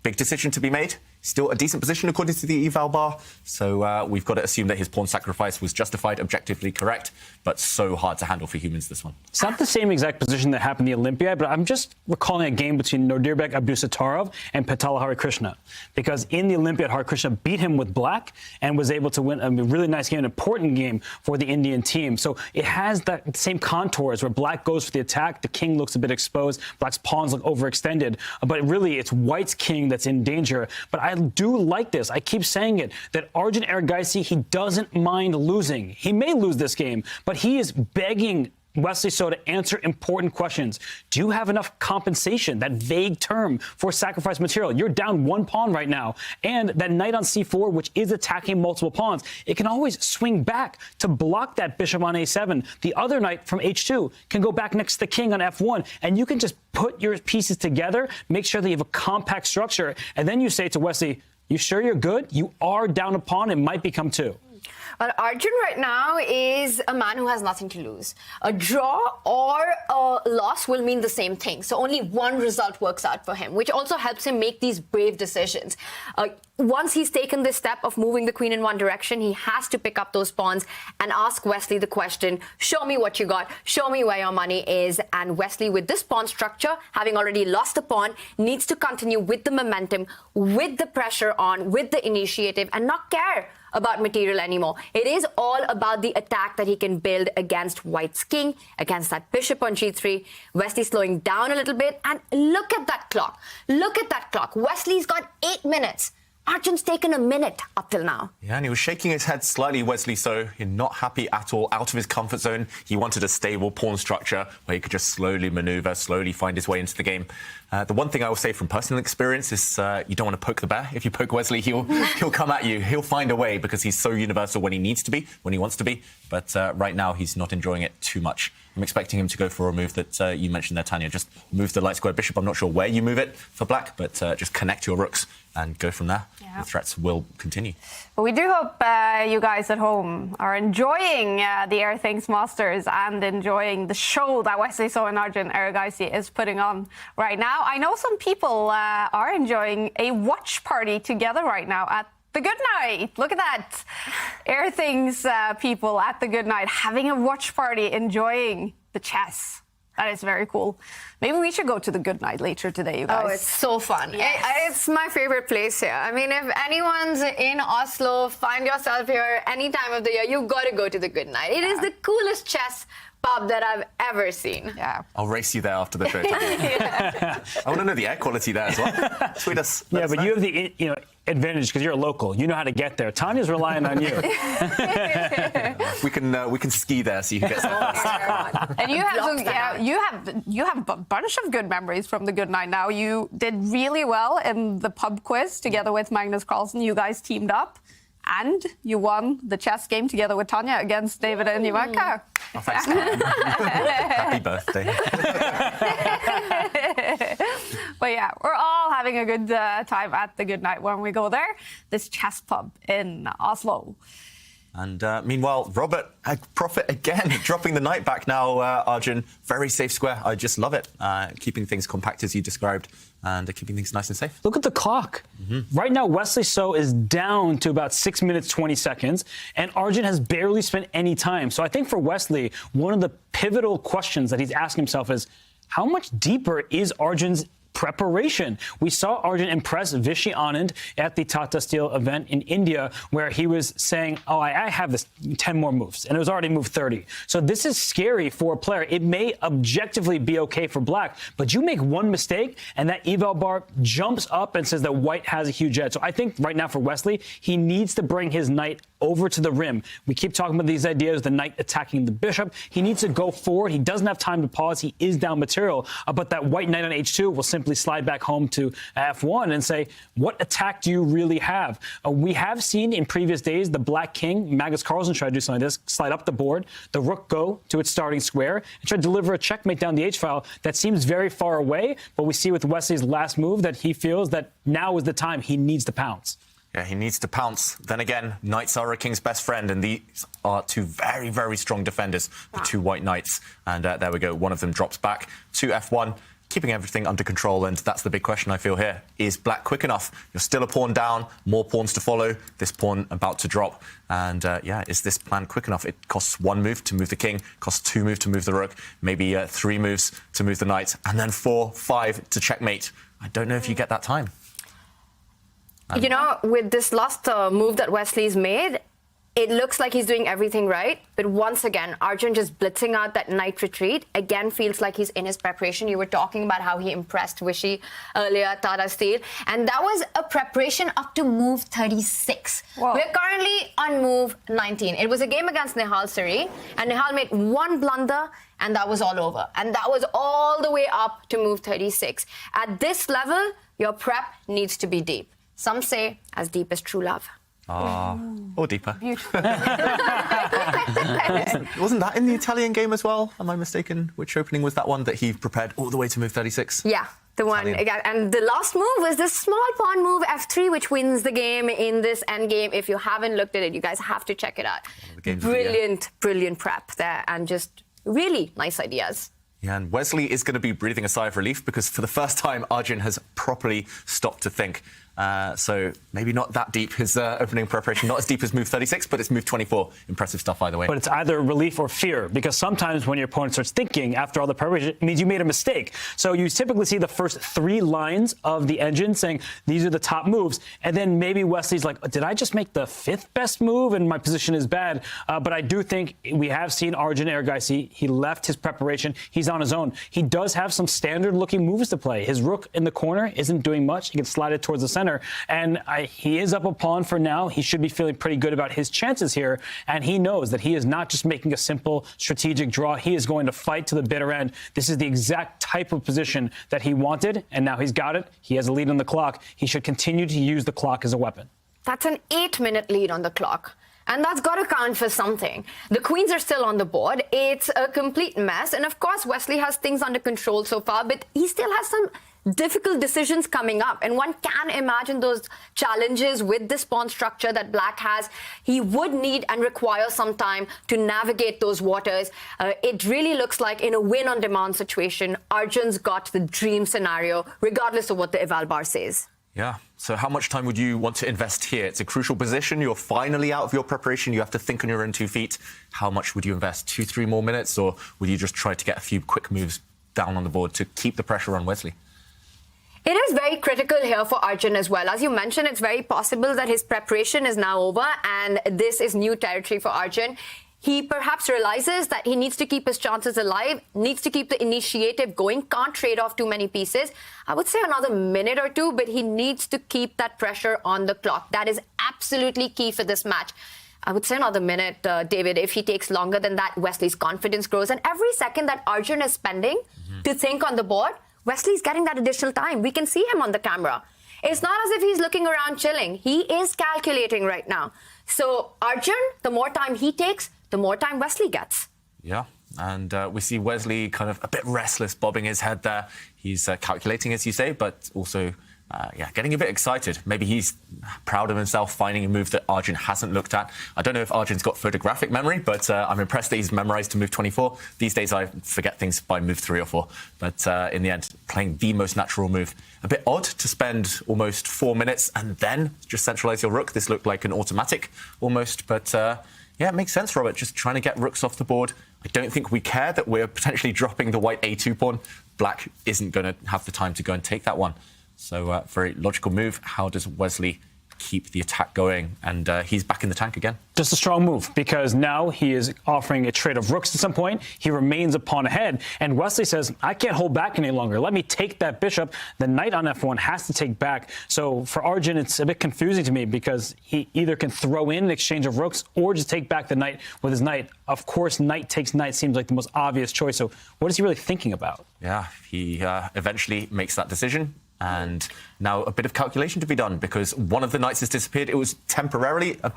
Big decision to be made. Still a decent position according to the eval bar. So we've got to assume that his pawn sacrifice was justified, objectively correct, but so hard to handle for humans, this one. It's not the same exact position that happened in the Olympiad, but I'm just recalling a game between Nodirbek Abdusattorov and Petala Harikrishna. Because in the Olympiad, Harikrishna beat him with black and was able to win a really nice game, an important game for the Indian team. So it has that same contours where black goes for the attack, the king looks a bit exposed, black's pawns look overextended, but really it's white's king that's in danger. But I do like this. I keep saying it, that Arjun Erigaisi, he doesn't mind losing. He may lose this game, but he is begging Wesley So to answer important questions. Do you have enough compensation, that vague term, for sacrifice material? You're down one pawn right now. And that knight on C4, which is attacking multiple pawns, it can always swing back to block that bishop on A7. The other knight from H2 can go back next to the king on F1. And you can just put your pieces together, make sure that you have a compact structure. And then you say to Wesley, you sure you're good? You are down a pawn. It might become two. Well, Arjun right now is a man who has nothing to lose. A draw or a loss will mean the same thing. So only one result works out for him, which also helps him make these brave decisions. Once he's taken this step of moving the queen in one direction, he has to pick up those pawns and ask Wesley the question, show me what you got, show me where your money is. And Wesley, with this pawn structure, having already lost a pawn, needs to continue with the momentum, with the pressure on, with the initiative, and not care about material anymore. It is all about the attack that he can build against white's king, against that bishop on G3. Wesley slowing down a little bit, and look at that clock. Look at that clock. Wesley's got 8 minutes. Arjun's taken a minute up till now. Yeah, and he was shaking his head slightly, Wesley So. He's not happy at all, out of his comfort zone. He wanted a stable pawn structure where he could just slowly maneuver, slowly find his way into the game. The one thing I will say from personal experience is you don't want to poke the bear. If you poke Wesley, he'll come at you. He'll find a way because he's so universal when he needs to be, when he wants to be. But right now, he's not enjoying it too much. I'm expecting him to go for a move that you mentioned there, Tanya. Just move the light square bishop. I'm not sure where you move it for black, but just connect your rooks and go from there. Yeah. The threats will continue. But we do hope you guys at home are enjoying the Airthings Masters and enjoying the show that Wesley So and Arjun Erigaisi is putting on right now. I know some people are enjoying a watch party together right now at the Good Night. Look at that. Airthings people at the Good Night having a watch party, enjoying the chess. That is very cool. Maybe we should go to the Good Night later today, you guys. Oh, it's so fun. Yes. It's my favorite place here. I mean, if anyone's in Oslo, find yourself here any time of the year, you've got to go to the Good Night. It is the coolest chess pub that I've ever seen. Yeah. I'll race you there after the show. I want to know the air quality there as well. Tweet us. Yeah, but you have the advantage because you're a local. You know how to get there. Tanya's relying on you. we can ski there so you can get some. And you have a bunch of good memories from the Good Night now. You did really well in the pub quiz together with Magnus Carlsen. You guys teamed up. And you won the chess game together with Tanya against David and Ivanka. Oh, thanks, Happy birthday. But yeah, we're all having a good time at the Good Night when we go there. This chess pub in Oslo. And meanwhile, Robert, a profit again, dropping the knight back now, Arjun. Very safe square. I just love it. Keeping things compact as you described and keeping things nice and safe. Look at the clock. Right now, Wesley So is down to about 6 minutes, 20 seconds, and Arjun has barely spent any time. So I think for Wesley, one of the pivotal questions that he's asking himself is, how much deeper is Arjun's preparation? We saw Arjun impress Vishy Anand at the Tata Steel event in India, where he was saying, oh, I have this 10 more moves, and it was already move 30. So this is scary for a player. It may objectively be okay for black, but you make one mistake, and that eval bar jumps up and says that white has a huge edge. So I think right now for Wesley, he needs to bring his knight over to the rim. We keep talking about these ideas, the knight attacking the bishop. He needs to go forward. He doesn't have time to pause. He is down material, but that white knight on h2 will simply slide back home to f1 and say, what attack do you really have? We have seen in previous days the black king, Magnus Carlsen, try to do something like this, slide up the board, the rook go to its starting square, and try to deliver a checkmate down the h-file. That seems very far away, but we see with Wesley's last move that he feels that now is the time he needs to pounce. Yeah, he needs to pounce. Then again, knights are a king's best friend, and these are two very, very strong defenders, the two white knights. And there we go. One of them drops back to f1, keeping everything under control. And that's the big question I feel here. Is black quick enough? You're still a pawn down, more pawns to follow. This pawn about to drop. And is this plan quick enough? It costs 1 move to move the king, costs 2 moves to move the rook, maybe 3 moves to move the knight, and then 4, 5 to checkmate. I don't know if you get that time. You know, with this last move that Wesley's made, it looks like he's doing everything right. But once again, Arjun just blitzing out that knight retreat, again, feels like he's in his preparation. You were talking about how he impressed Vishy earlier at Tata Steel. And that was a preparation up to move 36. Whoa. We're currently on move 19. It was a game against Nihal Sari, and Nihal made 1 blunder, and that was all over. And that was all the way up to move 36. At this level, your prep needs to be deep. Some say as deep as true love. Or deeper. Beautiful. Wasn't that in the Italian game as well? Am I mistaken? Which opening was that one that he prepared all the way to move 36? Yeah, the one. Italian. And the last move was this small pawn move f3, which wins the game in this endgame. If you haven't looked at it, you guys have to check it out. Brilliant prep there, and just really nice ideas. Yeah, and Wesley is going to be breathing a sigh of relief because for the first time, Arjun has properly stopped to think. So maybe not that deep, his opening preparation, not as deep as move 36, but it's move 24. Impressive stuff either way. But it's either relief or fear, because sometimes when your opponent starts thinking after all the preparation, it means you made a mistake. So you typically see the first 3 lines of the engine saying, these are the top moves. And then maybe Wesley's like, did I just make the 5th best move and my position is bad? But I do think we have seen Arjun Erigaisi. He left his preparation. He's on his own. He does have some standard looking moves to play. His rook in the corner isn't doing much. He can slide it towards the center. center. And he is up a pawn for now. He should be feeling pretty good about his chances here. And he knows that he is not just making a simple strategic draw. He is going to fight to the bitter end. This is the exact type of position that he wanted, and now he's got it. He has a lead on the clock. He should continue to use the clock as a weapon. That's an 8-minute lead on the clock. And that's got to count for something. The queens are still on the board. It's a complete mess. And of course, Wesley has things under control so far, but he still has some difficult decisions coming up. And one can imagine those challenges with this pawn structure that Black has. He would need and require some time to navigate those waters. It really looks like in a win-on-demand situation, Arjun's got the dream scenario, regardless of what the eval bar says. Yeah. So how much time would you want to invest here? It's a crucial position. You're finally out of your preparation. You have to think on your own 2 feet. How much would you invest? 2-3 more minutes? Or would you just try to get a few quick moves down on the board to keep the pressure on Wesley? It is very critical here for Arjun as well. As you mentioned, it's very possible that his preparation is now over and this is new territory for Arjun. He perhaps realizes that he needs to keep his chances alive, needs to keep the initiative going, can't trade off too many pieces. I would say another minute or two, but he needs to keep that pressure on the clock. That is absolutely key for this match. I would say another minute, David. If he takes longer than that, Wesley's confidence grows. And every second that Arjun is spending to think on the board, Wesley's getting that additional time. We can see him on the camera. It's not as if he's looking around chilling. He is calculating right now. So Arjun, the more time he takes, the more time Wesley gets. Yeah, and we see Wesley kind of a bit restless, bobbing his head there. He's calculating, as you say, but also, getting a bit excited. Maybe he's proud of himself finding a move that Arjun hasn't looked at. I don't know if Arjun's got photographic memory, but I'm impressed that he's memorized to move 24. These days, I forget things by move 3 or 4. But in the end, playing the most natural move. A bit odd to spend almost 4 minutes and then just centralize your rook. This looked like an automatic almost, but... yeah, it makes sense, Robert. Just trying to get rooks off the board. I don't think we care that we're potentially dropping the white A2 pawn. Black isn't going to have the time to go and take that one. So, very logical move. How does Wesley keep the attack going? And he's back in the tank again. Just a strong move, because now he is offering a trade of rooks at some point. He remains a pawn ahead. And Wesley says, I can't hold back any longer. Let me take that bishop. The knight on F1 has to take back. So for Arjun, it's a bit confusing to me, because he either can throw in an exchange of rooks or just take back the knight with his knight. Of course, knight takes knight seems like the most obvious choice. So what is he really thinking about? Yeah, he eventually makes that decision. And now a bit of calculation to be done, because one of the knights has disappeared. It was temporarily a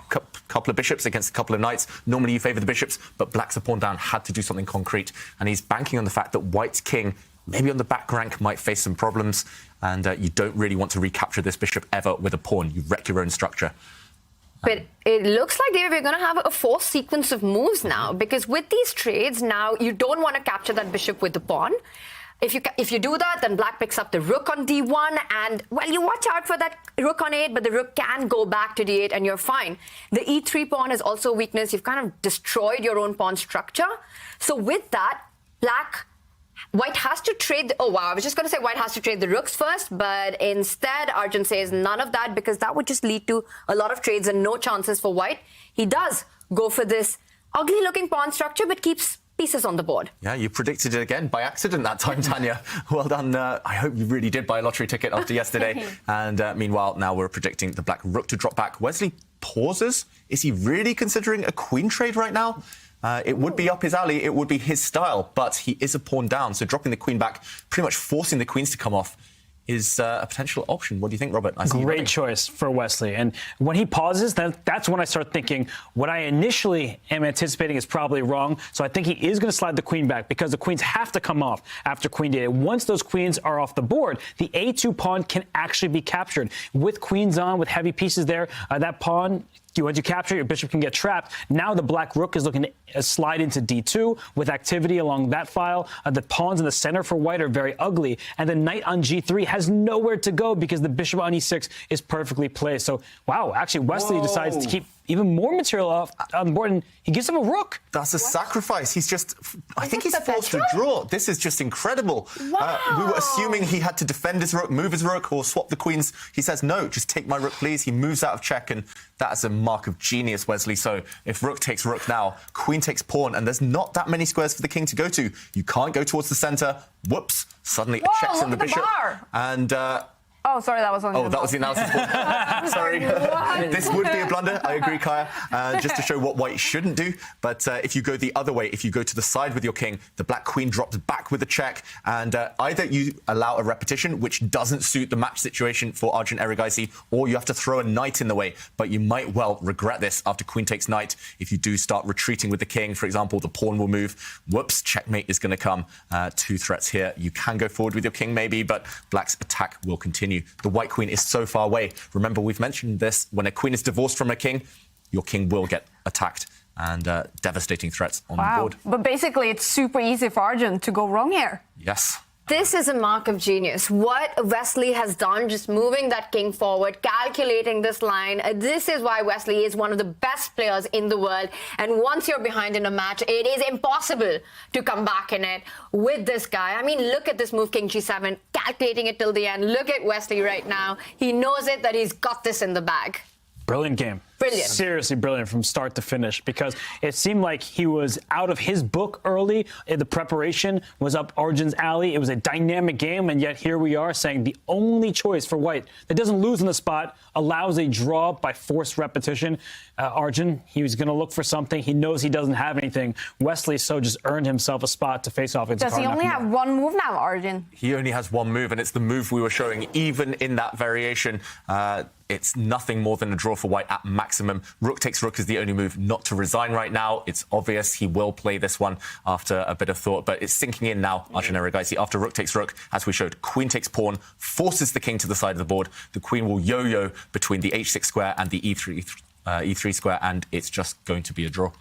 couple of bishops against a couple of knights. Normally you favour the bishops, but Black's a pawn down, had to do something concrete. And he's banking on the fact that White's king, maybe on the back rank, might face some problems. And you don't really want to recapture this bishop ever with a pawn. You wreck your own structure. But it looks like, David, we're going to have a forced sequence of moves now, because with these trades, now you don't want to capture that bishop with the pawn. If you do that, then Black picks up the rook on D1, and, well, you watch out for that rook on 8, but the rook can go back to D8, and you're fine. The E3 pawn is also a weakness. You've kind of destroyed your own pawn structure. So with that, White has to trade... Oh, wow, I was just going to say White has to trade the rooks first, but instead, Arjun says none of that, because that would just lead to a lot of trades and no chances for White. He does go for this ugly-looking pawn structure, but keeps pieces on the board. Yeah, you predicted it again by accident that time, Tanya. Well done. I hope you really did buy a lottery ticket after yesterday. And meanwhile, now we're predicting the Black rook to drop back. Wesley pauses. Is he really considering a queen trade right now? It would be up his alley. It would be his style. But he is a pawn down. So dropping the queen back, pretty much forcing the queens to come off, is a potential option. What do you think, Robert? Great choice for Wesley. And when he pauses, that's when I start thinking what I initially am anticipating is probably wrong. So I think he is going to slide the queen back, because the queens have to come off after queen d8. Once those queens are off the board, the a2 pawn can actually be captured. With queens on, with heavy pieces there, that pawn... Once you capture, your bishop can get trapped. Now the Black rook is looking to slide into d2 with activity along that file. The pawns in the center for White are very ugly. And the knight on g3 has nowhere to go, because the bishop on e6 is perfectly placed. So, wow, actually, Wesley decides to keep even more material off on the board, and he gives him a rook. That's a sacrifice. He's just... I think he's forced to draw. This is just incredible. Wow. We were assuming he had to defend his rook, move his rook, or swap the queens. He says, no, just take my rook, please. He moves out of check, and that's a mark of genius, Wesley. So if rook takes rook now, queen takes pawn, and there's not that many squares for the king to go to. You can't go towards the centre. Whoops. Suddenly a check from the bishop. Bar. And... Oh, sorry, that was on. Oh, that was the analysis board. Sorry. This would be a blunder. I agree, Kaya. Just to show what white shouldn't do. But if you go the other way, if you go to the side with your king, the black queen drops back with a check. And either you allow a repetition, which doesn't suit the match situation for Arjun Erigaisi, or you have to throw a knight in the way. But you might well regret this after queen takes knight. If you do start retreating with the king, for example, the pawn will move. Whoops, checkmate is going to come. 2 threats here. You can go forward with your king maybe, but black's attack will continue. The white queen is so far away. Remember, we've mentioned this. When a queen is divorced from a king, your king will get attacked and devastating threats on the board. But basically, it's super easy for Arjun to go wrong here. Yes. This is a mark of genius. What Wesley has done, just moving that king forward, calculating this line. This is why Wesley is one of the best players in the world. And once you're behind in a match, it is impossible to come back in it with this guy. I mean, look at this move, king g7, calculating it till the end. Look at Wesley right now. He knows it, that he's got this in the bag. Brilliant game. Brilliant. Seriously brilliant from start to finish, because it seemed like he was out of his book early. The preparation was up Arjun's alley. It was a dynamic game, and yet here we are saying the only choice for white that doesn't lose in the spot, allows a draw by forced repetition. Arjun, he was going to look for something. He knows he doesn't have anything. Wesley So just earned himself a spot to face off against Hikaru. Does he only have one move now, Arjun? He only has one move, and it's the move we were showing. Even in that variation, it's nothing more than a draw for white at maximum. Rook takes rook is the only move not to resign right now. It's obvious he will play this one after a bit of thought, but it's sinking in now, Arjun Erigaisi. After rook takes rook, as we showed, queen takes pawn, forces the king to the side of the board. The queen will yo-yo between the h6 square and the e3 square, and it's just going to be a draw.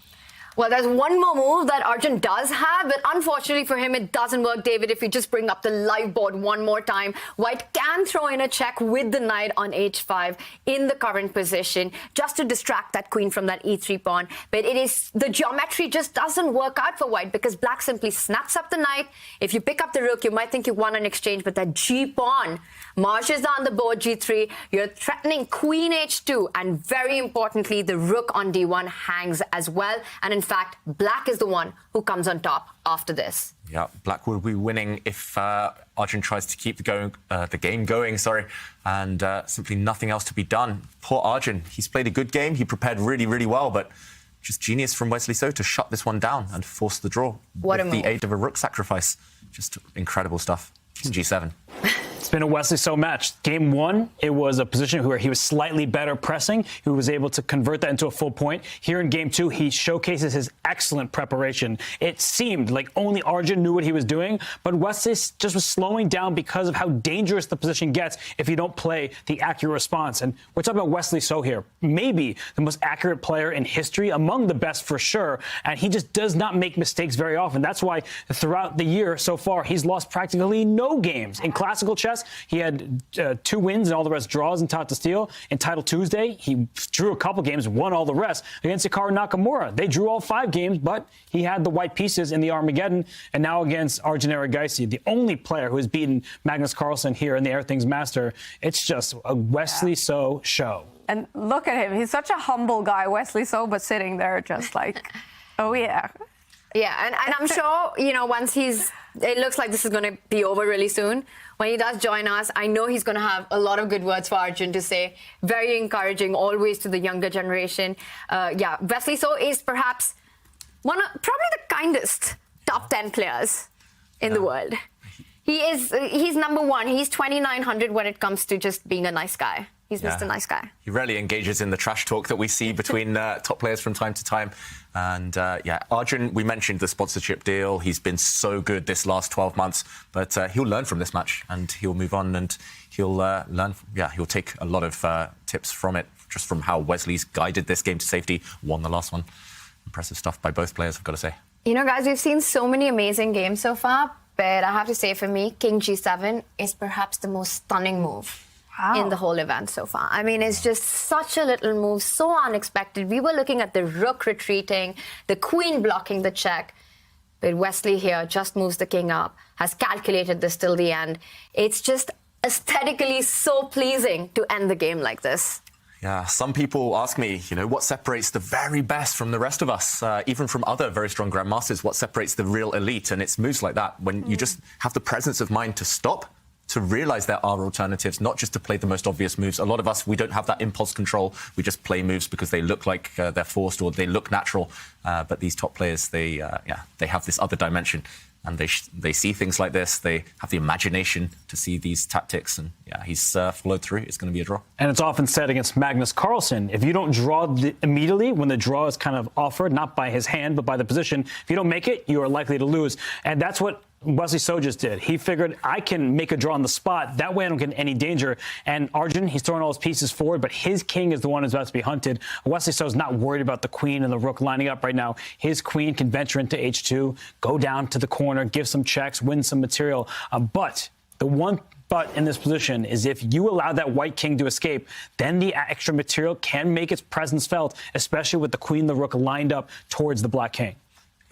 Well, there's one more move that Arjun does have, but unfortunately for him, it doesn't work, David. If you just bring up the live board one more time, white can throw in a check with the knight on h5 in the current position, just to distract that queen from that e3 pawn. But it is, the geometry just doesn't work out for white, because black simply snaps up the knight. If you pick up the rook, you might think you won an exchange, but that g pawn marches down the board, g3. You're threatening queen h2, and very importantly, the rook on d1 hangs as well. And in fact, black is the one who comes on top after this. Yeah, black will be winning if Arjun tries to keep the game going, and simply nothing else to be done. Poor Arjun. He's played a good game. He prepared really, really well, but just genius from Wesley So to shut this one down and force the draw with the aid of a rook sacrifice. Just incredible stuff. King g7. It's been a Wesley So match. Game 1, it was a position where he was slightly better pressing. He was able to convert that into a full point. Here in Game 2, he showcases his excellent preparation. It seemed like only Arjun knew what he was doing, but Wesley just was slowing down because of how dangerous the position gets if you don't play the accurate response. And we're talking about Wesley So here, maybe the most accurate player in history, among the best for sure, and he just does not make mistakes very often. That's why throughout the year so far, he's lost practically no games. In classical chess, he had 2 wins and all the rest draws in Tot to Steel. In Title Tuesday, he drew a couple games, won all the rest. Against Hikaru Nakamura, they drew all 5 games, but he had the white pieces in the Armageddon. And now against Arjun Erigaisi, the only player who has beaten Magnus Carlsen here in the Airthings Master. It's just a Wesley So show. And look at him. He's such a humble guy, Wesley So, but sitting there just like, oh, yeah. Yeah, and I'm sure, once it looks like this is going to be over really soon. When he does join us, I know he's going to have a lot of good words for Arjun to say. Very encouraging, always to the younger generation. Wesley So is perhaps probably the kindest top 10 players in the world. He's number 1. He's 2900 when it comes to just being a nice guy. He's just a nice guy. He rarely engages in the trash talk that we see between top players from time to time. And Arjun, we mentioned the sponsorship deal. He's been so good this last 12 months, but he'll learn from this match and he'll move on and he'll learn. He'll take a lot of tips from it, just from how Wesley's guided this game to safety, won the last one. Impressive stuff by both players, I've got to say. Guys, we've seen so many amazing games so far, but I have to say for me, King G7 is perhaps the most stunning move in the whole event so far. I mean, it's just such a little move, so unexpected. We were looking at the rook retreating, the queen blocking the check, but Wesley here just moves the king up, has calculated this till the end. It's just aesthetically so pleasing to end the game like this. Yeah, some people ask me, what separates the very best from the rest of us, even from other very strong grandmasters, what separates the real elite? And it's moves like that, when you just have the presence of mind to stop, to realize there are alternatives, not just to play the most obvious moves. A lot of us, we don't have that impulse control. We just play moves because they look like they're forced or they look natural. But these top players, they have this other dimension. And they see things like this. They have the imagination to see these tactics. And yeah, he's followed through. It's going to be a draw. And it's often said against Magnus Carlsen, if you don't draw immediately when the draw is kind of offered, not by his hand, but by the position, if you don't make it, you are likely to lose. And that's what Wesley So just did. He figured, I can make a draw on the spot. That way I don't get in any danger. And Arjun, he's throwing all his pieces forward, but his king is the one who's about to be hunted. Wesley So's not worried about the queen and the rook lining up right now. His queen can venture into h2, go down to the corner, give some checks, win some material. But the one but in this position is if you allow that white king to escape, then the extra material can make its presence felt, especially with the queen and the rook lined up towards the black king.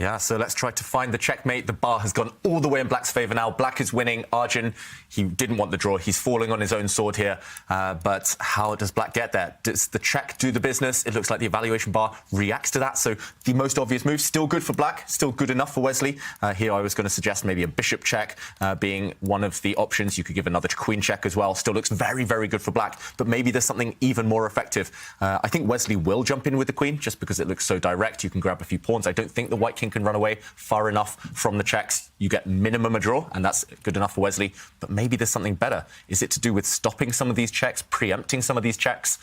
Yeah, so let's try to find the checkmate. The bar has gone all the way in Black's favour now. Black is winning. Arjun, he didn't want the draw. He's falling on his own sword here. But how does Black get there? Does the check do the business? It looks like the evaluation bar reacts to that. So the most obvious move, still good for Black, still good enough for Wesley. Here I was going to suggest maybe a bishop check being one of the options. You could give another queen check as well. Still looks very, very good for Black. But maybe there's something even more effective. I think Wesley will jump in with the queen just because it looks so direct. You can grab a few pawns. I don't think the white king can run away far enough from the checks. You get minimum a draw, and that's good enough for Wesley. But maybe there's something better. Is it to do with stopping some of these checks, preempting some of these checks?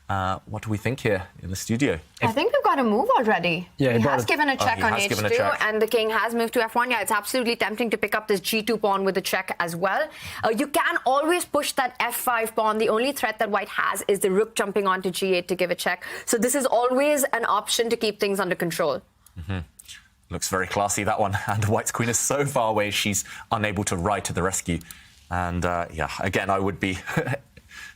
What do we think here in the studio? I think we've got a move already. Yeah, he has given a check on h2, and the king has moved to f1. Yeah, it's absolutely tempting to pick up this g2 pawn with the check as well. You can always push that f5 pawn. The only threat that white has is the rook jumping onto g8 to give a check. So this is always an option to keep things under control. Mm-hmm. Looks very classy, that one. And White's queen is so far away, she's unable to ride to the rescue. And yeah, again, I would be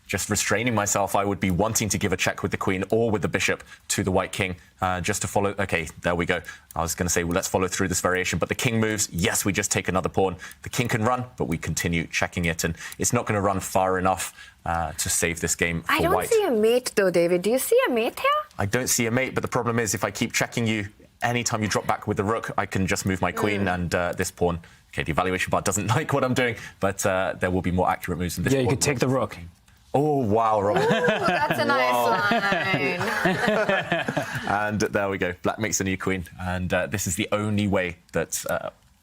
just restraining myself. I would be wanting to give a check with the queen or with the bishop to the white king just to follow. OK, there we go. I was going to say, well, let's follow through this variation. But the king moves. Yes, we just take another pawn. The king can run, but we continue checking it. And it's not going to run far enough to save this game for White. I don't see a mate, though, David. Do you see a mate here? I don't see a mate, but the problem is if I keep checking you, anytime you drop back with the rook, I can just move my queen and this pawn. OK, the evaluation bar doesn't like what I'm doing, but there will be more accurate moves than this. Yeah, you could take the rook. Oh, wow, Robert. Ooh, that's a nice line. And there we go. Black makes a new queen. And this is the only way that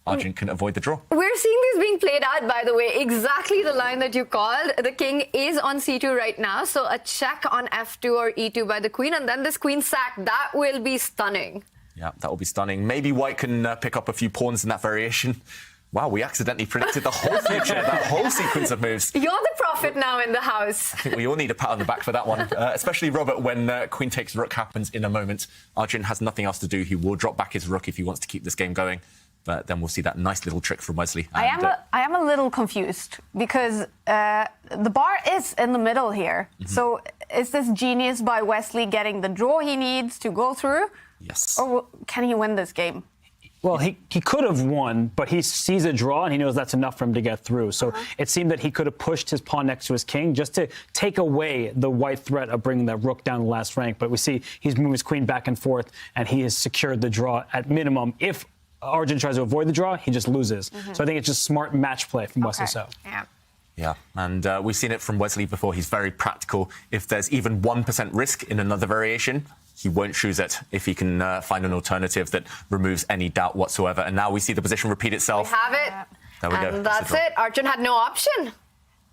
Arjun can avoid the draw. We're seeing this being played out, by the way. Exactly the line that you called. The king is on c2 right now. So a check on f2 or e2 by the queen. And then this queen sack. That will be stunning. Yeah, that will be stunning. Maybe White can pick up a few pawns in that variation. Wow, we accidentally predicted the whole future, that whole sequence of moves. You're the prophet now in the house. I think we all need a pat on the back for that one, especially Robert, when queen takes rook happens in a moment. Arjun has nothing else to do. He will drop back his rook if he wants to keep this game going. But then we'll see that nice little trick from Wesley. And, I am a little confused because the bar is in the middle here. Mm-hmm. So is this genius by Wesley getting the draw he needs to go through? Yes. Or can he win this game? Well, he could have won, but he sees a draw and he knows that's enough for him to get through. So it seemed that he could have pushed his pawn next to his king just to take away the white threat of bringing that rook down the last rank. But we see he's moving his queen back and forth and he has secured the draw at minimum. If Arjun tries to avoid the draw, he just loses. Mm-hmm. So I think it's just smart match play from Wesley So. Yeah. Yeah, and we've seen it from Wesley before. He's very practical. If there's even 1% risk in another variation, he won't choose it if he can find an alternative that removes any doubt whatsoever. And now we see the position repeat itself. We have it. There we go. And that's it. Arjun had no option.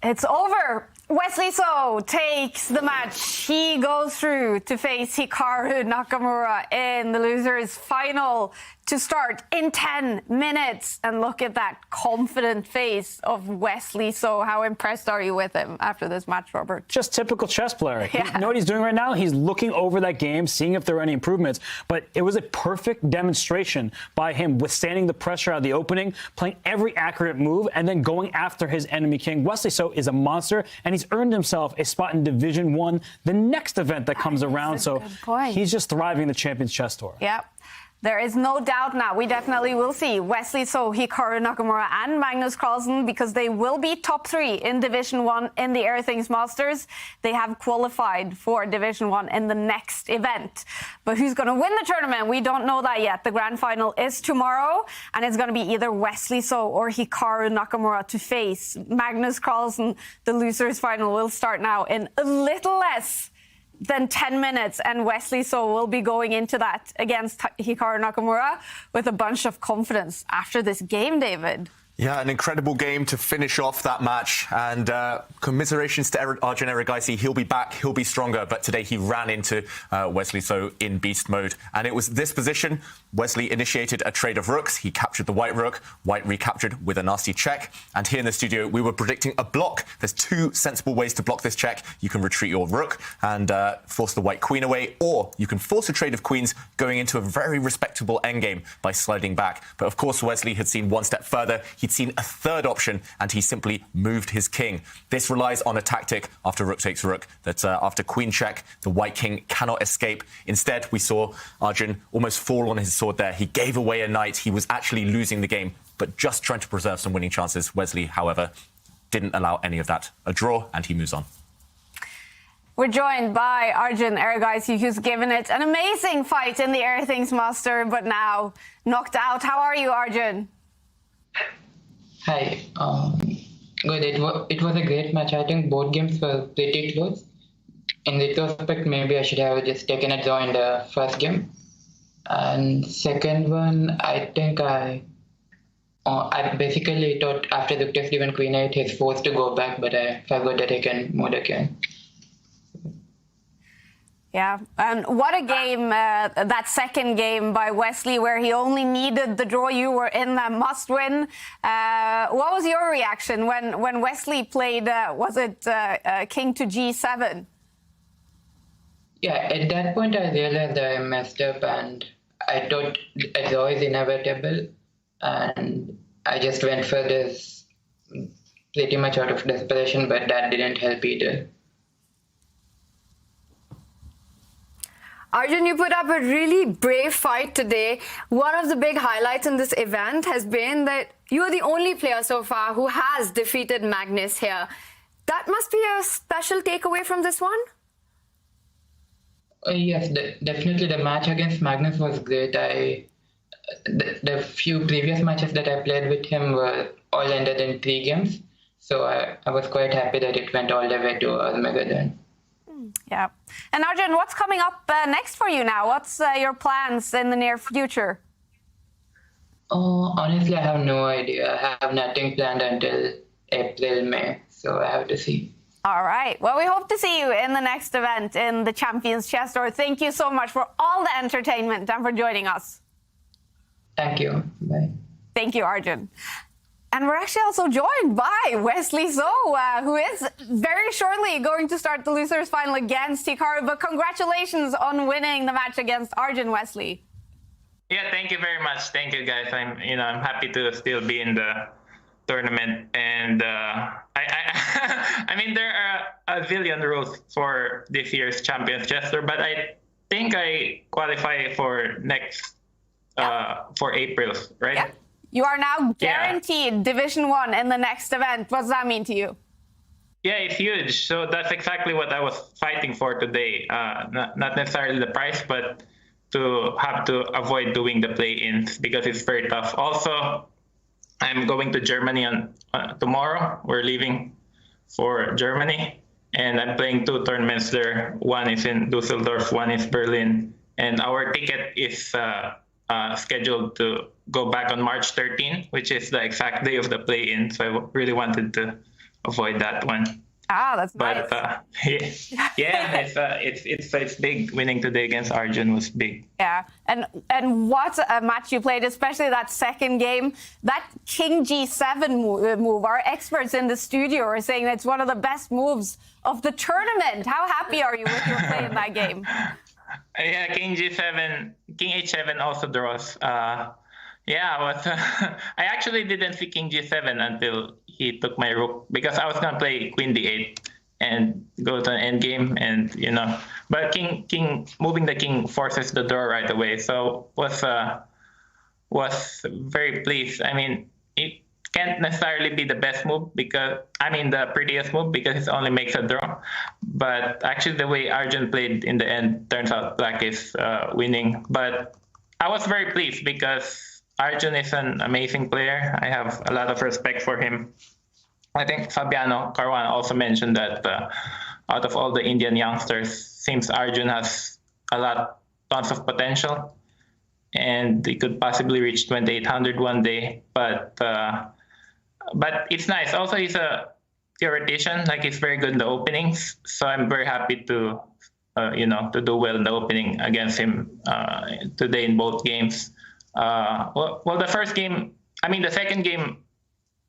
It's over. Wesley So takes the match. He goes through to face Hikaru Nakamura in the losers final to start in 10 minutes. And look at that confident face of Wesley So. How impressed are you with him after this match, Robert? Just typical chess player. Yeah. You know what he's doing right now? He's looking over that game, seeing if there are any improvements. But it was a perfect demonstration by him withstanding the pressure out of the opening, playing every accurate move, and then going after his enemy king. Wesley So is a monster, and he's earned himself a spot in Division 1, the next event that comes around. So he's just thriving in the Champions Chess Tour. Yeah. There is no doubt now. We definitely will see Wesley So, Hikaru Nakamura, and Magnus Carlsen, because they will be top 3 in Division 1 in the Airthings Masters. They have qualified for Division 1 in the next event. But who's going to win the tournament? We don't know that yet. The grand final is tomorrow, and it's going to be either Wesley So or Hikaru Nakamura to face Magnus Carlsen. The losers final will start now in a little less than 10 minutes, and Wesley So will be going into that against Hikaru Nakamura with a bunch of confidence after this game, David. Yeah, an incredible game to finish off that match, and commiserations to Arjun Erigaisi. He'll be back, he'll be stronger, but today he ran into Wesley So in beast mode, and it was this position. Wesley initiated a trade of rooks. He captured the white rook, white recaptured with a nasty check, and here in the studio we were predicting a block. There's 2 sensible ways to block this check. You can retreat your rook and force the white queen away, or you can force a trade of queens going into a very respectable endgame by sliding back. But of course Wesley had seen one step further. He'd seen a third option, and he simply moved his king. This relies on a tactic after rook takes rook, that after queen check, the white king cannot escape. Instead, we saw Arjun almost fall on his sword there. He gave away a knight. He was actually losing the game, but just trying to preserve some winning chances. Wesley, however, didn't allow any of that. A draw, and he moves on. We're joined by Arjun Erigaisi, who's given it an amazing fight in the Airthings Master, but now knocked out. How are you, Arjun? Hi. Good. It was a great match. I think both games were pretty close. In retrospect, maybe I should have just taken a draw in the first game. And second one, I think I basically thought after the takes given queen 8, he's forced to go back, but I forgot that he can move again. Yeah, and what a game, that second game by Wesley, where he only needed the draw. You were in that must-win. What was your reaction when Wesley played, was it king to g7? Yeah, at that point I realized I messed up, and I thought a draw is inevitable, and I just went for this pretty much out of desperation, but that didn't help either. Arjun, you put up a really brave fight today. One of the big highlights in this event has been that you're the only player so far who has defeated Magnus here. That must be a special takeaway from this one? Yes, definitely the match against Magnus was great. The few previous matches that I played with him were all ended in 3 games. So I was quite happy that it went all the way to Armageddon. Yeah. And Arjun, what's coming up next for you now? What's your plans in the near future? Oh, honestly, I have no idea. I have nothing planned until April, May, so I have to see. All right. Well, we hope to see you in the next event in the Champions Chess Tour. Thank you so much for all the entertainment and for joining us. Thank you. Bye. Thank you, Arjun. And we're actually also joined by Wesley So, who is very shortly going to start the losers final against Hikaru. But congratulations on winning the match against Arjun, Wesley. Yeah, thank you very much. Thank you, guys. I'm happy to still be in the tournament, and I mean, there are a zillion rules for this year's Champions Chess Tour, but I think I qualify for next for April, right? Yeah. You are now guaranteed Division 1 in the next event. What does that mean to you? Yeah, it's huge. So that's exactly what I was fighting for today. Not necessarily the prize, but to have to avoid doing the play-ins because it's very tough. Also, I'm going to Germany on tomorrow. We're leaving for Germany, and I'm playing 2 tournaments there. One is in Dusseldorf, one is Berlin, and our ticket is scheduled to go back on March 13, which is the exact day of the play-in. So I really wanted to avoid that one. Ah, that's nice. But it's big. Winning today against Arjun was big. Yeah, and what a match you played, especially that second game. That King G7 move. Our experts in the studio are saying that's one of the best moves of the tournament. How happy are you with your play in that game? Yeah, King G7, King H7 also draws. I actually didn't see King G7 until he took my rook because I was gonna play Queen D8 and go to an endgame, and But king moving the king forces the draw right away. So was very pleased. I mean, it can't necessarily be the best move the prettiest move because it only makes a draw. But actually, the way Arjun played in the end turns out Black is winning. But I was very pleased because Arjun is an amazing player. I have a lot of respect for him. I think Fabiano Caruana also mentioned that out of all the Indian youngsters, seems Arjun has tons of potential, and he could possibly reach 2,800 one day. But it's nice. Also, he's a theoretician. Like, he's very good in the openings. So I'm very happy to do well in the opening against him today in both games. The second game,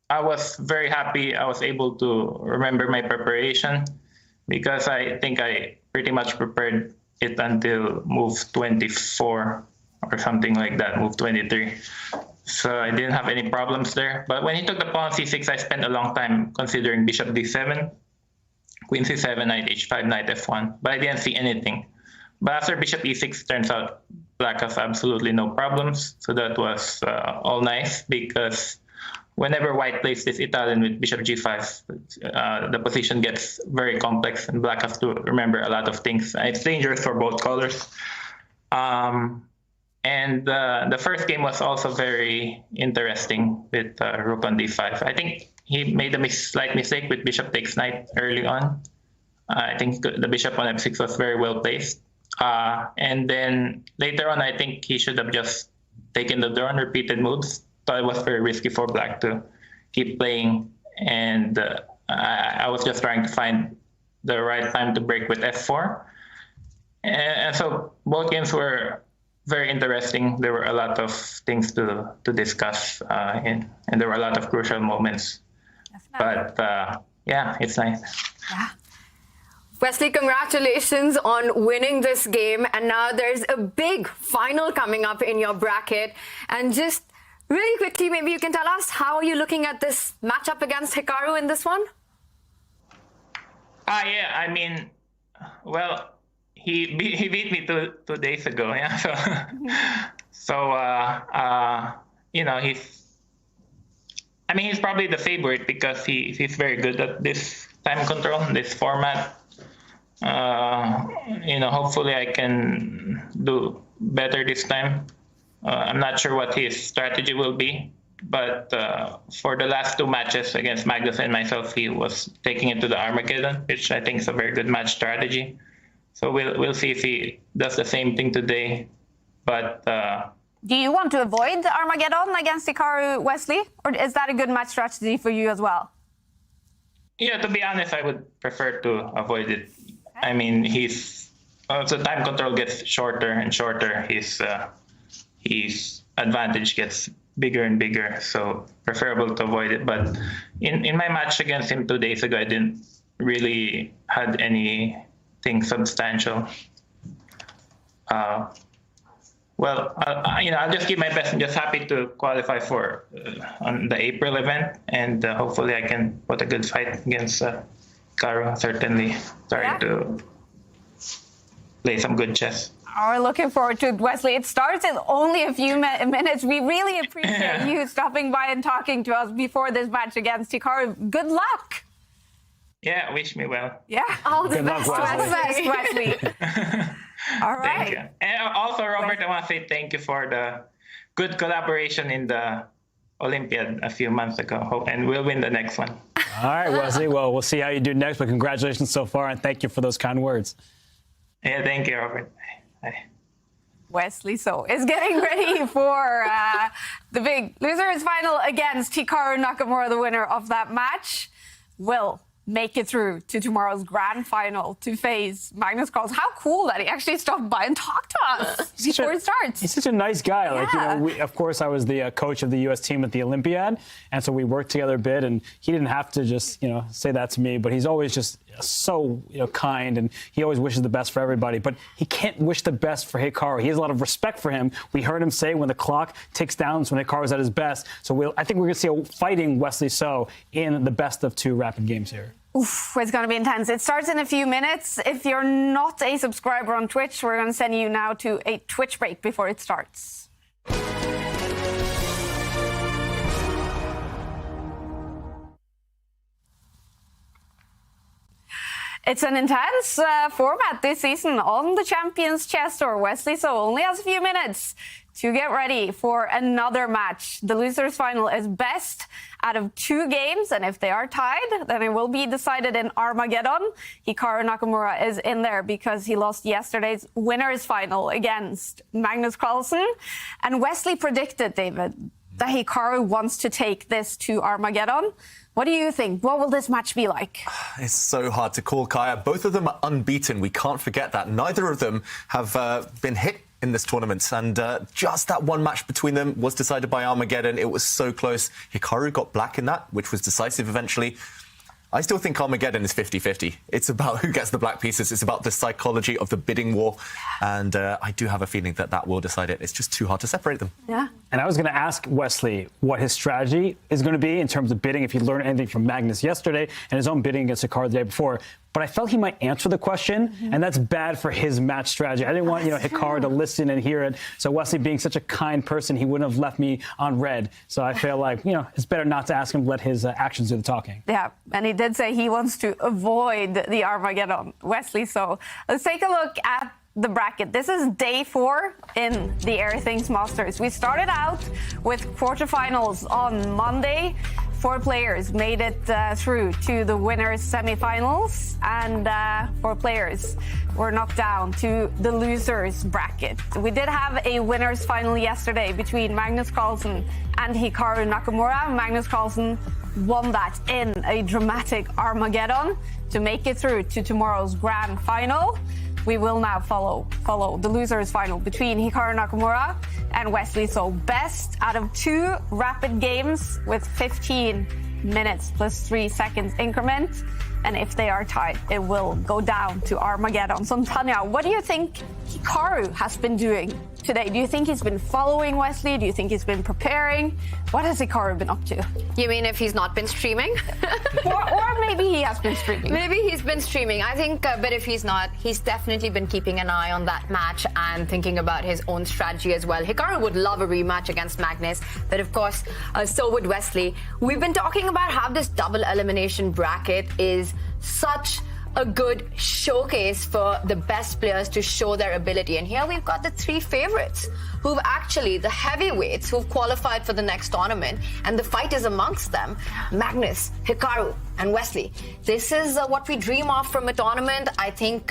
I was very happy. I was able to remember my preparation because I think I pretty much prepared it until move 24 or something like that, move 23. So I didn't have any problems there. But when he took the pawn c6, I spent a long time considering bishop d7, queen c7, knight h5, knight f1, but I didn't see anything. But after bishop e6, turns out Black has absolutely no problems. So that was all nice because whenever White plays this Italian with bishop g5, the position gets very complex and Black has to remember a lot of things. It's dangerous for both colors. And the first game was also very interesting with rook on d5. I think he made a slight mistake with bishop takes knight early on. I think the bishop on f6 was very well placed. And then later on, I think he should have just taken the draw and repeated moves. So it was very risky for Black to keep playing. And I was just trying to find the right time to break with f4. And so both games were very interesting. There were a lot of things to discuss, and there were a lot of crucial moments. But it's nice. Yeah. Wesley, congratulations on winning this game. And now there's a big final coming up in your bracket. And just really quickly, maybe you can tell us, how are you looking at this matchup against Hikaru in this one? He beat me two days ago. Yeah. He's probably the favorite because he's very good at this time control, this format. Hopefully I can do better this time. I'm not sure what his strategy will be, but for the last two matches against Magnus and myself, he was taking it to the Armageddon, which I think is a very good match strategy. So we'll see if he does the same thing today. But do you want to avoid the Armageddon against Hikaru, Wesley? Or is that a good match strategy for you as well? Yeah, to be honest, I would prefer to avoid it. Okay. I mean, the time control gets shorter and shorter. His advantage gets bigger and bigger, so preferable to avoid it. But in my match against him 2 days ago, I didn't really had anything substantial. I'll just give my best. I'm just happy to qualify for on the April event, and hopefully I can put a good fight against Hikaru. Certainly starting to play some good chess. We're looking forward to it, Wesley. It starts in only a few minutes. We really appreciate you stopping by and talking to us before this match against Hikaru. Good luck. Yeah, wish me well. Yeah, all the best, Wesley. All right. Thank you. And also, Robert, I want to say thank you for the good collaboration in the Olympiad a few months ago. And we'll win the next one. All right, Wesley. Well, we'll see how you do next, but congratulations so far, and thank you for those kind words. Yeah, thank you, Robert. Wesley So is getting ready for the big losers final against Hikaru Nakamura, the winner of that match. Will make it through to tomorrow's grand final to face Magnus Carlsen. How cool that he actually stopped by and talked to us before it starts. He's such a nice guy. Yeah. Like, of course, I was the coach of the U.S. team at the Olympiad, and so we worked together a bit, and he didn't have to just, say that to me, but he's always just so, kind, and he always wishes the best for everybody, but he can't wish the best for Hikaru. He has a lot of respect for him. We heard him say when the clock ticks down is when Hikaru's at his best. So I think we're going to see a fighting Wesley So in the best of two rapid games here. Oof, it's going to be intense. It starts in a few minutes. If you're not a subscriber on Twitch, we're going to send you now to a Twitch break before it starts. It's an intense format this season on the Champions Chess Tour. Wesley So only has a few minutes to get ready for another match. The losers final is best out of 2 games, and if they are tied, then it will be decided in Armageddon. Hikaru Nakamura is in there because he lost yesterday's winners final against Magnus Carlsen. And Wesley predicted, David, that Hikaru wants to take this to Armageddon. What do you think? What will this match be like? It's so hard to call, Kaya. Both of them are unbeaten. We can't forget that. Neither of them have been hit in this tournament, and just that one match between them was decided by Armageddon. It was so close. Hikaru got black in that, which was decisive eventually. I still think Armageddon is 50-50. It's about who gets the black pieces. It's about the psychology of the bidding war. And I do have a feeling that that will decide it. It's just too hard to separate them. Yeah. And I was going to ask Wesley what his strategy is going to be in terms of bidding, if he learned anything from Magnus yesterday and his own bidding against Hikaru the day before. But I felt he might answer the question, and that's bad for his match strategy. I didn't want, Hikaru to listen and hear it. So Wesley, being such a kind person, he wouldn't have left me on red. So I feel like, it's better not to ask him, let his actions do the talking. Yeah, and he did say he wants to avoid the Armageddon. Wesley So. Let's take a look at the bracket. This is day 4 in the Airthings Masters. We started out with quarterfinals on Monday. 4 players made it through to the winners semifinals, and 4 players were knocked down to the losers bracket. We did have a winners final yesterday between Magnus Carlsen and Hikaru Nakamura. Magnus Carlsen won that in a dramatic Armageddon to make it through to tomorrow's grand final. We will now follow the losers final between Hikaru Nakamura and Wesley So. Best out of 2 rapid games with 15 minutes plus 3 seconds increment. And if they are tied, it will go down to Armageddon. So, Tanya, what do you think Hikaru has been doing today? Do you think he's been following Wesley? Do you think he's been preparing? What has Hikaru been up to? You mean if he's not been streaming? or maybe he has been streaming. Maybe he's been streaming. I think, but if he's not, he's definitely been keeping an eye on that match and thinking about his own strategy as well. Hikaru would love a rematch against Magnus, but of course, so would Wesley. We've been talking about how this double elimination bracket is such a good showcase for the best players to show their ability. And here we've got the 3 favorites who've actually, the heavyweights who've qualified for the next tournament, and the fight is amongst them. Magnus, Hikaru, and Wesley. This is what we dream of from a tournament. I think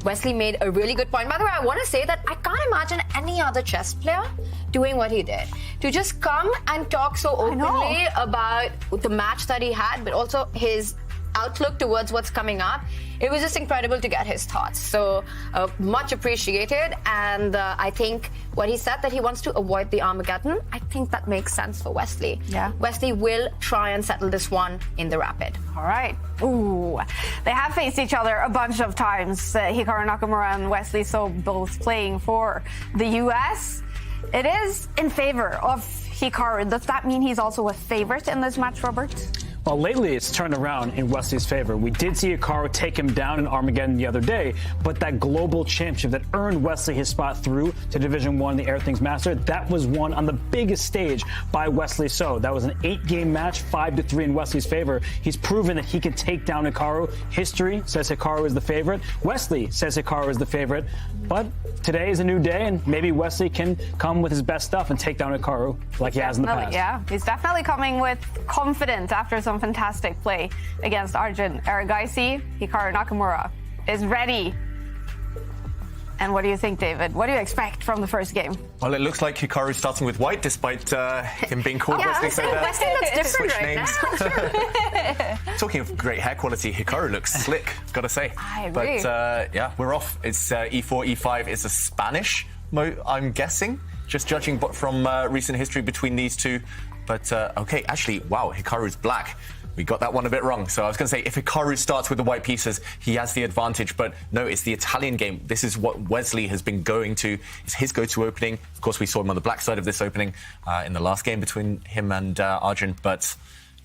Wesley made a really good point. By the way, I want to say that I can't imagine any other chess player doing what he did. To just come and talk so openly about the match that he had, but also his outlook towards what's coming up. It was just incredible to get his thoughts. So much appreciated. And I think what he said, that he wants to avoid the Armageddon, I think that makes sense for Wesley. Yeah. Wesley will try and settle this one in the rapid. All right. Ooh. They have faced each other a bunch of times. Hikaru Nakamura and Wesley So both playing for the US. It is in favor of Hikaru. Does that mean he's also a favorite in this match, Robert? Well, lately it's turned around in Wesley's favor. We did see Hikaru take him down in Armageddon the other day, but that global championship that earned Wesley his spot through to Division 1, the Airthings Masters, that was won on the biggest stage by Wesley So. That was an 8-game match, 5-3 in Wesley's favor. He's proven that he can take down Hikaru. History says Hikaru is the favorite. Wesley says Hikaru is the favorite. But today is a new day, and maybe Wesley can come with his best stuff and take down Hikaru like he has in the past. Yeah, he's definitely coming with confidence after some fantastic play against Arjun Erigaisi. Hikaru Nakamura is ready. And what do you think, David? What do you expect from the first game? Well, it looks like Hikaru's starting with white, despite him being called Wesley So. Wesley looks different right now. Talking of great hair quality, Hikaru looks slick, gotta say. I agree. But yeah, we're off. It's E4, E5. It's a Spanish mode, I'm guessing, just judging from recent history between these two. But okay, actually, wow, Hikaru's black. We got that one a bit wrong. So I was going to say, if Hikaru starts with the white pieces, he has the advantage. But no, it's the Italian game. This is what Wesley has been going to. It's his go-to opening. Of course, we saw him on the black side of this opening in the last game between him and Arjun. But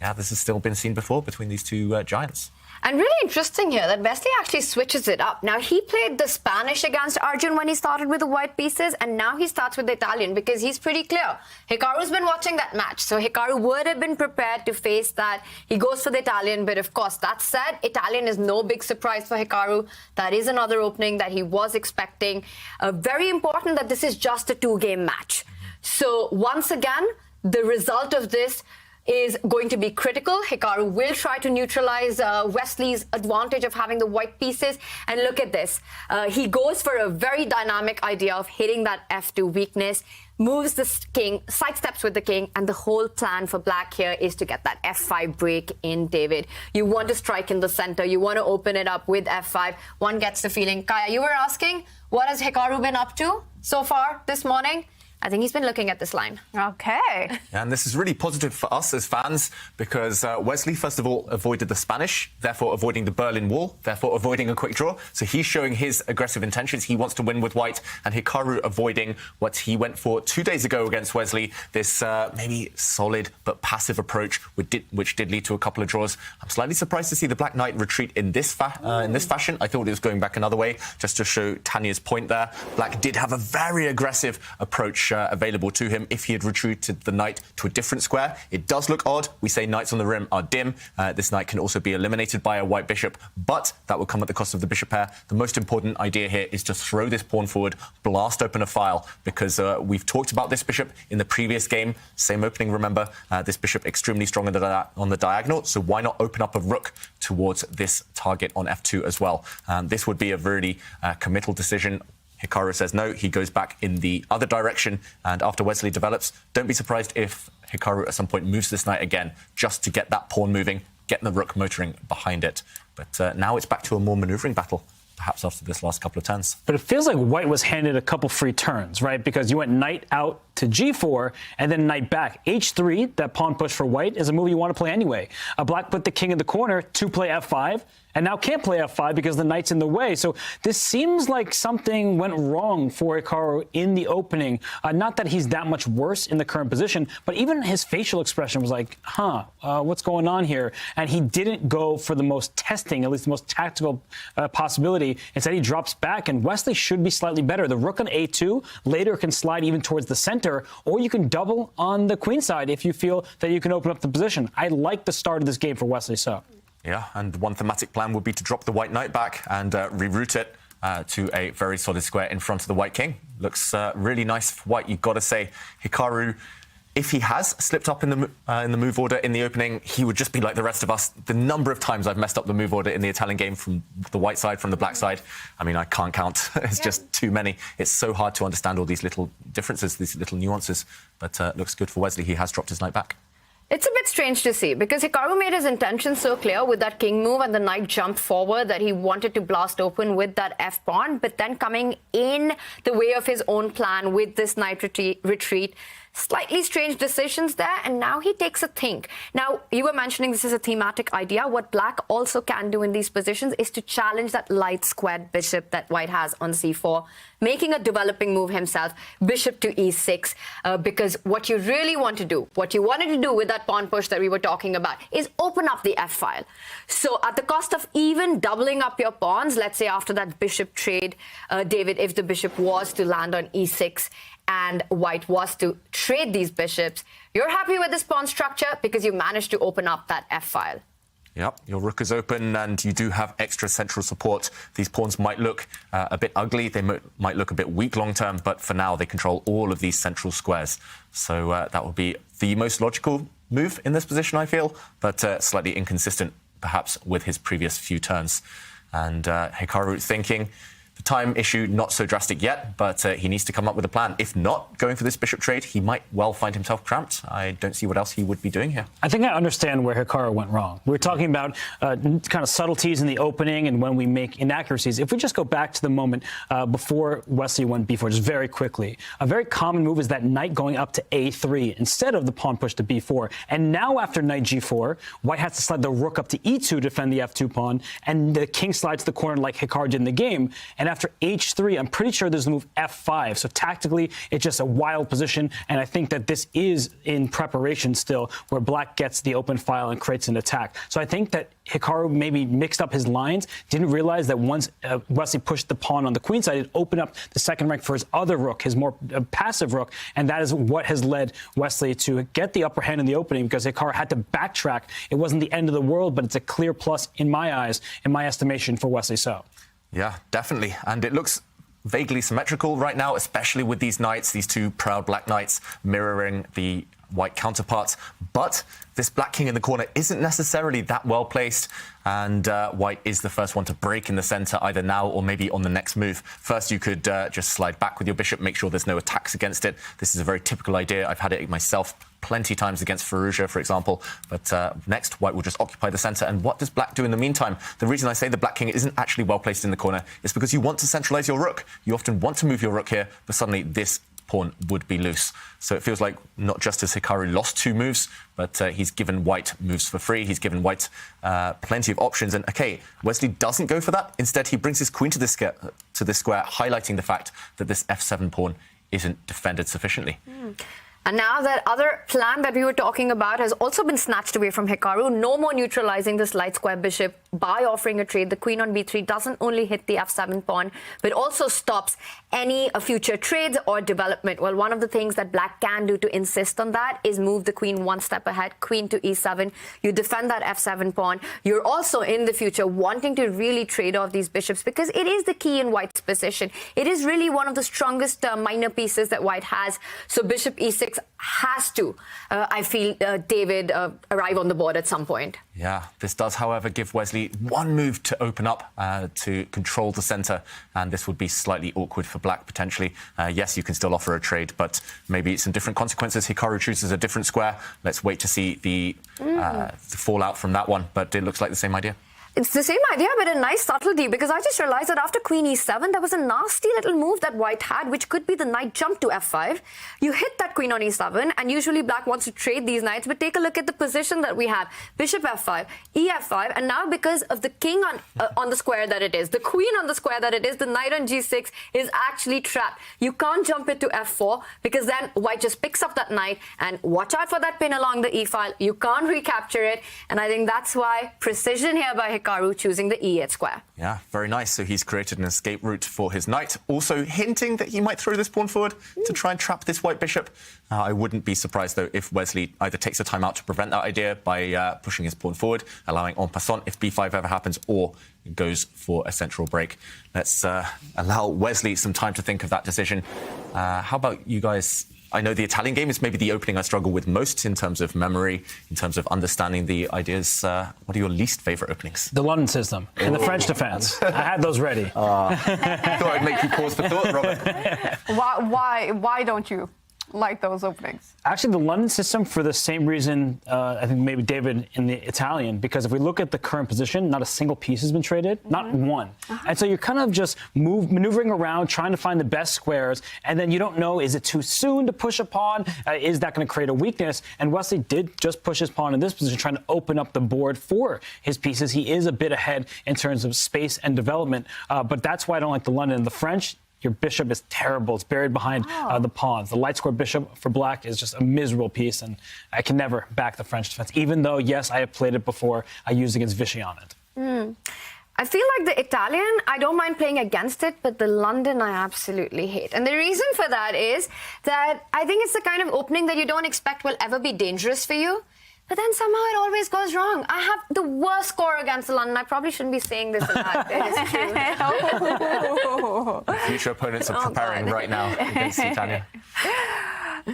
yeah, this has still been seen before between these two giants. And really interesting here that Wesley actually switches it up. Now, he played the Spanish against Arjun when he started with the white pieces, and now he starts with the Italian because he's pretty clear. Hikaru's been watching that match, so Hikaru would have been prepared to face that. He goes for the Italian, but of course, that said, Italian is no big surprise for Hikaru. That is another opening that he was expecting. Very important that this is just a 2-game match. So once again, the result of this is going to be critical. Hikaru will try to neutralize Wesley's advantage of having the white pieces. And look at this. He goes for a very dynamic idea of hitting that F2 weakness, moves the king, sidesteps with the king, and the whole plan for black here is to get that F5 break in, David. You want to strike in the center. You want to open it up with F5. One gets the feeling. Kaya, you were asking, what has Hikaru been up to so far this morning? I think he's been looking at this line. Okay. And this is really positive for us as fans because Wesley, first of all, avoided the Spanish, therefore avoiding the Berlin Wall, therefore avoiding a quick draw. So he's showing his aggressive intentions. He wants to win with white, and Hikaru avoiding what he went for 2 days ago against Wesley, this maybe solid but passive approach, which did lead to a couple of draws. I'm slightly surprised to see the Black Knight retreat in this fashion. I thought it was going back another way, just to show Tanya's point there. Black did have a very aggressive approach available to him if he had retreated the knight to a different square. It does look odd. We say knights on the rim are dim. This knight can also be eliminated by a white bishop, but that would come at the cost of the bishop pair. The most important idea here is to throw this pawn forward, blast open a file, because we've talked about this bishop in the previous game. Same opening, remember. This bishop extremely strong on the diagonal, so why not open up a rook towards this target on f2 as well? This would be a really committal decision. Hikaru says no, he goes back in the other direction, and after Wesley develops, don't be surprised if Hikaru at some point moves this knight again, just to get that pawn moving, get the rook motoring behind it. But now it's back to a more manoeuvring battle, perhaps after this last couple of turns. But it feels like white was handed a couple free turns, right? Because you went knight out to g4 and then knight back. h3, that pawn push for white, is a move you want to play anyway. Black put the king in the corner to play f5, and now can't play f5 because the knight's in the way. So this seems like something went wrong for Hikaru in the opening. Not that he's that much worse in the current position, but even his facial expression was like, what's going on here? And he didn't go for the most testing, at least the most tactical possibility. Instead, he drops back, and Wesley should be slightly better. The rook on a2 later can slide even towards the center, or you can double on the queen side if you feel that you can open up the position. I like the start of this game for Wesley So. Yeah, and one thematic plan would be to drop the white knight back and reroute it to a very solid square in front of the white king. Looks really nice for white, you've got to say. Hikaru, if he has slipped up in the move order in the opening, he would just be like the rest of us. The number of times I've messed up the move order in the Italian game from the white side, from the black side, I mean, I can't count. It's just too many. It's so hard to understand all these little differences, these little nuances. But looks good for Wesley. He has dropped his knight back. It's a bit strange to see because Hikaru made his intention so clear with that king move and the knight jumped forward that he wanted to blast open with that f pawn, but then coming in the way of his own plan with this knight retreat. Slightly strange decisions there, and now he takes a think. Now, you were mentioning this is a thematic idea. What black also can do in these positions is to challenge that light squared bishop that white has on c4, making a developing move himself, bishop to e6, because what you really want to do, what you wanted to do with that pawn push that we were talking about, is open up the f-file. So at the cost of even doubling up your pawns, let's say after that bishop trade, David, if the bishop was to land on e6, and white was to trade these bishops, you're happy with this pawn structure because you managed to open up that f-file. Yep, your rook is open and you do have extra central support. These pawns might look a bit ugly, they might look a bit weak long term, but for now they control all of these central squares. So that would be the most logical move in this position, I feel, but slightly inconsistent perhaps with his previous few turns. And Hikaru thinking, the time issue, not so drastic yet, but he needs to come up with a plan. If not going for this bishop trade, he might well find himself cramped. I don't see what else he would be doing here. I think I understand where Hikaru went wrong. We're talking about kind of subtleties in the opening and when we make inaccuracies. If we just go back to the moment before Wesley went b4, just very quickly, a very common move is that knight going up to a3 instead of the pawn push to b4. And now after knight g4, white has to slide the rook up to e2 to defend the f2 pawn, and the king slides to the corner like Hikaru did in the game. And after h3, I'm pretty sure there's the move f5. So tactically, it's just a wild position. And I think that this is in preparation still, where black gets the open file and creates an attack. So I think that Hikaru maybe mixed up his lines, didn't realize that once Wesley pushed the pawn on the queen side, it opened up the second rank for his other rook, his more passive rook. And that is what has led Wesley to get the upper hand in the opening, because Hikaru had to backtrack. It wasn't the end of the world, but it's a clear plus in my eyes, in my estimation, for Wesley So. Yeah, definitely. And it looks vaguely symmetrical right now, especially with these knights, these two proud black knights mirroring the white counterparts. But this black king in the corner isn't necessarily that well placed, and white is the first one to break in the center, either now or maybe on the next move. First, you could just slide back with your bishop, make sure there's no attacks against it. This is a very typical idea. I've had it myself plenty times against Fallujah, for example. But next, white will just occupy the center. And what does black do in the meantime? The reason I say the black king isn't actually well placed in the corner is because you want to centralize your rook. You often want to move your rook here, but suddenly this pawn would be loose. So it feels like not just has Hikaru lost 2 moves, but he's given white moves for free. He's given white plenty of options. And okay, Wesley doesn't go for that. Instead, he brings his queen to this square, highlighting the fact that this f7 pawn isn't defended sufficiently. And now that other plan that we were talking about has also been snatched away from Hikaru. No more neutralizing this light square bishop by offering a trade. The queen on b3 doesn't only hit the f7 pawn, but also stops any future trades or development. Well, one of the things that black can do to insist on that is move the queen one step ahead, queen to e7. You defend that f7 pawn. You're also in the future wanting to really trade off these bishops, because it is the key in white's position. It is really one of the strongest minor pieces that white has. So bishop e6 has to, I feel, David, arrive on the board at some point. Yeah, this does, however, give Wesley one move to open up to control the center, and this would be slightly awkward for black, potentially. Yes, you can still offer a trade, but maybe some different consequences. Hikaru chooses a different square. Let's wait to see the fallout from that one, but it looks like the same idea. It's the same idea, but a nice subtlety, because I just realized that after queen e7, there was a nasty little move that white had, which could be the knight jump to f5. You hit that queen on e7, and usually black wants to trade these knights, but take a look at the position that we have. Bishop f5, ef5, and now because of the king on the square that it is, the queen on the square that it is, the knight on g6 is actually trapped. You can't jump it to f4, because then white just picks up that knight, and watch out for that pin along the e-file. You can't recapture it, and I think that's why precision here by Hikaru choosing the e8 square. Yeah, very nice. So he's created an escape route for his knight, also hinting that he might throw this pawn forward to try and trap this white bishop. I wouldn't be surprised, though, if Wesley either takes a time out to prevent that idea by pushing his pawn forward, allowing en passant if b5 ever happens, or goes for a central break. Let's allow Wesley some time to think of that decision. How about you guys? I know the Italian game is maybe the opening I struggle with most in terms of memory, in terms of understanding the ideas. What are your least favourite openings? The London system and the French defense. I had those ready. Thought I'd make you pause for thought, Robert. Why don't you like those openings? Actually, the London system, for the same reason, I think maybe David in the Italian, because if we look at the current position, not a single piece has been traded, not one. And so you're kind of just maneuvering around, trying to find the best squares, and then you don't know, is it too soon to push a pawn? Is that going to create a weakness? And Wesley did just push his pawn in this position, trying to open up the board for his pieces. He is a bit ahead in terms of space and development, but that's why I don't like the London. The French, your bishop is terrible. It's buried behind the pawns. The light square bishop for black is just a miserable piece, and I can never back the French defense, even though, yes, I have played it before. I used against Vichy on it. I feel like the Italian, I don't mind playing against it, but the London I absolutely hate. And the reason for that is that I think it's the kind of opening that you don't expect will ever be dangerous for you. But then somehow it always goes wrong. I have the worst score against London. I probably shouldn't be saying this aloud. It's true. Future opponents are preparing right now against Italian.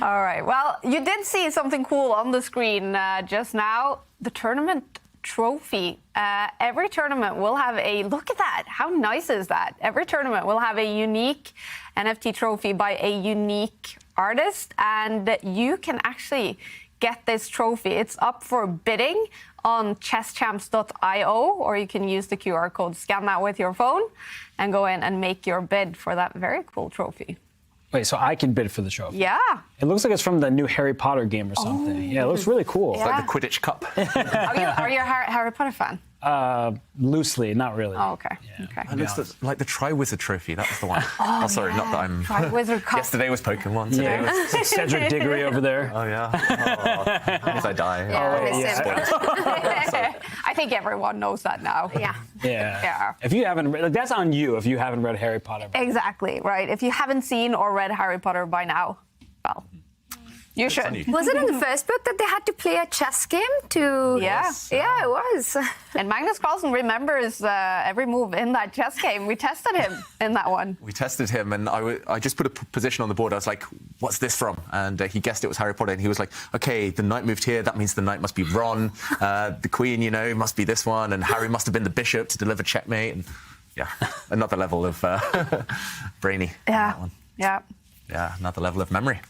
All right. Well, you did see something cool on the screen just now. The tournament trophy. Every tournament will have a, look at that. How nice is that? Every tournament will have a unique NFT trophy by a unique artist. And you can actually get this trophy. It's up for bidding on chesschamps.io, or you can use the QR code, scan that with your phone, and go in and make your bid for that very cool trophy. Wait, so I can bid for the trophy? Yeah. It looks like it's from the new Harry Potter game or something. Yeah, it looks really cool. It's like the Quidditch Cup. Are you a Harry Potter fan? Loosely, not really. Oh, okay. Yeah. Okay. It looks like the Tri-Wizard trophy. That was the one. Oh, sorry, not that I'm... Tri-Wizard Cup. Yesterday was Pokemon. Today was... Cedric Diggory over there. Oh, yeah. If I die. I think everyone knows that now. Yeah. If you haven't read, that's on you if you haven't read Harry Potter. Exactly, right. If you haven't seen or read Harry Potter by now, well, you should. Was it in the first book that they had to play a chess game to... Yeah. Yeah, it was. And Magnus Carlsen remembers every move in that chess game. We tested him in that one. We tested him, and I just put a position on the board. I was like, what's this from? And he guessed it was Harry Potter, and he was like, okay, the knight moved here. That means the knight must be Ron. The queen, must be this one. And Harry must have been the bishop to deliver checkmate. And yeah, another level of brainy. Yeah. Yeah, another level of memory.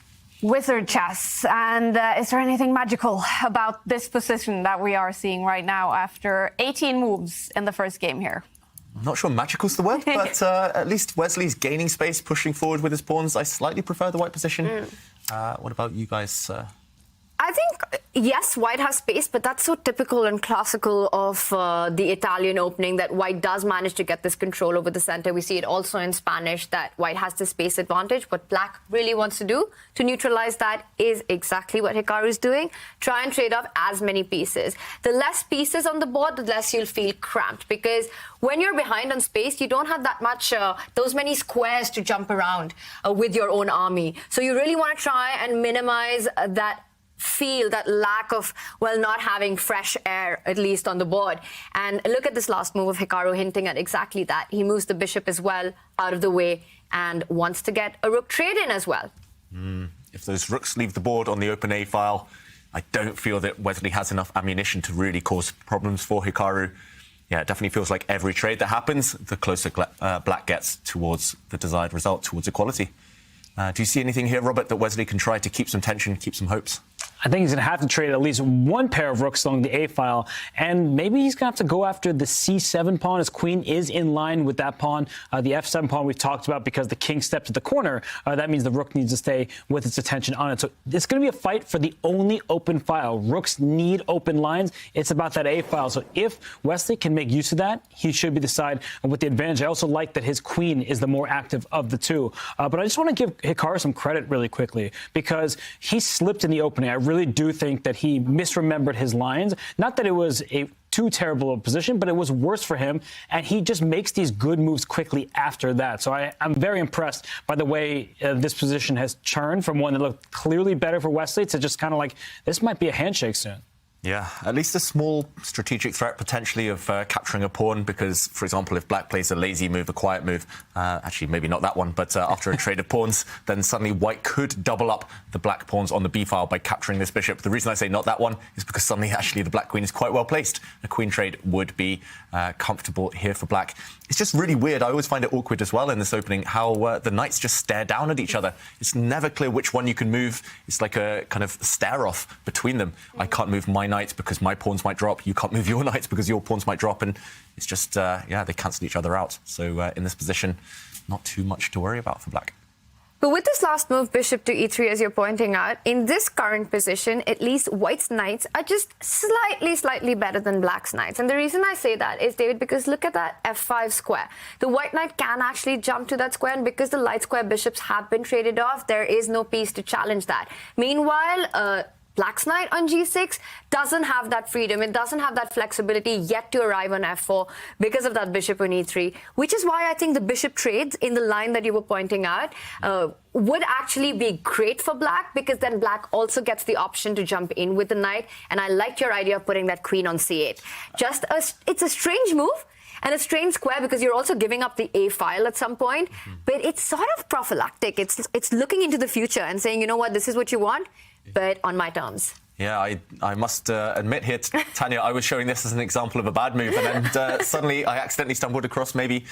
Wizard chess. And is there anything magical about this position that we are seeing right now after 18 moves in the first game here? I'm not sure magical's the word, but at least Wesley's gaining space, pushing forward with his pawns. I slightly prefer the white position. What about you guys? I think, yes, white has space, but that's so typical and classical of the Italian opening that white does manage to get this control over the center. We see it also in Spanish that white has the space advantage. What black really wants to do to neutralize that is exactly what Hikaru is doing. Try and trade off as many pieces. The less pieces on the board, the less you'll feel cramped, because when you're behind on space, you don't have that much, those many squares to jump around with your own army. So you really want to try and minimize that lack of, not having fresh air, at least on the board. And look at this last move of Hikaru hinting at exactly that. He moves the bishop as well out of the way and wants to get a rook trade in as well. If those rooks leave the board on the open A file, I don't feel that Wesley has enough ammunition to really cause problems for Hikaru. Yeah, it definitely feels like every trade that happens, the closer black gets towards the desired result, towards equality. Do you see anything here, Robert, that Wesley can try to keep some tension, keep some hopes? I think he's going to have to trade at least one pair of rooks along the A file, and maybe he's going to have to go after the C7 pawn. His queen is in line with that pawn. The F7 pawn we've talked about because the king stepped to the corner. That means the rook needs to stay with its attention on it. So it's going to be a fight for the only open file. Rooks need open lines. It's about that A file. So if Wesley can make use of that, he should be the side with the advantage. I also like that his queen is the more active of the two. But I just want to give Hikaru some credit really quickly because he slipped in the opening. I really do think that he misremembered his lines. Not that it was too terrible a position, but it was worse for him. And he just makes these good moves quickly after that. So I'm very impressed by the way this position has turned from one that looked clearly better for Wesley to just kind of like, this might be a handshake soon. Yeah, at least a small strategic threat potentially of capturing a pawn because, for example, if black plays a lazy move, a quiet move, actually maybe not that one, but after a trade of pawns, then suddenly white could double up the black pawns on the B file by capturing this bishop. The reason I say not that one is because suddenly actually the black queen is quite well placed. A queen trade would be comfortable here for black. It's just really weird. I always find it awkward as well in this opening how the knights just stare down at each other. It's never clear which one you can move. It's like a kind of stare-off between them. I can't move my knights because my pawns might drop. You can't move your knights because your pawns might drop. And it's just, they cancel each other out. So in this position, not too much to worry about for black. But with this last move, bishop to e3, as you're pointing out, in this current position, at least white's knights are just slightly better than black's knights. And the reason I say that is, David, because look at that f5 square. The white knight can actually jump to that square, and because the light square bishops have been traded off, there is no piece to challenge that. Meanwhile, black's knight on g6 doesn't have that freedom. It doesn't have that flexibility yet to arrive on f4 because of that bishop on e3, which is why I think the bishop trades in the line that you were pointing out would actually be great for black, because then black also gets the option to jump in with the knight. And I liked your idea of putting that queen on c8. It's a strange move. And a strange square because you're also giving up the A file at some point, but it's sort of prophylactic. It's looking into the future and saying, you know what, this is what you want, but on my terms. Yeah, I must admit here, Tanya, I was showing this as an example of a bad move, and then suddenly I accidentally stumbled across maybe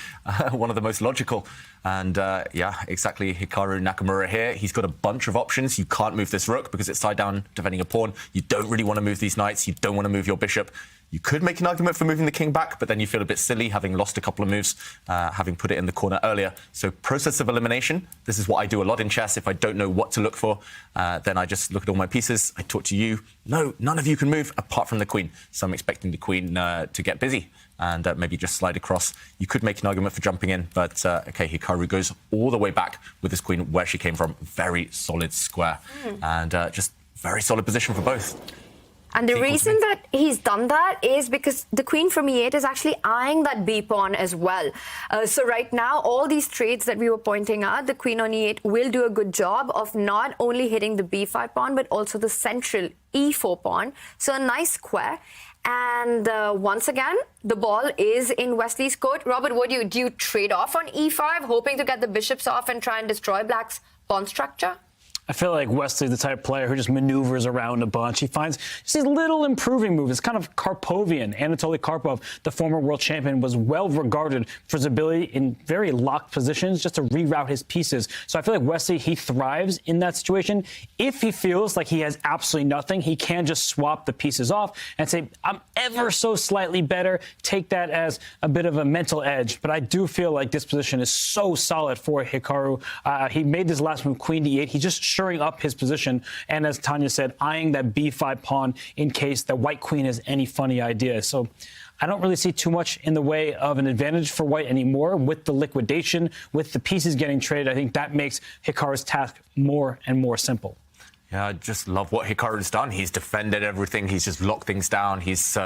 one of the most logical. And yeah, exactly, Hikaru Nakamura here. He's got a bunch of options. You can't move this rook because it's tied down defending a pawn. You don't really want to move these knights. You don't want to move your bishop. You could make an argument for moving the king back, but then you feel a bit silly having lost a couple of moves, having put it in the corner earlier. So process of elimination, this is what I do a lot in chess. If I don't know what to look for, then I just look at all my pieces. I talk to you. No, none of you can move apart from the queen. So I'm expecting the queen to get busy and maybe just slide across. You could make an argument for jumping in, but OK, Hikaru goes all the way back with his queen where she came from. Very solid square and just very solid position for both. And the reason that he's done that is because the queen from e8 is actually eyeing that b pawn as well. So right now, all these trades that we were pointing out, the queen on e8 will do a good job of not only hitting the b5 pawn, but also the central e4 pawn. So a nice square. And once again, the ball is in Wesley's court. Robert, what do you trade off on e5, hoping to get the bishops off and try and destroy Black's pawn structure? I feel like Wesley's the type of player who just maneuvers around a bunch. He finds just these little improving moves. It's kind of Karpovian. Anatoly Karpov, the former world champion, was well regarded for his ability in very locked positions just to reroute his pieces. So I feel like Wesley, he thrives in that situation. If he feels like he has absolutely nothing, he can just swap the pieces off and say, I'm ever so slightly better. Take that as a bit of a mental edge. But I do feel like this position is so solid for Hikaru. He made this last move, queen d8. He just shoring up his position, and as Tanya said, eyeing that b5 pawn in case the white queen has any funny ideas. So I don't really see too much in the way of an advantage for white anymore with the liquidation, with the pieces getting traded. I think that makes Hikaru's task more and more simple. Yeah, I just love what Hikaru's done. He's defended everything. He's just locked things down. He's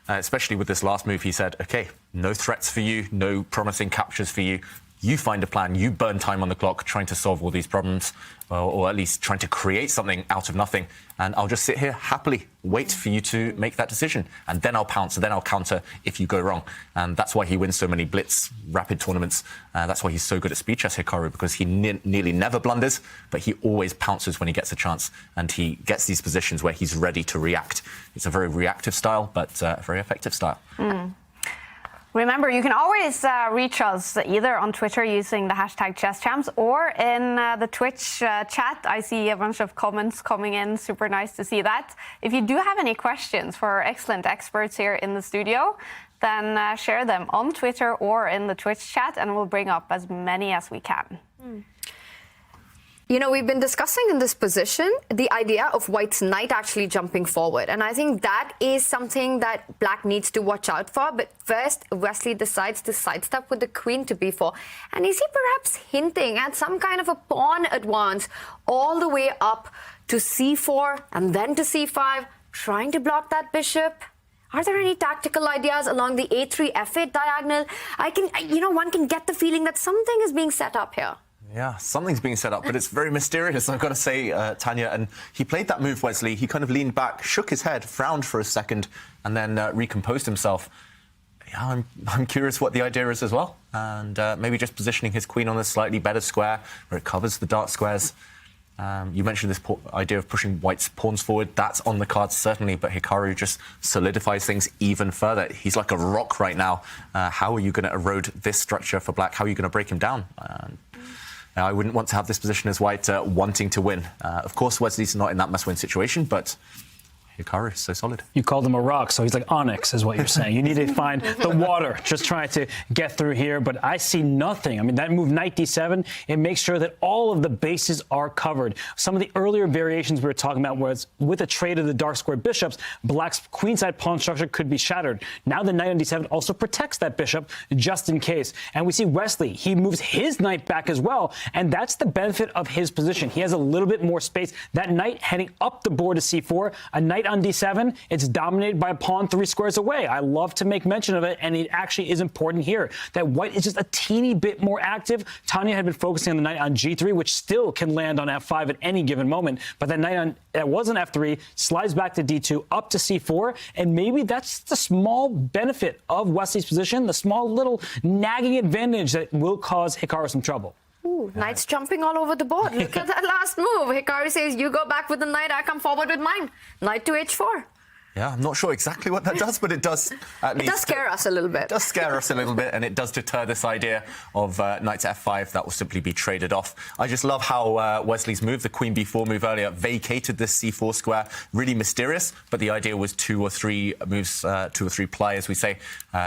especially with this last move, he said, OK, no threats for you, no promising captures for you. You find a plan, you burn time on the clock trying to solve all these problems, or at least trying to create something out of nothing. And I'll just sit here happily, wait for you to make that decision. And then I'll pounce, and then I'll counter if you go wrong. And that's why he wins so many blitz, rapid tournaments. That's why he's so good at speed chess, Hikaru, because he nearly never blunders, but he always pounces when he gets a chance. And he gets these positions where he's ready to react. It's a very reactive style, but a very effective style. Remember, you can always reach us either on Twitter using the hashtag ChessChamps or in the Twitch chat. I see a bunch of comments coming in. Super nice to see that. If you do have any questions for our excellent experts here in the studio, then share them on Twitter or in the Twitch chat, and we'll bring up as many as we can. You know, we've been discussing in this position the idea of white's knight actually jumping forward. And I think that is something that black needs to watch out for. But first, Wesley decides to sidestep with the queen to b4. And is he perhaps hinting at some kind of a pawn advance all the way up to c4 and then to c5, trying to block that bishop? Are there any tactical ideas along the a3, f8 diagonal? One can get the feeling that something is being set up here. Yeah, something's being set up, but it's very mysterious, I've got to say, Tanya. And he played that move, Wesley. He kind of leaned back, shook his head, frowned for a second, and then recomposed himself. Yeah, I'm curious what the idea is as well. And maybe just positioning his queen on a slightly better square where it covers the dark squares. You mentioned this idea of pushing white's pawns forward. That's on the cards, certainly, but Hikaru just solidifies things even further. He's like a rock right now. How are you going to erode this structure for black? How are you going to break him down? I wouldn't want to have this position as white wanting to win. Of course, Wesley's not in that must-win situation, but Hikaru is so solid. You called him a rock, so he's like onyx, is what you're saying. You need to find the water, just trying to get through here. But I see nothing. I mean, that move, knight d7, it makes sure that all of the bases are covered. Some of the earlier variations we were talking about was with a trade of the dark square bishops, black's queenside pawn structure could be shattered. Now the knight on d7 also protects that bishop just in case. And we see Wesley, he moves his knight back as well. And that's the benefit of his position. He has a little bit more space. That knight heading up the board to c4, a knight on d7, it's dominated by a pawn 3 squares away. I love to make mention of it, and it actually is important here that white is just a teeny bit more active. Tanya had been focusing on the knight on g3, which still can land on f5 at any given moment, but that knight that was on f3 slides back to d2, up to c4, and maybe that's the small benefit of Wesley's position, the small little nagging advantage that will cause Hikaru some trouble. Ooh, knight's jumping all over the board. Look at that last move. Hikaru says, you go back with the knight, I come forward with mine. Knight to h4. Yeah, I'm not sure exactly what that does, but it does at least... It does scare us a little bit. It does scare us a little bit, and it does deter this idea of knight to f5 that will simply be traded off. I just love how Wesley's move, the queen b4 move earlier, vacated this c4 square. Really mysterious, but the idea was 2 or 3 moves, 2 or 3 play, as we say,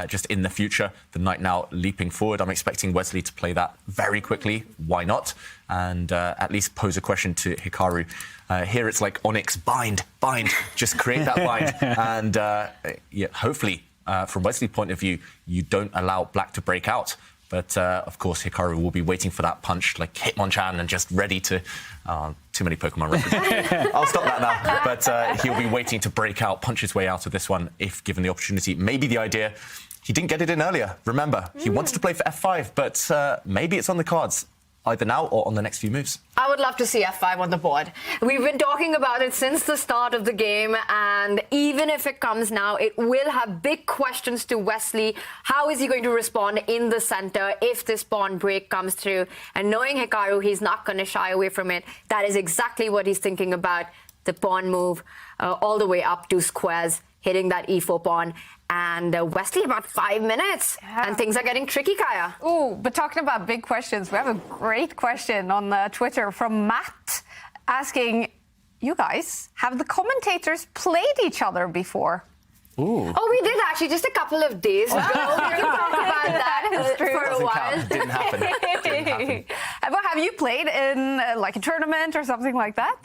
just in the future. The knight now leaping forward. I'm expecting Wesley to play that very quickly. Why not? And at least pose a question to Hikaru. Here it's like Onyx, bind, just create that bind. And yeah, hopefully, from Wesley's point of view, you don't allow black to break out. But of course, Hikaru will be waiting for that punch, like Hitmonchan, and just ready to... too many Pokemon references. I'll stop that now. But he'll be waiting to break out, punch his way out of this one if given the opportunity. Maybe the idea... He didn't get it in earlier. Remember, he wanted to play for f5, but maybe it's on the cards. Either now or on the next few moves. I would love to see f5 on the board. We've been talking about it since the start of the game, and even if it comes now, it will have big questions to Wesley. How is he going to respond in the center if this pawn break comes through? And knowing Hikaru, he's not going to shy away from it. That is exactly what he's thinking about. The pawn move all the way up 2 squares, hitting that e4 pawn. And Wesley, about 5 minutes. Yeah. And things are getting tricky, Kaya. Ooh, but talking about big questions, we have a great question on Twitter from Matt asking, you guys, have the commentators played each other before? Ooh. Oh, we did actually, just a couple of days ago. We can talk about that for a while. Didn't happen. But have you played in like a tournament or something like that?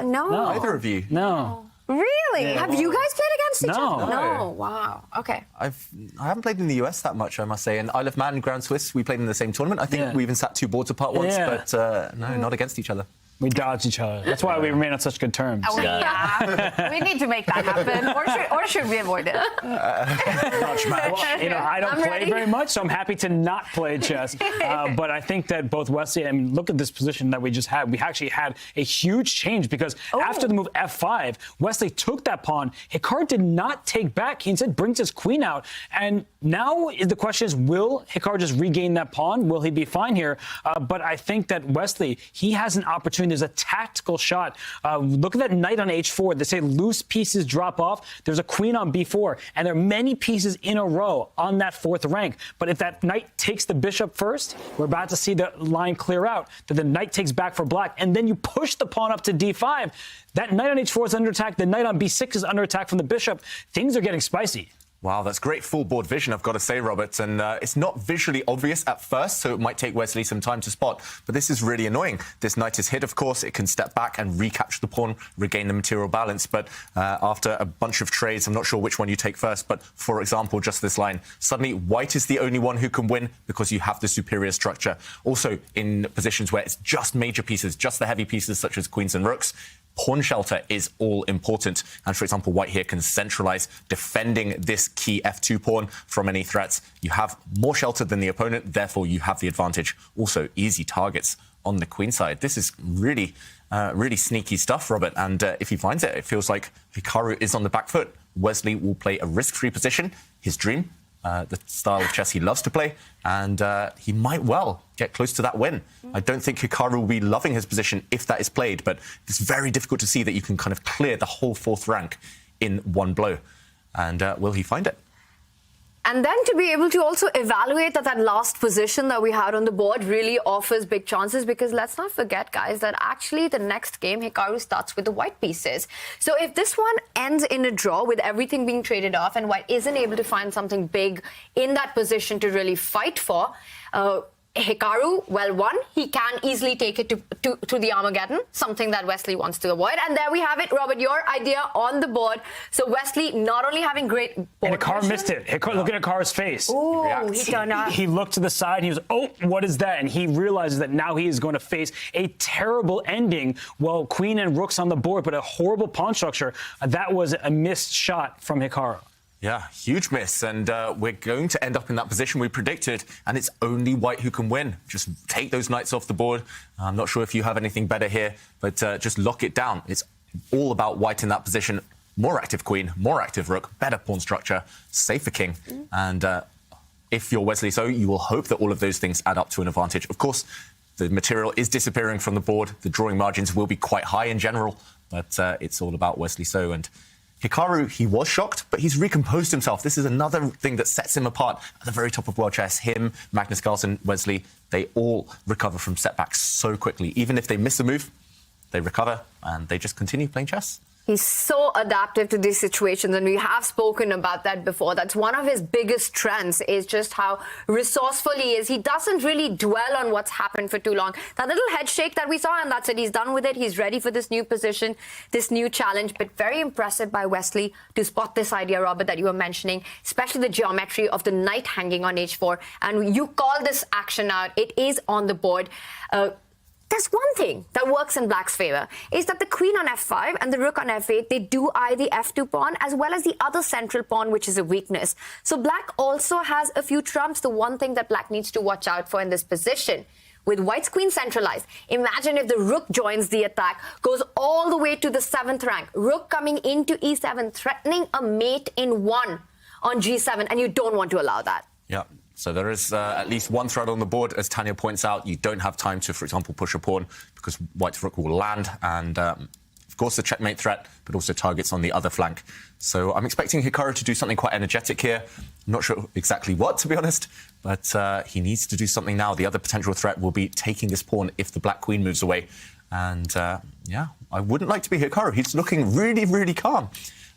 No. Either of you? No. Really? Yeah. Have you guys played against each other? No. No. Wow. Okay. I haven't played in the US that much, I must say. In Isle of Man and Grand Swiss, we played in the same tournament. I think we even sat 2 boards apart once, but no, not against each other. We dodged each other. That's why we remain on such good terms. Oh, yeah. We need to make that happen. Or should we avoid it? Much match. Well, you know, I don't play very much, so I'm happy to not play chess. But I think that both Wesley, I mean, look at this position that we just had. We actually had a huge change because after the move f5, Wesley took that pawn. Hikaru did not take back. He instead brings his queen out. And now the question is, will Hikaru just regain that pawn? Will he be fine here? But I think that Wesley, he has an opportunity. There's a tactical shot. Look at that knight on h4. They say loose pieces drop off. There's a queen on b4, and there are many pieces in a row on that 4th rank. But if that knight takes the bishop first, we're about to see the line clear out, that the knight takes back for black, and then you push the pawn up to d5. That knight on h4 is under attack. The knight on b6 is under attack from the bishop. Things are getting spicy. Wow, that's great full board vision, I've got to say, Robert. And it's not visually obvious at first, so it might take Wesley some time to spot. But this is really annoying. This knight is hit, of course. It can step back and recapture the pawn, regain the material balance. But after a bunch of trades, I'm not sure which one you take first. But for example, just this line, suddenly white is the only one who can win because you have the superior structure. Also, in positions where it's just major pieces, just the heavy pieces such as queens and rooks, pawn shelter is all important. And for example, white here can centralize defending this key f2 pawn from any threats. You have more shelter than the opponent, therefore you have the advantage. Also, easy targets on the queen side. This is really, really sneaky stuff, Robert. And if he finds it, it feels like Hikaru is on the back foot. Wesley will play a risk-free position, his dream, the style of chess he loves to play, and he might well get close to that win. I don't think Hikaru will be loving his position if that is played, but it's very difficult to see that you can kind of clear the whole 4th rank in one blow. And will he find it? And then to be able to also evaluate that last position that we had on the board really offers big chances, because let's not forget, guys, that actually the next game, Hikaru starts with the white pieces. So if this one ends in a draw with everything being traded off and white isn't able to find something big in that position to really fight for, Hikaru, well, one, he can easily take it to the Armageddon, something that Wesley wants to avoid. And there we have it, Robert, your idea on the board. So Wesley not only having great board and Hikaru position, missed it. Look at Hikaru's face. Ooh, he turned out. He looked to the side and he was, oh, what is that? And he realizes that now he is going to face a terrible ending. Well, queen and rooks on the board, but a horrible pawn structure. That was a missed shot from Hikaru. Yeah, huge miss, and we're going to end up in that position we predicted, and it's only white who can win. Just take those knights off the board. I'm not sure if you have anything better here, but just lock it down. It's all about white in that position. More active queen, more active rook, better pawn structure, safer king. And if you're Wesley So, you will hope that all of those things add up to an advantage. Of course, the material is disappearing from the board. The drawing margins will be quite high in general, but it's all about Wesley So. And Hikaru, he was shocked, but he's recomposed himself. This is another thing that sets him apart at the very top of world chess. Him, Magnus Carlsen, Wesley, they all recover from setbacks so quickly. Even if they miss a move, they recover and they just continue playing chess. He's so adaptive to these situations, and we have spoken about that before. That's one of his biggest strengths, is just how resourceful he is. He doesn't really dwell on what's happened for too long. That little head shake that we saw, and that's it. He's done with it. He's ready for this new position, this new challenge. But very impressive by Wesley to spot this idea, Robert, that you were mentioning, especially the geometry of the knight hanging on h4. And you call this action out. It is on the board. There's one thing that works in Black's favor, is that the queen on f5 and the rook on f8, they do eye the f2 pawn as well as the other central pawn, which is a weakness. So Black also has a few trumps. The one thing that Black needs to watch out for in this position, with White's queen centralized, imagine if the rook joins the attack, goes all the way to the 7th rank, rook coming into e7, threatening a mate in 1 on g7, and you don't want to allow that. Yeah. So there is at least one threat on the board. As Tanya points out, you don't have time to, for example, push a pawn because White's rook will land. And, of course, the checkmate threat, but also targets on the other flank. So I'm expecting Hikaru to do something quite energetic here. I'm not sure exactly what, to be honest, but he needs to do something now. The other potential threat will be taking this pawn if the black queen moves away. And, yeah, I wouldn't like to be Hikaru. He's looking really, really calm.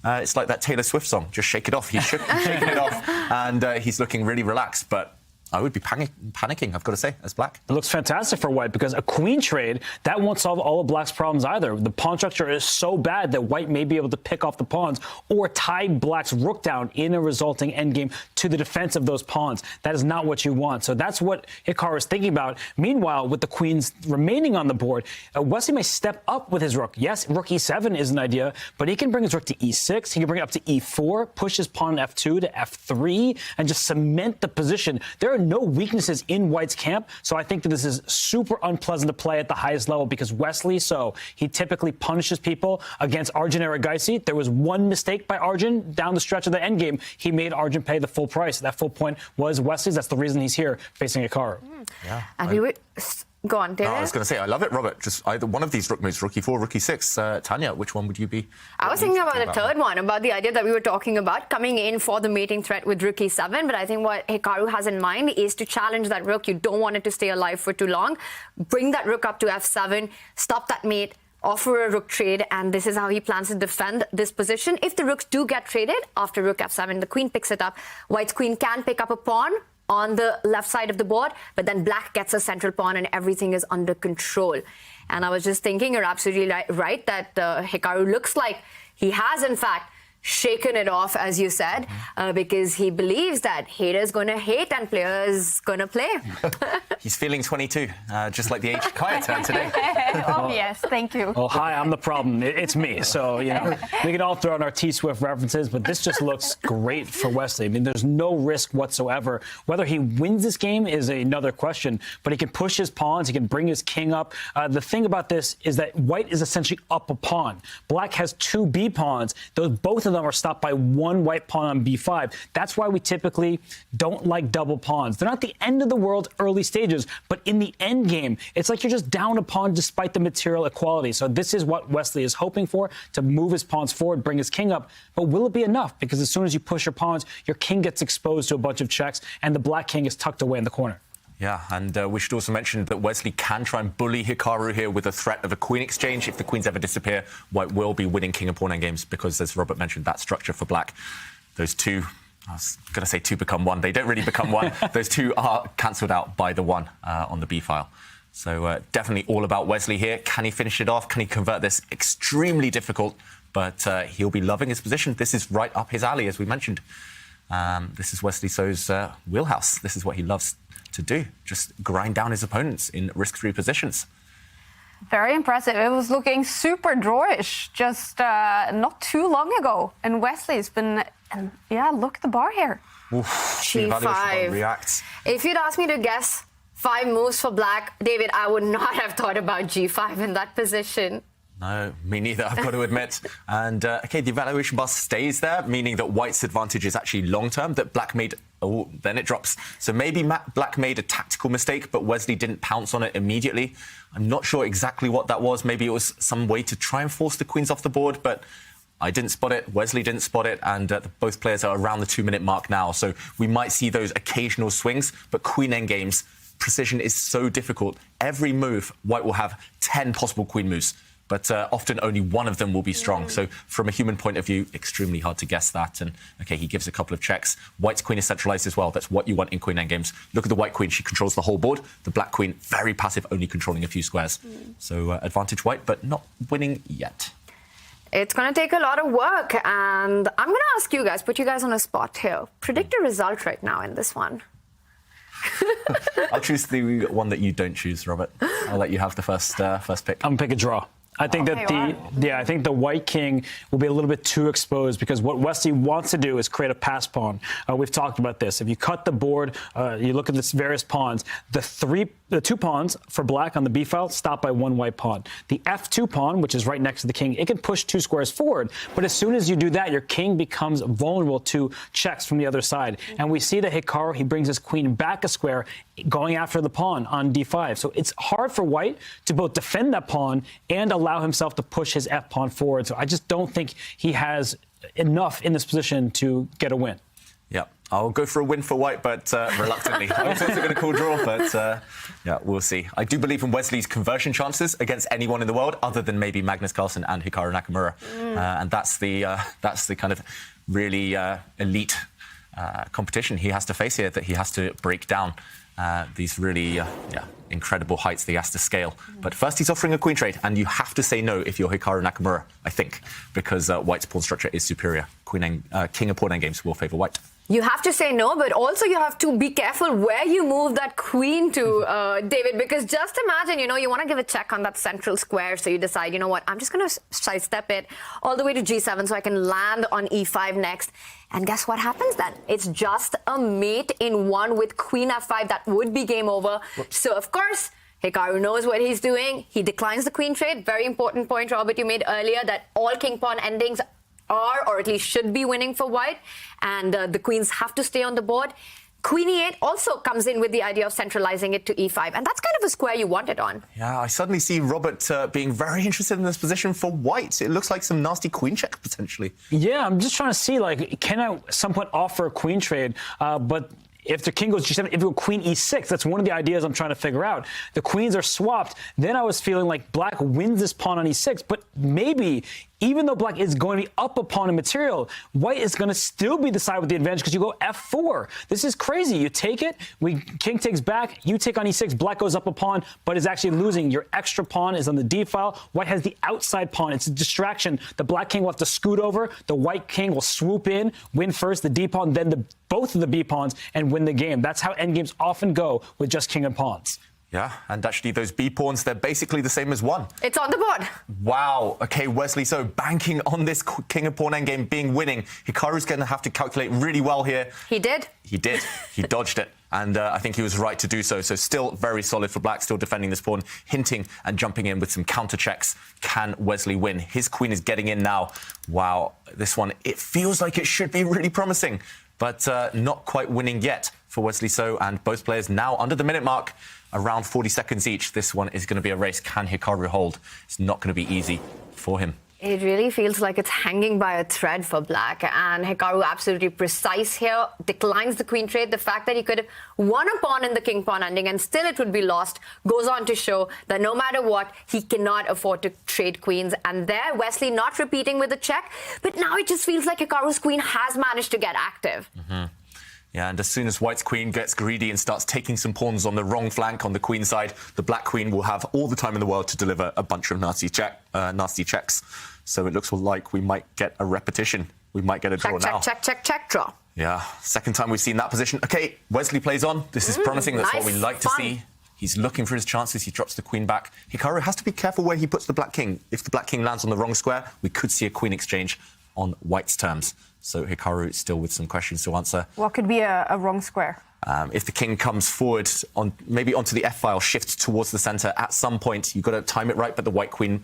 It's like that Taylor Swift song, just shake it off. He's shaking it off, and he's looking really relaxed. But I would be panicking, I've got to say, as Black. It looks fantastic for White because a queen trade, that won't solve all of Black's problems either. The pawn structure is so bad that White may be able to pick off the pawns or tie Black's rook down in a resulting endgame to the defense of those pawns. That is not what you want. So that's what Hikaru is thinking about. Meanwhile, with the queens remaining on the board, Wesley may step up with his rook. Yes, rook e7 is an idea, but he can bring his rook to e6. He can bring it up to e4, push his pawn on f2 to f3, and just cement the position. There are no weaknesses in White's camp, so I think that this is super unpleasant to play at the highest level because Wesley So, he typically punishes people against Arjun Erigaisi. There was one mistake by Arjun down the stretch of the endgame. He made Arjun pay the full price. That full point was Wesley's. That's the reason he's here facing Hikaru. Yeah. And we would... Go on, David. No, I was going to say, I love it, Robert. Just either one of these rook moves, rook e4, rook e6. Tanya, which one would you be? I was thinking about the third one, about the idea that we were talking about, coming in for the mating threat with rook e7. But I think what Hikaru has in mind is to challenge that rook. You don't want it to stay alive for too long. Bring that rook up to f7, stop that mate, offer a rook trade, and this is how he plans to defend this position. If the rooks do get traded after rook f7, the queen picks it up. White's queen can pick up a pawn on the left side of the board, but then Black gets a central pawn and everything is under control. And I was just thinking, you're absolutely right that Hikaru looks like he has, in fact, shaken it off, as you said, because he believes that haters going to hate and players going to play. He's feeling 22, just like the age Kaya turned today. Oh, yes, thank you. Oh, hi, I'm the problem. It's me. So, you know, we can all throw in our T-Swift references, but this just looks great for Wesley. I mean, there's no risk whatsoever. Whether he wins this game is another question, but he can push his pawns. He can bring his king up. The thing about this is that White is essentially up a pawn. Black has two B pawns. Both of them are stopped by one white pawn on b5. That's why we typically don't like double pawns. They're not the end of the world early stages, but in the end game, it's like you're just down a pawn despite the material equality. So this is what Wesley is hoping for, to move his pawns forward, bring his king up. But will it be enough? Because as soon as you push your pawns, your king gets exposed to a bunch of checks, and the black king is tucked away in the corner. Yeah, and we should also mention that Wesley can try and bully Hikaru here with a threat of a queen exchange. If the queens ever disappear, White will be winning king and pawn endgames because, as Robert mentioned, that structure for Black, those two, I was going to say two become one. They don't really become one. Those two are cancelled out by the one on the B file. So definitely all about Wesley here. Can he finish it off? Can he convert this? Extremely difficult, but he'll be loving his position. This is right up his alley, as we mentioned. This is Wesley So's wheelhouse. This is what he loves to do, just grind down his opponents in risk-free positions. Very impressive. It was looking super drawish just not too long ago. And Wesley's been, yeah, look at the bar here. Oof, G5. Reacts. If you'd asked me to guess 5 moves for Black, David, I would not have thought about G5 in that position. No, me neither, I've got to admit. And, OK, the evaluation bar stays there, meaning that White's advantage is actually long-term, that Black made... Oh, then it drops. So maybe Black made a tactical mistake, but Wesley didn't pounce on it immediately. I'm not sure exactly what that was. Maybe it was some way to try and force the queens off the board, but I didn't spot it, Wesley didn't spot it, and both players are around the 2-minute mark now. So we might see those occasional swings, but queen endgames, precision is so difficult. Every move, white will have 10 possible queen moves, but often only one of them will be strong. So from a human point of view, extremely hard to guess that. And OK, he gives a couple of checks. White's queen is centralized as well. That's what you want in queen endgames. Look at the white queen. She controls the whole board. The black queen, very passive, only controlling a few squares. So advantage white, but not winning yet. It's going to take a lot of work, and I'm going to ask you guys, put you guys on a spot here. Predict a result right now in this one. I'll choose the one that you don't choose, Robert. I'll let you have the first pick. I'm going to pick a draw. I think I think the white king will be a little bit too exposed because what Wesley wants to do is create a pass pawn. We've talked about this. If you cut the board, you look at the various pawns, the 2 pawns for black on the B file stop by 1 white pawn. The F2 pawn, which is right next to the king, it can push 2 squares forward. But as soon as you do that, your king becomes vulnerable to checks from the other side. And we see that Hikaru, he brings his queen back a square, going after the pawn on D5. So it's hard for white to both defend that pawn and allow himself to push his F pawn forward. So I just don't think he has enough in this position to get a win. Yeah, I'll go for a win for white, but reluctantly. I was also going to call draw, but yeah, we'll see. I do believe in Wesley's conversion chances against anyone in the world, other than maybe Magnus Carlsen and Hikaru Nakamura, and that's the kind of really elite competition he has to face here. That he has to break down these really incredible heights that he has to scale. But first, he's offering a queen trade, and you have to say no if you're Hikaru Nakamura, I think, because white's pawn structure is superior. King and pawn endgames will favour white. You have to say no, but also you have to be careful where you move that queen to, David, because just imagine, you want to give a check on that central square, so you decide, you know what, I'm just going to sidestep it all the way to G7 so I can land on E5 next. And guess what happens then? It's just a mate in one with queen F5. That would be game over. Whoops. So, of course, Hikaru knows what he's doing. He declines the queen trade. Very important point, Robert, you made earlier, that all king-pawn endings are, or at least should be, winning for white, and the queens have to stay on the board. Queen E8 also comes in with the idea of centralizing it to E5, and that's kind of a square you want it on. Yeah, I suddenly see Robert being very interested in this position for white. It looks like some nasty queen check, potentially. Yeah, I'm just trying to see, can I at some point offer a queen trade, but if the king goes G7, if it goes queen E6, that's one of the ideas I'm trying to figure out. The queens are swapped. Then I was feeling like black wins this pawn on E6, but maybe, even though black is going to be up a pawn in material, white is going to still be the side with the advantage because you go F4. This is crazy. You take it, king takes back, you take on E6, black goes up a pawn, but is actually losing. Your extra pawn is on the D file. White has the outside pawn. It's a distraction. The black king will have to scoot over. The white king will swoop in, win first the D pawn, then both of the B pawns, and win the game. That's how endgames often go with just king and pawns. Yeah, and actually those B pawns, they're basically the same as one. It's on the board. Wow. Okay, Wesley So banking on this king and pawn endgame being winning. Hikaru's going to have to calculate really well here. He did. He did. He dodged it. And I think he was right to do so. So still very solid for black, still defending this pawn, hinting and jumping in with some counter checks. Can Wesley win? His queen is getting in now. Wow, this one, it feels like it should be really promising, but not quite winning yet for Wesley So, and both players now under the minute mark, around 40 seconds each. This one is going to be a race. Can Hikaru hold? It's not going to be easy for him. It really feels like it's hanging by a thread for black, and Hikaru absolutely precise here, declines the queen trade. The fact that he could have won a pawn in the king-pawn ending and still it would be lost goes on to show that no matter what, he cannot afford to trade queens. And there, Wesley not repeating with a check, but now it just feels like Hikaru's queen has managed to get active. Mm-hmm. Yeah, and as soon as white's queen gets greedy and starts taking some pawns on the wrong flank on the queen side, the black queen will have all the time in the world to deliver a bunch of nasty checks. So it looks like we might get a repetition. We might get a draw now. Check, draw. Yeah, second time we've seen that position. Okay, Wesley plays on. This is promising. That's what we like to see. He's looking for his chances. He drops the queen back. Hikaru has to be careful where he puts the black king. If the black king lands on the wrong square, we could see a queen exchange on white's terms. So Hikaru still with some questions to answer. What could be a wrong square? If the king comes forward, maybe onto the F file, shifts towards the centre, at some point, you've got to time it right, but the white queen...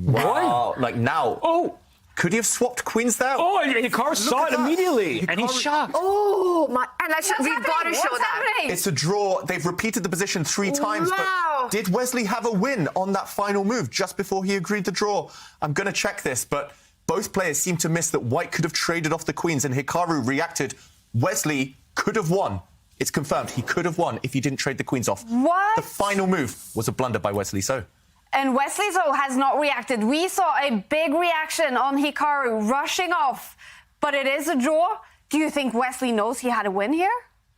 Wow, like now. Oh! Could he have swapped queens there? Oh, Hikaru saw it immediately, and he's shocked. Oh, my... And we've got to show that. It's a draw. They've repeated the position 3 times, but did Wesley have a win on that final move just before he agreed to draw? I'm going to check this, but both players seem to miss that white could have traded off the queens, and Hikaru reacted. Wesley could have won. It's confirmed he could have won if he didn't trade the queens off. What? The final move was a blunder by Wesley So. And Wesley So has not reacted. We saw a big reaction on Hikaru rushing off, but it is a draw. Do you think Wesley knows he had a win here?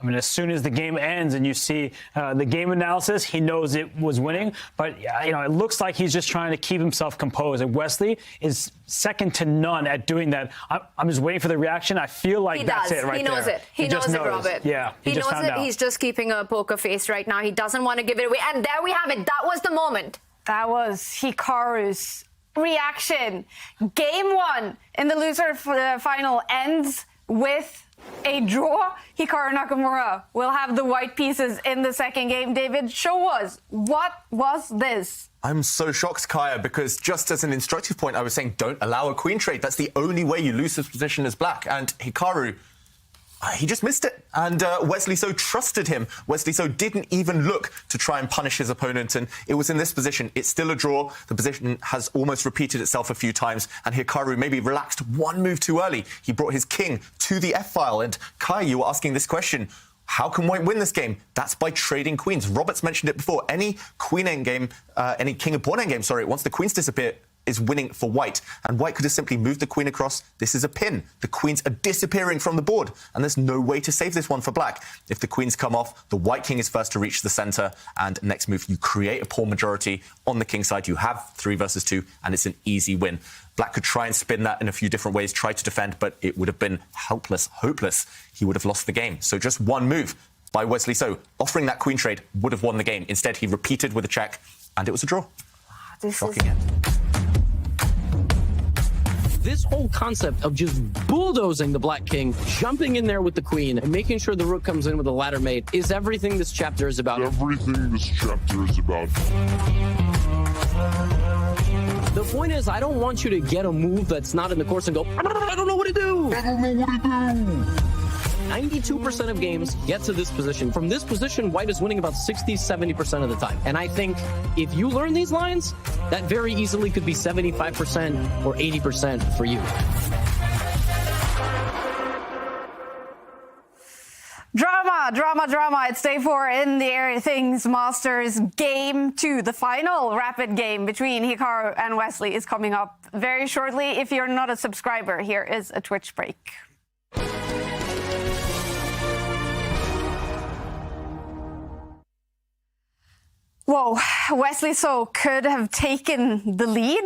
I mean, as soon as the game ends and you see the game analysis, he knows it was winning. But, it looks like he's just trying to keep himself composed. And Wesley is second to none at doing that. I'm just waiting for the reaction. I feel like that's it right there. He knows it. He knows it, Robert. Yeah, he knows it. He's just keeping a poker face right now. He doesn't want to give it away. And there we have it. That was the moment. That was Hikaru's reaction. Game 1 in the loser final ends with a draw. Hikaru Nakamura will have the white pieces in the second game. David, show us, what was this? I'm so shocked, Kaya, because just as an instructive point, I was saying don't allow a queen trade. That's the only way you lose this position as black. And Hikaru, he just missed it. And Wesley So trusted him. Wesley So didn't even look to try and punish his opponent. And it was in this position. It's still a draw. The position has almost repeated itself a few times. And Hikaru maybe relaxed one move too early. He brought his king to the F-file. And Kai, you were asking this question. How can white win this game? That's by trading queens. Robert's mentioned it before. Any queen endgame, any king and pawn endgame, sorry, once the queens disappear, is winning for white. And white could have simply moved the queen across. This is a pin. The queens are disappearing from the board, and there's no way to save this one for black. If the queens come off, the white king is first to reach the center, and next move, you create a pawn majority on the king side. You have 3 versus 2, and it's an easy win. Black could try and spin that in a few different ways, try to defend, but it would have been helpless, hopeless. He would have lost the game. So just one move by Wesley So, offering that queen trade, would have won the game. Instead, he repeated with a check, and it was a draw. Shocking. This whole concept of just bulldozing the black king, jumping in there with the queen, and making sure the rook comes in with a ladder mate is everything this chapter is about. Everything this chapter is about. The point is, I don't want you to get a move that's not in the course and go, I don't know what to do. I don't know what to do. 92% of games get to this position. From this position, white is winning about 60-70% of the time. And I think if you learn these lines, that very easily could be 75% or 80% for you. Drama, drama, drama. It's day 4 in the Airthings Masters. Game 2, the final rapid game between Hikaru and Wesley, is coming up very shortly. If you're not a subscriber, here is a Twitch break. Whoa, Wesley So could have taken the lead,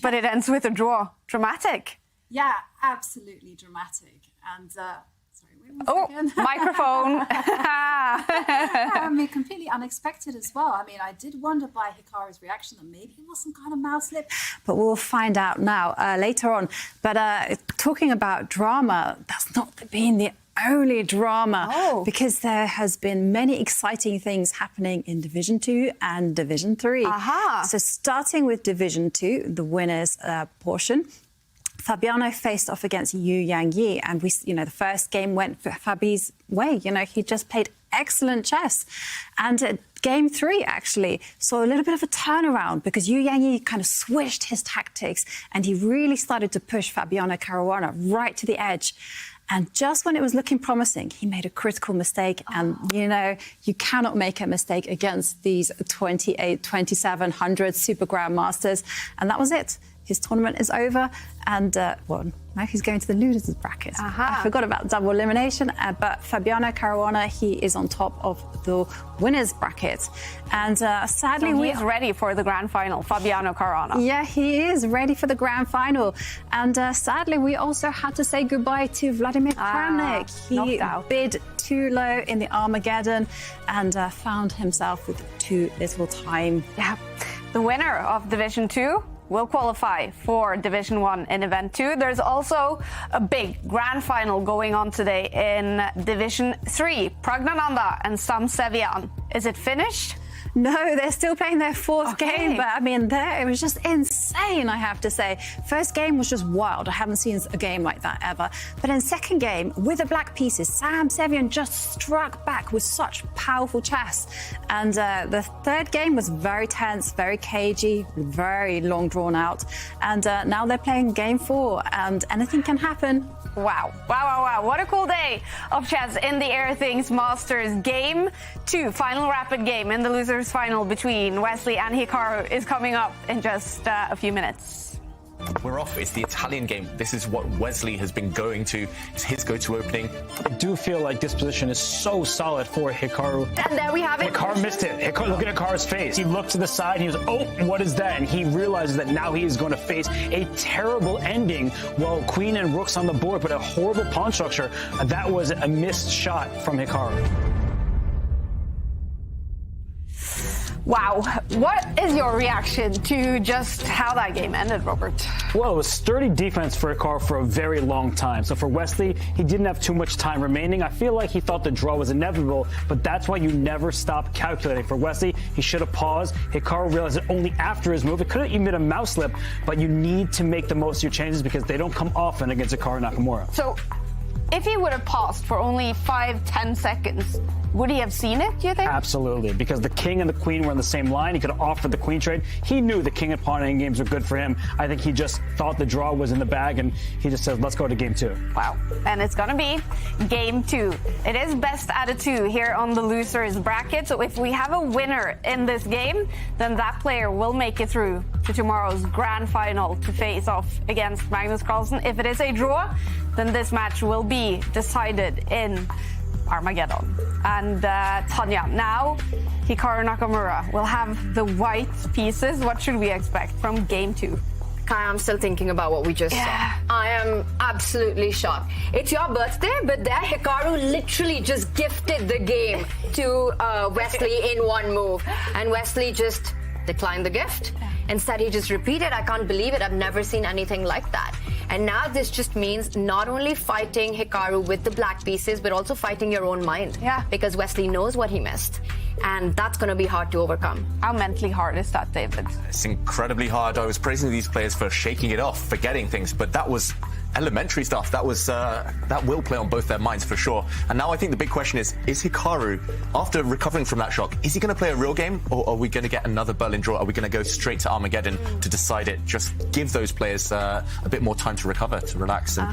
but it ends with a draw. Dramatic. Yeah, absolutely dramatic. And, sorry, wait one second. Microphone. I mean, completely unexpected as well. I mean, I did wonder by Hikaru's reaction that maybe it was some kind of mouse slip, but we'll find out now, later on. But talking about drama, that's not been the only drama, because there has been many exciting things happening in Division 2 and Division 3. So starting with Division 2, the winners portion, Fabiano faced off against Yu Yang Yi, and the first game went for Fabi's way. He just played excellent chess. And Game 3 actually saw a little bit of a turnaround because Yu Yang Yi kind of switched his tactics and he really started to push Fabiano Caruana right to the edge. And just when it was looking promising, he made a critical mistake. And, you cannot make a mistake against these 28, 2700 Super Grandmasters. And that was it. His tournament is over. And, now he's going to the losers bracket. I forgot about double elimination. But Fabiano Caruana, he is on top of the winners bracket. And sadly, he's ready for the grand final, Fabiano Caruana. Yeah, he is ready for the grand final. And sadly, we also had to say goodbye to Vladimir Kramnik. He bid too low in the Armageddon and found himself with too little time. Yeah, the winner of Division 2 will qualify for Division 1 in Event 2. There's also a big grand final going on today in Division 3. Pragnananda and Sam Sevian. Is it finished? No, they're still playing their fourth game, but I mean, it was just insane, I have to say. First game was just wild. I haven't seen a game like that ever. But in second game, with the black pieces, Sam Sevian just struck back with such powerful chess. And the third game was very tense, very cagey, very long drawn out. And now they're playing game 4, and anything can happen. Wow. What a cool day of chess in the Airthings Masters. Game 2, final rapid game in the losers final between Wesley and Hikaru is coming up in just a few minutes. We're off. It's the Italian game. This is what Wesley has been going to. It's his go-to opening. I do feel like this position is so solid for Hikaru. And there we have it. Hikaru missed it. Look at Hikaru's face. He looked to the side and he was, oh, what is that? And he realizes that now he is going to face a terrible ending. Well, queen and rook's on the board, but a horrible pawn structure. That was a missed shot from Hikaru. Wow. What is your reaction to just how that game ended, Robert? Well, it was sturdy defense for Hikaru for a very long time. So for Wesley, he didn't have too much time remaining. I feel like he thought the draw was inevitable, but that's why you never stop calculating. For Wesley, he should have paused. Hikaru realized it only after his move. It could have even been a mouse slip, but you need to make the most of your changes because they don't come often against Hikaru Nakamura. So if he would have paused for only 5-10 seconds, would he have seen it, do you think? Absolutely, because the king and the queen were on the same line. He could have offered the queen trade. He knew the king and pawn ending games were good for him. I think he just thought the draw was in the bag, and he just said, let's go to game 2. Wow. And it's going to be game 2. It is best out of 2 here on the losers bracket. So if we have a winner in this game, then that player will make it through to tomorrow's grand final to face off against Magnus Carlsen. If it is a draw, then this match will be decided in Armageddon. And Tanya, now Hikaru Nakamura will have the white pieces. What should we expect from game 2? I'm still thinking about what we just saw. I am absolutely shocked. It's your birthday, but there Hikaru literally just gifted the game to Wesley in one move. And Wesley just declined the gift. Instead, he just repeated, I can't believe it. I've never seen anything like that. And now this just means not only fighting Hikaru with the black pieces, but also fighting your own mind. Yeah. Because Wesley knows what he missed. And that's going to be hard to overcome. How mentally hard is that, David? It's incredibly hard. I was praising these players for shaking it off, forgetting things, but that was elementary stuff. That was that will play on both their minds for sure. And now I think the big question is Hikaru, after recovering from that shock, is he going to play a real game, or are we going to get another Berlin draw? Are we going to go straight to Armageddon to decide it? Just give those players a bit more time to recover, to relax. And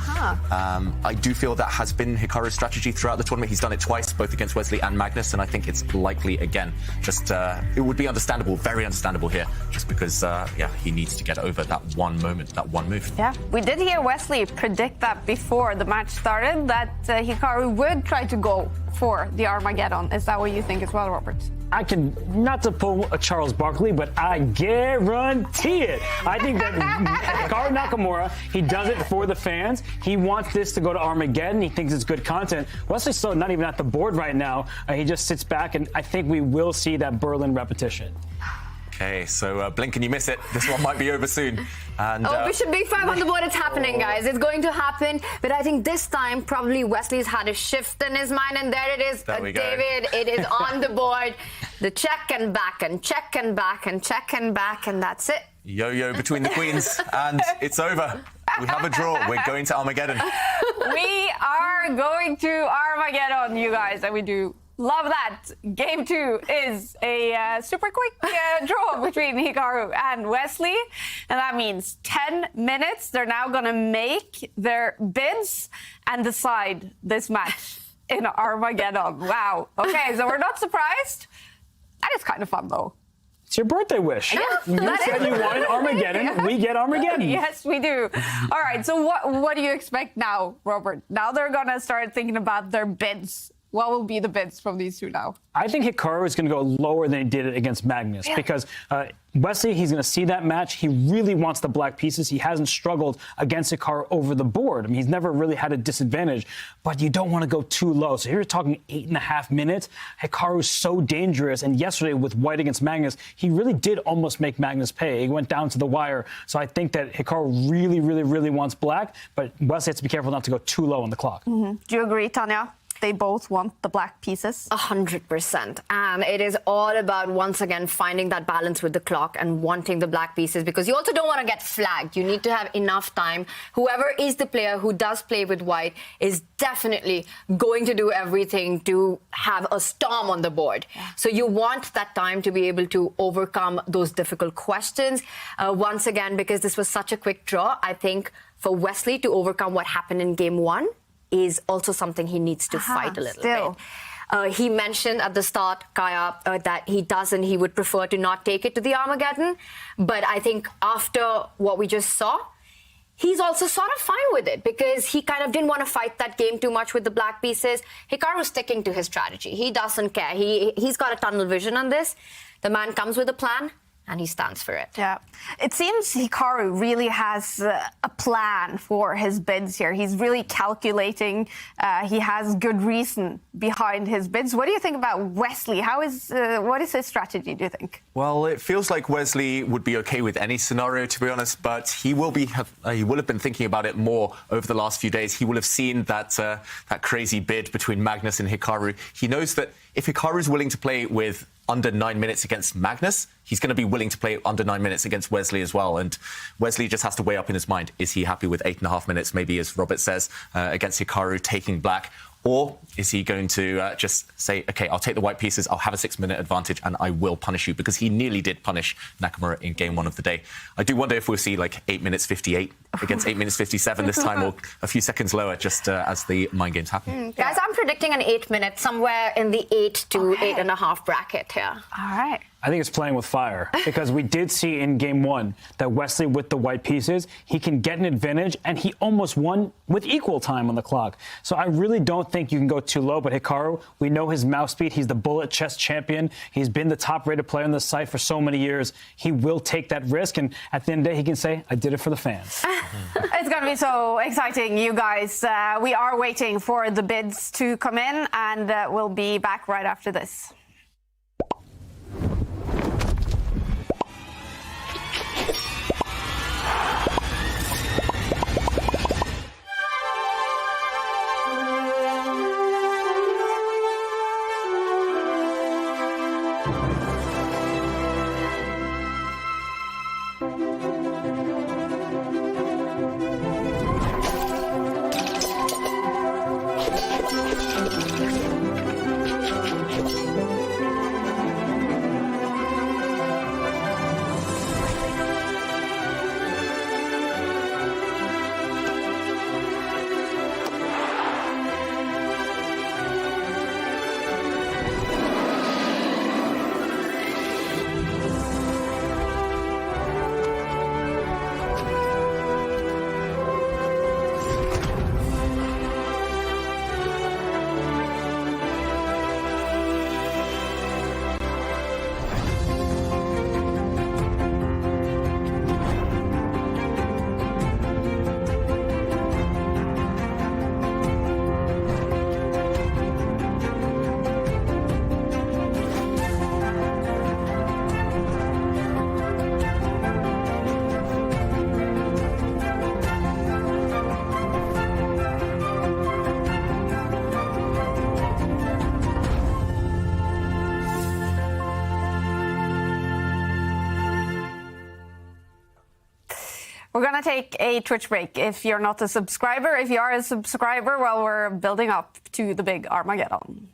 I do feel that has been Hikaru's strategy throughout the tournament. He's done it twice, both against Wesley and Magnus, and I think it's likely again. Just it would be understandable, very understandable here, just because he needs to get over that one moment, that one move. Yeah, we did hear Wesley predict that before the match started, that Hikaru would try to go for the Armageddon. Is that what you think as well, Robert? I can, not to pull a Charles Barkley, but I guarantee it. I think that Hikaru Nakamura, he does it for the fans. He wants this to go to Armageddon. He thinks it's good content. Wesley So not even at the board right now. He just sits back, and I think we will see that Berlin repetition. Okay, so blink and you miss it. This one might be over soon. And, we should be 5 on the board. It's happening, guys. It's going to happen. But I think this time, probably Wesley's had a shift in his mind. And there it is, David. It is on the board. The check and back and check and back and check and back. And that's it. Yo-yo between the queens. And it's over. We have a draw. We're going to Armageddon. We are going to Armageddon, you guys. And we do love that. Game 2 is a super quick draw between Hikaru and Wesley. And that means 10 minutes. They're now going to make their bids and decide this match in Armageddon. Wow. Okay, so we're not surprised. That is kind of fun, though. It's your birthday wish. Yeah, you said you wanted Armageddon. Yeah. We get Armageddon. Yes, we do. All right, so what do you expect now, Robert? Now they're going to start thinking about their bids. What will be the bids from these two now? I think Hikaru is going to go lower than he did it against Magnus because Wesley, he's going to see that match. He really wants the black pieces. He hasn't struggled against Hikaru over the board. I mean, he's never really had a disadvantage, but you don't want to go too low. So here you're talking 8.5 minutes. Hikaru is so dangerous. And yesterday with white against Magnus, he really did almost make Magnus pay. He went down to the wire. So I think that Hikaru really, really, really wants black, but Wesley has to be careful not to go too low on the clock. Mm-hmm. Do you agree, Tanya? they both want the black pieces? 100%. And it is all about, once again, finding that balance with the clock and wanting the black pieces, because you also don't want to get flagged. You need to have enough time. Whoever is the player who does play with white is definitely going to do everything to have a storm on the board. So you want that time to be able to overcome those difficult questions. Once again, because this was such a quick draw, I think for Wesley to overcome what happened in game one is also something he needs to fight a little bit. He mentioned at the start, Kaya, that he would prefer to not take it to the Armageddon. But I think after what we just saw, he's also sort of fine with it, because he kind of didn't want to fight that game too much with the black pieces. Hikaru's sticking to his strategy. He doesn't care. He's got a tunnel vision on this. The man comes with a plan, and he stands for it. Yeah. It seems Hikaru really has a plan for his bids here. He's really calculating. He has good reason behind his bids. What do you think about Wesley? What is his strategy, do you think? Well, it feels like Wesley would be okay with any scenario, to be honest, but he will have been thinking about it more over the last few days. He will have seen that crazy bid between Magnus and Hikaru. He knows that if Hikaru is willing to play with under 9 minutes against Magnus, he's going to be willing to play under 9 minutes against Wesley as well. And Wesley just has to weigh up in his mind, is he happy with 8.5 minutes, maybe, as Robert says, against Hikaru taking black? Or is he going to just say, OK, I'll take the white pieces, I'll have a 6-minute advantage, and I will punish you? Because he nearly did punish Nakamura in game one of the day. I do wonder if we'll see like 8 minutes 58 against 8 minutes 57 this time, or a few seconds lower, just as the mind games happen. Guys, I'm predicting an 8 minute, somewhere in the 8 to 8.5 bracket here. All right. I think it's playing with fire, because we did see in game one that Wesley, with the white pieces, he can get an advantage, and he almost won with equal time on the clock. So I really don't think you can go too low. But Hikaru, we know his mouse speed. He's the bullet chess champion. He's been the top-rated player on the site for so many years. He will take that risk, and at the end of the day, he can say, I did it for the fans. It's going to be so exciting, you guys. We are waiting for the bids to come in, and we'll be back right after this. We're going to take a Twitch break if you're not a subscriber. If you are a subscriber, well, we're building up to the big Armageddon.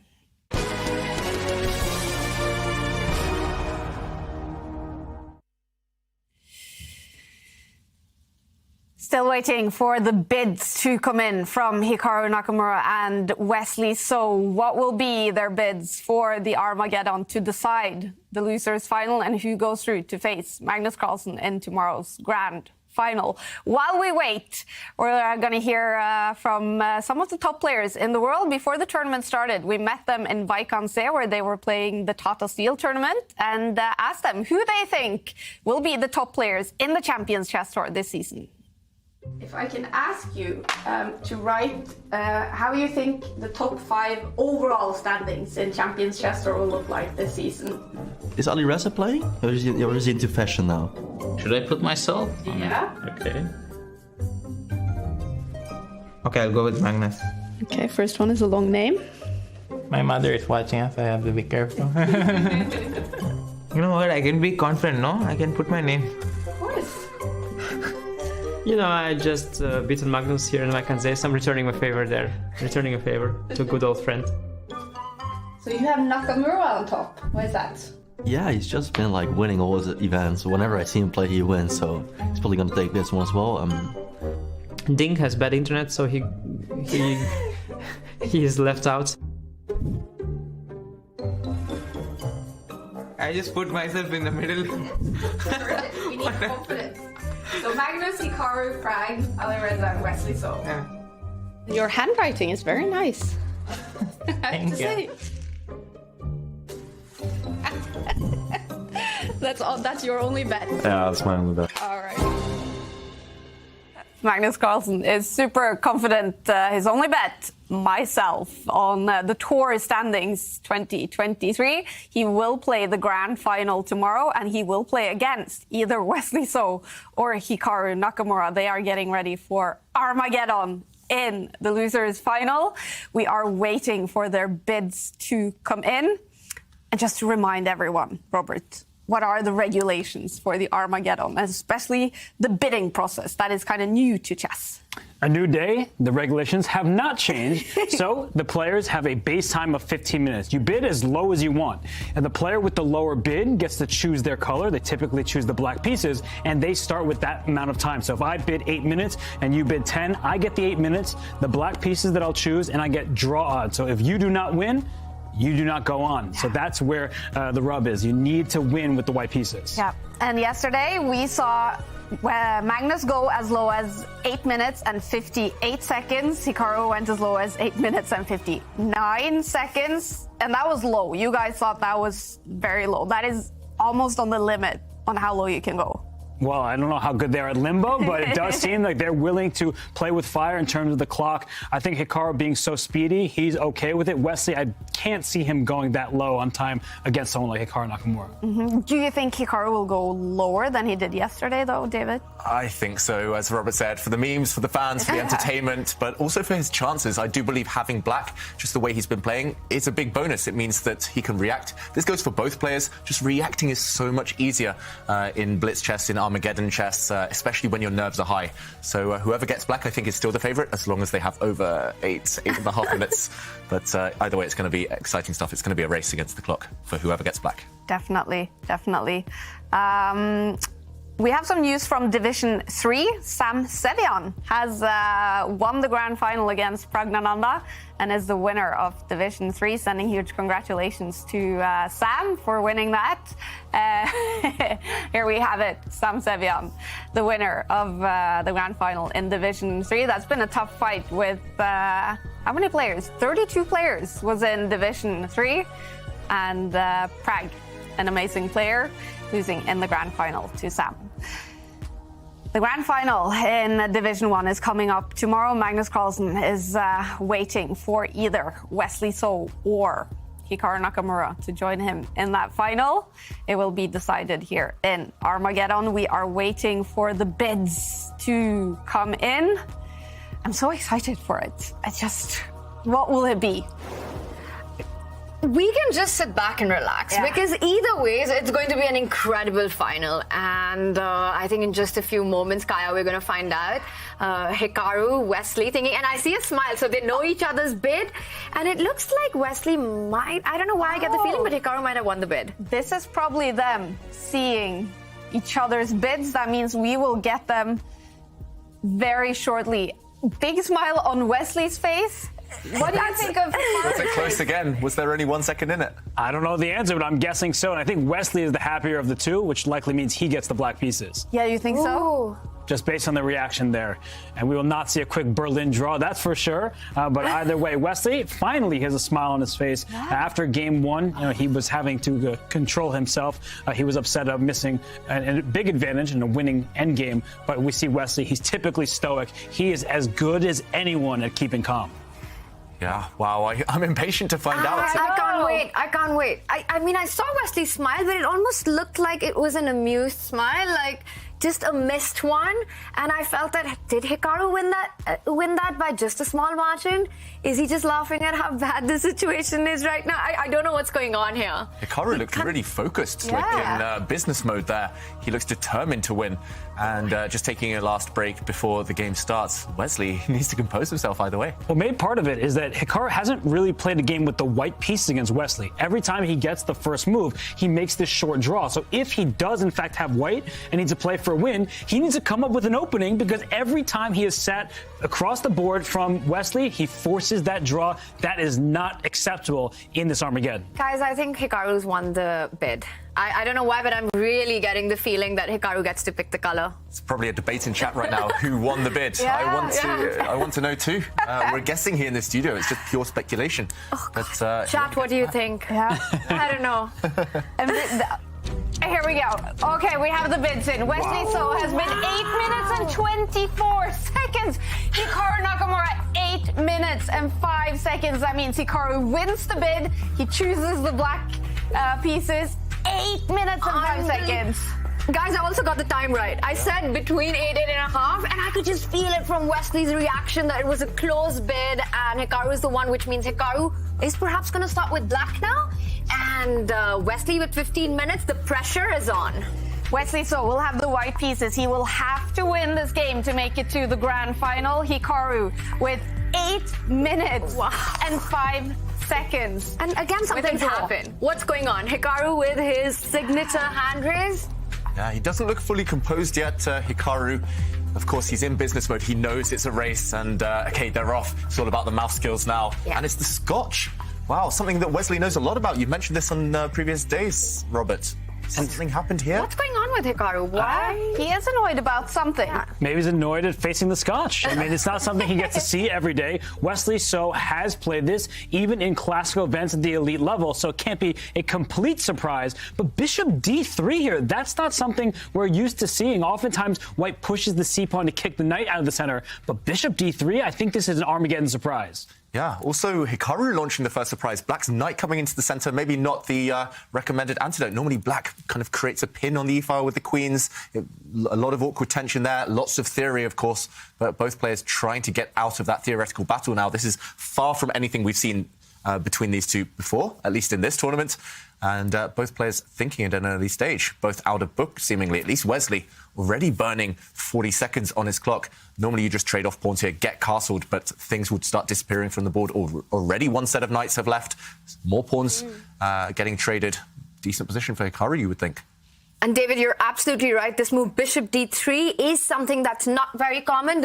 Still waiting for the bids to come in from Hikaru Nakamura and Wesley So. What will be their bids for the Armageddon to decide the losers final and who goes through to face Magnus Carlsen in tomorrow's grand final? While we wait, we're going to hear from some of the top players in the world. Before the tournament started, we met them in Vaikanse, where they were playing the Tata Steel tournament, and asked them who they think will be the top players in the Champions Chess Tour this season. If I can ask you to write how you think the top 5 overall standings in Champions Chess Tour will look like this season. Is Alireza playing? Or is he into fashion now? Should I put myself? Yeah. Okay. Okay, I'll go with Magnus. Okay, first one is a long name. My mother is watching us. I have to be careful. You know what? I can be confident, no? I can put my name. Of course. You know, I just beaten Magnus here in Vacanze, so I'm returning a favor there. Returning a favor to a good old friend. So you have Nakamura on top. Why is that? Yeah, he's just been like winning all his events. Whenever I see him play, he wins. So he's probably gonna take this one as well. Ding has bad internet, so he is left out. I just put myself in the middle. We need confidence. So Magnus, Hikaru, Frag, Alireza, and Wesley So. Yeah. Your handwriting is very nice. I have to say. That's your only bet. Yeah, that's my only bet. All right. Magnus Carlsen is super confident. His only bet, myself, on the tour standings 2023. He will play the grand final tomorrow, and he will play against either Wesley So or Hikaru Nakamura. They are getting ready for Armageddon in the losers final. We are waiting for their bids to come in. And just to remind everyone, Robert, what are the regulations for the Armageddon, especially the bidding process that is kind of new to chess? A new day, the regulations have not changed, so the players have a base time of 15 minutes. You bid as low as you want, and the player with the lower bid gets to choose their color. They typically choose the black pieces, and they start with that amount of time. So if I bid 8 minutes and you bid 10, I get the 8 minutes, the black pieces that I'll choose, and I get draw odds. So if you do not win, you do not go on. So that's where the rub is. You need to win with the white pieces. Yeah. And yesterday we saw Magnus go as low as 8 minutes and 58 seconds. Hikaru went as low as 8 minutes and 59 seconds. And that was low. You guys thought that was very low. That is almost on the limit on how low you can go. Well, I don't know how good they are at limbo, but it does seem like they're willing to play with fire in terms of the clock. I think Hikaru being so speedy, he's okay with it. Wesley, I can't see him going that low on time against someone like Hikaru Nakamura. Mm-hmm. Do you think Hikaru will go lower than he did yesterday, though, David? I think so, as Robert said, for the memes, for the fans, for the entertainment, but also for his chances. I do believe having black, just the way he's been playing, is a big bonus. It means that he can react. This goes for both players. Just reacting is so much easier in Blitz chess, in Armageddon chess, especially when your nerves are high. So whoever gets black, I think, is still the favorite, as long as they have over 8.5 minutes. But either way, it's going to be exciting stuff. It's going to be a race against the clock for whoever gets black. Definitely. We have some news from Division 3. Sam Sevian has won the grand final against Pragnananda and is the winner of Division 3. Sending huge congratulations to Sam for winning that. Here we have it, Sam Sevian, the winner of the grand final in Division 3. That's been a tough fight with how many players? 32 players was in Division 3. And Prag, an amazing player, losing in the grand final to Sam. The grand final in Division 1 is coming up tomorrow. Magnus Carlsen is waiting for either Wesley So or Hikaru Nakamura to join him in that final. It will be decided here in Armageddon. We are waiting for the bids to come in. I'm so excited for it. What will it be? We can just sit back and relax because either ways, it's going to be an incredible final. And I think in just a few moments, Kaya, we're going to find out. Hikaru, Wesley thinking, and I see a smile, so they know each other's bid. And it looks like Wesley might, I don't know why I get the feeling, but Hikaru might have won the bid. This is probably them seeing each other's bids. That means we will get them very shortly. Big smile on Wesley's face. What do you think of Was it close again? Was there only 1 second in it? I don't know the answer, but I'm guessing so. And I think Wesley is the happier of the two, which likely means he gets the black pieces. Yeah, you think so? Just based on the reaction there. And we will not see a quick Berlin draw, that's for sure. But either way, Wesley finally has a smile on his face. After game 1, he was having to control himself. He was upset of missing a big advantage in a winning endgame. But we see Wesley, he's typically stoic. He is as good as anyone at keeping calm. Yeah, wow, I'm impatient to find out. I can't wait. I mean, I saw Wesley smile, but it almost looked like it was an amused smile. Like, just a missed one. And I felt that, did Hikaru win that by just a small margin? Is he just laughing at how bad the situation is right now? I don't know what's going on here. Hikaru looked really focused, like in business mode there. He looks determined to win. And just taking a last break before the game starts, Wesley needs to compose himself either way. Well, maybe part of it is that Hikaru hasn't really played a game with the white piece against Wesley. Every time he gets the first move, he makes this short draw. So if he does, in fact, have white and needs to play for a win, he needs to come up with an opening, because every time he is sat across the board from Wesley, he forces that draw. That is not acceptable in this Armageddon. Guys, I think Hikaru's won the bid. I don't know why, but I'm really getting the feeling that Hikaru gets to pick the color. It's probably a debate in chat right now who won the bid. I want to know too. We're guessing here in the studio. It's just pure speculation. Oh, but, chat, what do you think? Yeah. I don't know. Here we go. Okay, we have the bids in. Wesley So has been 8 minutes and 24 seconds. Hikaru Nakamura, 8 minutes and 5 seconds. That means Hikaru wins the bid. He chooses the black pieces. 8 minutes and 5 seconds. Guys, I also got the time right. I said between 8 and a half, and I could just feel it from Wesley's reaction that it was a close bid, and Hikaru is the one, which means Hikaru is perhaps going to start with black now. And Wesley with 15 minutes, the pressure is on. Wesley So will have the white pieces. He will have to win this game to make it to the grand final. Hikaru with 8 minutes and 5 seconds. And again, something's happened. What's going on? Hikaru with his signature hand raise? Yeah, he doesn't look fully composed yet, Hikaru. Of course, he's in business mode. He knows it's a race, and okay, they're off. It's all about the mouse skills now. Yeah. And it's the Scotch. Wow, something that Wesley knows a lot about. You've mentioned this on previous days, Robert. Something happened here? What's going on with Hikaru? Why? He is annoyed about something. Yeah. Maybe he's annoyed at facing the Scotch. I mean, it's not something he gets to see every day. Wesley So has played this, even in classical events at the elite level, so it can't be a complete surprise. But Bishop D3 here, that's not something we're used to seeing. Oftentimes, White pushes the C-pawn to kick the knight out of the center. But Bishop D3, I think this is an Armageddon surprise. Yeah, also Hikaru launching the first surprise. Black's knight coming into the center, maybe not the recommended antidote. Normally Black kind of creates a pin on the e-file with the queens. A lot of awkward tension there, lots of theory, of course, but both players trying to get out of that theoretical battle now. This is far from anything we've seen between these two before, at least in this tournament. And both players thinking at an early stage, both out of book, seemingly. At least Wesley already burning 40 seconds on his clock. Normally you just trade off pawns here, get castled, but things would start disappearing from the board. Already one set of knights have left. More pawns getting traded. Decent position for Hikaru, you would think. And David, you're absolutely right. This move, Bishop D3, is something that's not very common.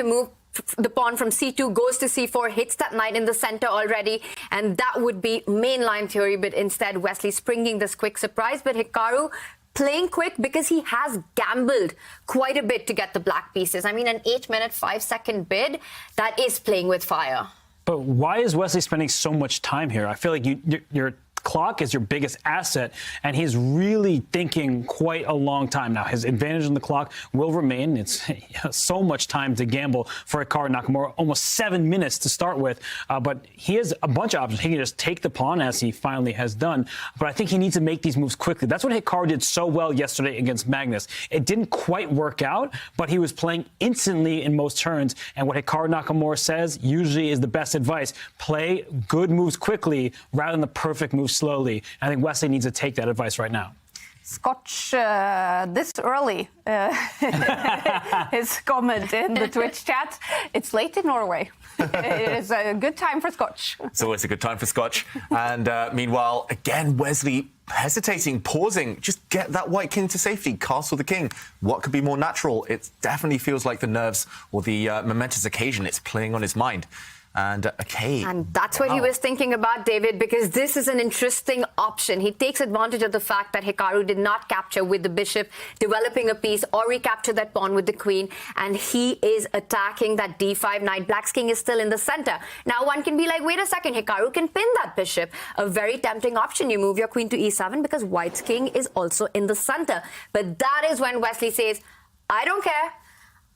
The pawn from C2 goes to C4, hits that knight in the center already, and that would be mainline theory, but instead Wesley springing this quick surprise. But Hikaru playing quick because he has gambled quite a bit to get the black pieces. I mean, an 8-minute, 5-second bid, that is playing with fire. But why is Wesley spending so much time here? I feel like your clock is your biggest asset, and he's really thinking quite a long time now. His advantage on the clock will remain. It's so much time to gamble for Hikaru Nakamura, almost 7 minutes to start with, but he has a bunch of options. He can just take the pawn, as he finally has done, but I think he needs to make these moves quickly. That's what Hikaru did so well yesterday against Magnus. It didn't quite work out, but he was playing instantly in most turns, and what Hikaru Nakamura says usually is the best advice. Play good moves quickly rather than the perfect moves slowly. I think Wesley needs to take that advice right now. Scotch this early. His comment in the Twitch chat. It's late in Norway. It is a good time for Scotch. It's always a good time for Scotch. And meanwhile, again, Wesley hesitating, pausing. Just get that white king to safety. Castle the king. What could be more natural? It definitely feels like the nerves or the momentous occasion. It's playing on his mind. And okay. And that's what he was thinking about, David, because this is an interesting option. He takes advantage of the fact that Hikaru did not capture with the bishop, developing a piece, or recapture that pawn with the queen, and he is attacking that d5 knight. Black's king is still in the center. Now one can be like, wait a second, Hikaru can pin that bishop. A very tempting option. You move your queen to e7 because white's king is also in the center. But that is when Wesley says, I don't care.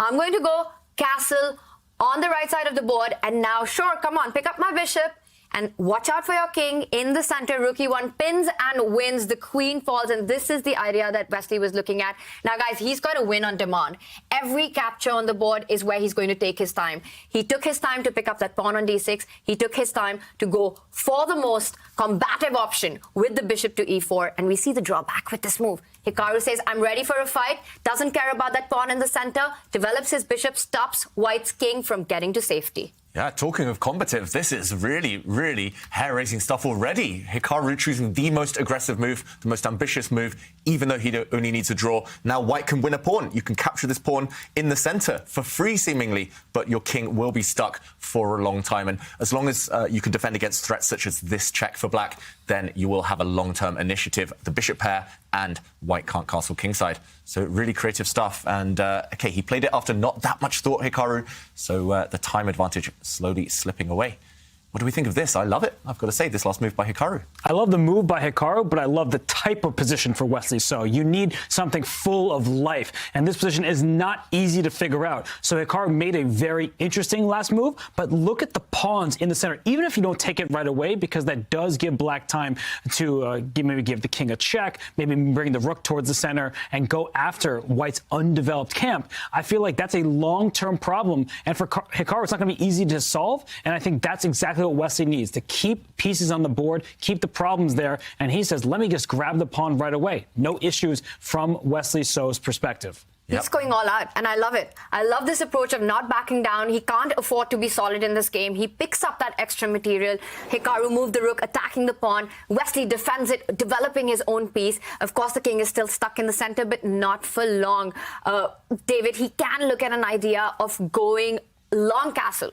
I'm going to go castle on the right side of the board, and now, sure, come on, pick up my bishop And watch out for your king in the center. Rook E1 pins and wins. The queen falls, and this is the idea that Wesley was looking at. Now, guys, he's got to win on demand. Every capture on the board is where he's going to take his time. He took his time to pick up that pawn on D6. He took his time to go for the most combative option with the bishop to E4, and we see the drawback with this move. Hikaru says, I'm ready for a fight, doesn't care about that pawn in the center, develops his bishop, stops White's king from getting to safety. Yeah, talking of combative, this is really, really hair-raising stuff already. Hikaru choosing the most aggressive move, the most ambitious move, even though he only needs a draw. Now White can win a pawn. You can capture this pawn in the center for free, seemingly, but your king will be stuck for a long time. And as long as you can defend against threats such as this check for Black, then you will have a long-term initiative. The bishop pair and White can't castle kingside. So really creative stuff. And OK, he played it after not that much thought, Hikaru. So the time advantage slowly slipping away. What do we think of this? I love it. I've got to say, this last move by Hikaru. I love the move by Hikaru, but I love the type of position for Wesley So. You need something full of life, and this position is not easy to figure out. So Hikaru made a very interesting last move, but look at the pawns in the center, even if you don't take it right away, because that does give Black time to maybe give the king a check, maybe bring the rook towards the center and go after White's undeveloped camp. I feel like that's a long-term problem, and for Hikaru, it's not going to be easy to solve, and I think that's exactly what Wesley needs, to keep pieces on the board, keep the problems there, and he says, let me just grab the pawn right away. No issues from Wesley So's perspective. He's going all out, and I love it. I love this approach of not backing down. He can't afford to be solid in this game. He picks up that extra material. Hikaru moved the rook, attacking the pawn. Wesley defends it, developing his own piece. Of course, the king is still stuck in the center, but not for long. David, he can look at an idea of going long castle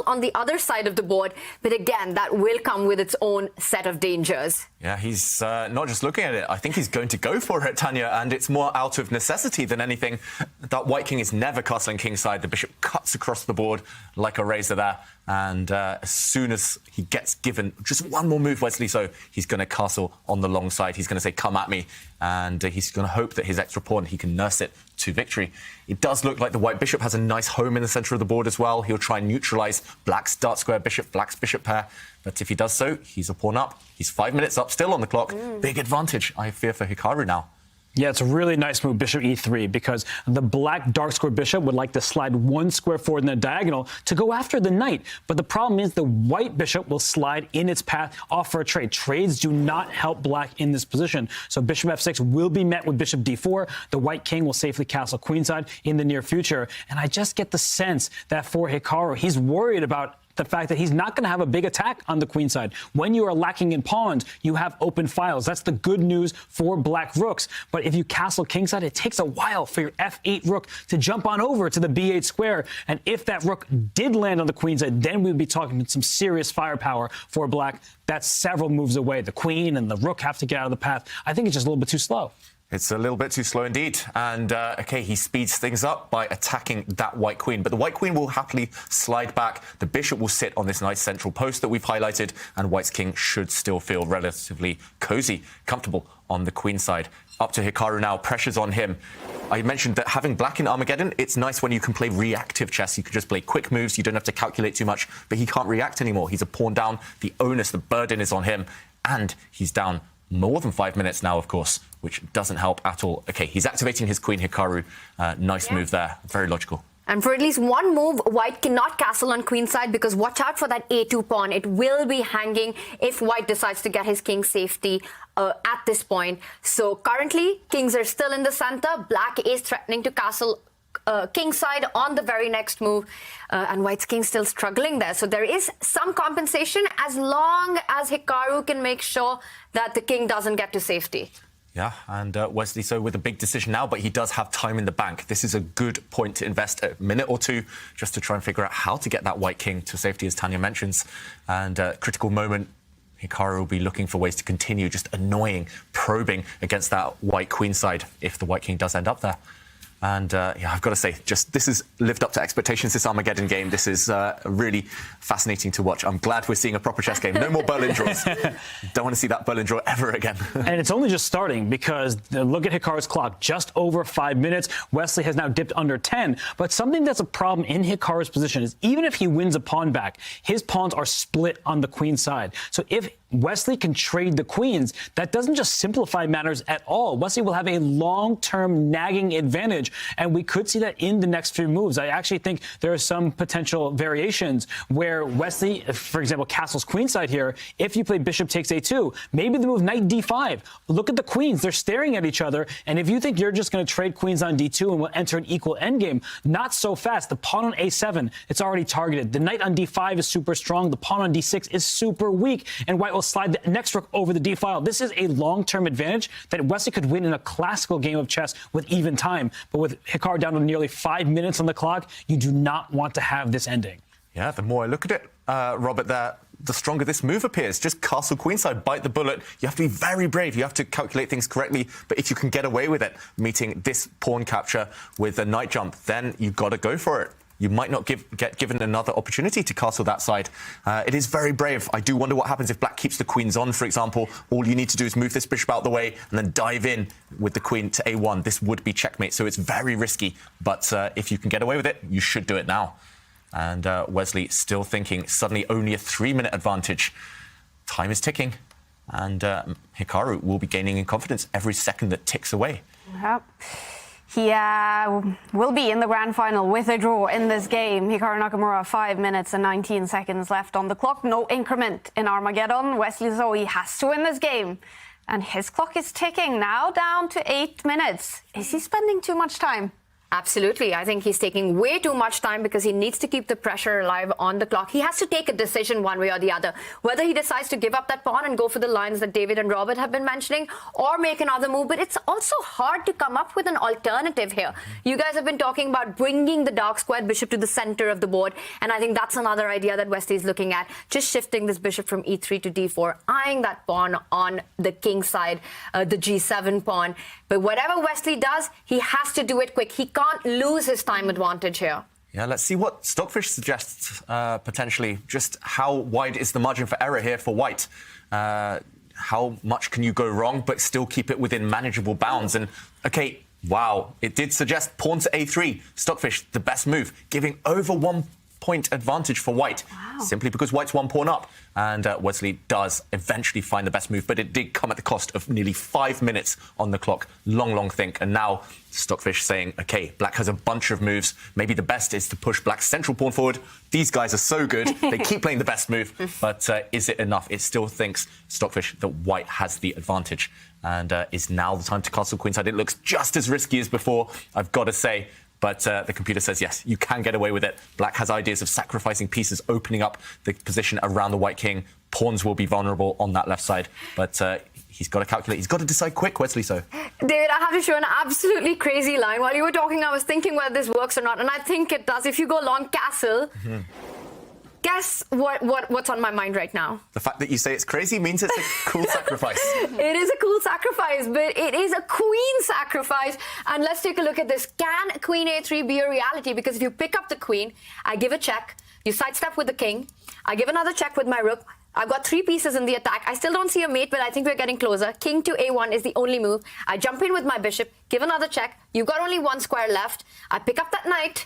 on the other side of the board, but again, that will come with its own set of dangers. Yeah, he's not just looking at it. I think he's going to go for it, Tanya, and it's more out of necessity than anything. That White king is never castling kingside. The bishop cuts across the board like a razor there, and as soon as he gets given just one more move, Wesley So, he's going to castle on the long side. He's going to say, come at me, and he's going to hope that his extra pawn, he can nurse it to victory. It does look like the White bishop has a nice home in the center of the board as well. He'll try and neutralize Black's dark square bishop, Black's bishop pair. But if he does so, he's a pawn up. He's 5 minutes up still on the clock. Big advantage, I fear, for Hikaru now. Yeah, it's a really nice move, bishop e3, because the Black dark square bishop would like to slide one square forward in the diagonal to go after the knight. But the problem is the White bishop will slide in its path off for a trade. Trades do not help Black in this position. So bishop f6 will be met with bishop d4. The White king will safely castle queenside in the near future. And I just get the sense that for Hikaru, he's worried about the fact that he's not going to have a big attack on the queen side. When you are lacking in pawns, you have open files. That's the good news for Black rooks. But if you castle kingside, it takes a while for your f8 rook to jump on over to the b8 square. And if that rook did land on the queen side, then we'd be talking some serious firepower for Black. That's several moves away. The queen and the rook have to get out of the path. I think it's just a little bit too slow. It's a little bit too slow indeed. And, OK, he speeds things up by attacking that White queen. But the White queen will happily slide back. The bishop will sit on this nice central post that we've highlighted. And White's king should still feel relatively cozy, comfortable on the queen side. Up to Hikaru now. Pressure's on him. I mentioned that having Black in Armageddon, it's nice when you can play reactive chess. You can just play quick moves. You don't have to calculate too much. But he can't react anymore. He's a pawn down. The onus, the burden is on him. And he's down more than 5 minutes now, of course, which doesn't help at all. OK, he's activating his queen, Hikaru. Nice move there. Very logical. And for at least one move, White cannot castle on queenside, because watch out for that a2 pawn. It will be hanging if White decides to get his king safety at this point. So currently, kings are still in the center. Black is threatening to castle kingside on the very next move, and White's king still struggling there. So there is some compensation as long as Hikaru can make sure that the king doesn't get to safety. Yeah, and Wesley So with a big decision now, but he does have time in the bank. This is a good point to invest a minute or two just to try and figure out how to get that White king to safety, as Tanya mentions. And critical moment, Hikaru will be looking for ways to continue just annoying, probing against that White queen side if the White king does end up there. And yeah, I've got to say, just this has lived up to expectations, this Armageddon game. This is really fascinating to watch. I'm glad we're seeing a proper chess game. No more Berlin draws. Don't want to see that Berlin draw ever again. And it's only just starting because look at Hikaru's clock, just over 5 minutes. Wesley has now dipped under 10. But something that's a problem in Hikaru's position is even if he wins a pawn back, his pawns are split on the queen side. So if Wesley can trade the queens, that doesn't just simplify matters at all. Wesley will have a long-term nagging advantage, and we could see that in the next few moves. I actually think there are some potential variations where Wesley, for example, castles queenside here. If you play bishop takes a2, maybe the move knight d5. Look at the queens. They're staring at each other, and if you think you're just going to trade queens on d2 and will enter an equal endgame, not so fast. The pawn on a7, it's already targeted. The knight on d5 is super strong. The pawn on d6 is super weak, and white will slide the next rook over the d file. This is a long-term advantage that Wesley could win in a classical game of chess with even time. But with Hikaru down to nearly 5 minutes on the clock, you do not want to have this ending. Yeah, the more I look at it, Robert, the stronger this move appears. Just castle queenside, bite the bullet. You have to be very brave. You have to calculate things correctly. But if you can get away with it, meeting this pawn capture with a knight jump, then you've got to go for it. You might not get given another opportunity to castle that side. It is very brave. I do wonder what happens if black keeps the queens on, for example. All you need to do is move this bishop out the way and then dive in with the queen to a1. This would be checkmate, so it's very risky. But if you can get away with it, you should do it now. And Wesley still thinking, suddenly only a 3-minute advantage. Time is ticking, and Hikaru will be gaining in confidence every second that ticks away. Yep. He will be in the grand final with a draw in this game. Hikaru Nakamura, 5 minutes and 19 seconds left on the clock. No increment in Armageddon. Wesley So has to win this game. And his clock is ticking now down to 8 minutes. Is he spending too much time? Absolutely. I think he's taking way too much time because he needs to keep the pressure alive on the clock. He has to take a decision one way or the other, whether he decides to give up that pawn and go for the lines that David and Robert have been mentioning or make another move. But it's also hard to come up with an alternative here. You guys have been talking about bringing the dark squared bishop to the center of the board. And I think that's another idea that Wesley is looking at. Just shifting this bishop from e3 to d4, eyeing that pawn on the king side, the g7 pawn. But whatever Wesley does, he has to do it quick. He can't lose his time advantage here. Yeah, let's see what Stockfish suggests, potentially. Just how wide is the margin for error here for white? How much can you go wrong but still keep it within manageable bounds? And, okay, wow, it did suggest pawn to a3. Stockfish, the best move, giving over 1 point advantage for white, simply because white's 1 pawn up. And Wesley does eventually find the best move, but it did come at the cost of nearly 5 minutes on the clock. Long think. And now Stockfish saying, okay, black has a bunch of moves. Maybe the best is to push black's central pawn forward. These guys are so good. They keep playing the best move. But is it enough? It still thinks, Stockfish, that white has the advantage. And is now the time to castle queenside? It looks just as risky as before, I've got to say. But the computer says, yes, you can get away with it. Black has ideas of sacrificing pieces, opening up the position around the white king. Pawns will be vulnerable on that left side. But he's got to calculate. He's got to decide quick, Wesley So. David, I have to show an absolutely crazy line. While you were talking, I was thinking whether this works or not. And I think it does. If you go long castle... Guess what's on my mind right now? The fact that you say it's crazy means it's a cool sacrifice. It is a cool sacrifice, but it is a queen sacrifice. And let's take a look at this. Can queen a3 be a reality? Because if you pick up the queen, I give a check. You sidestep with the king. I give another check with my rook. I've got 3 pieces in the attack. I still don't see a mate, but I think we're getting closer. King to a1 is the only move. I jump in with my bishop, give another check. You've got only 1 square left. I pick up that knight.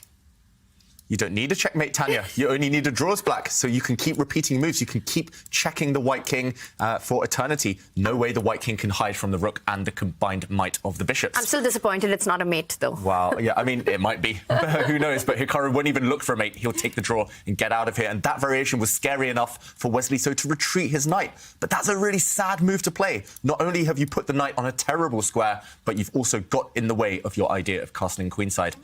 You don't need a checkmate, Tanya. You only need a draws black, so you can keep repeating moves. You can keep checking the white king for eternity. No way the white king can hide from the rook and the combined might of the bishops. I'm still disappointed it's not a mate, though. Wow. Yeah, I mean, it might be. Who knows? But Hikaru won't even look for a mate. He'll take the draw and get out of here. And that variation was scary enough for Wesley So to retreat his knight. But that's a really sad move to play. Not only have you put the knight on a terrible square, but you've also got in the way of your idea of castling queenside.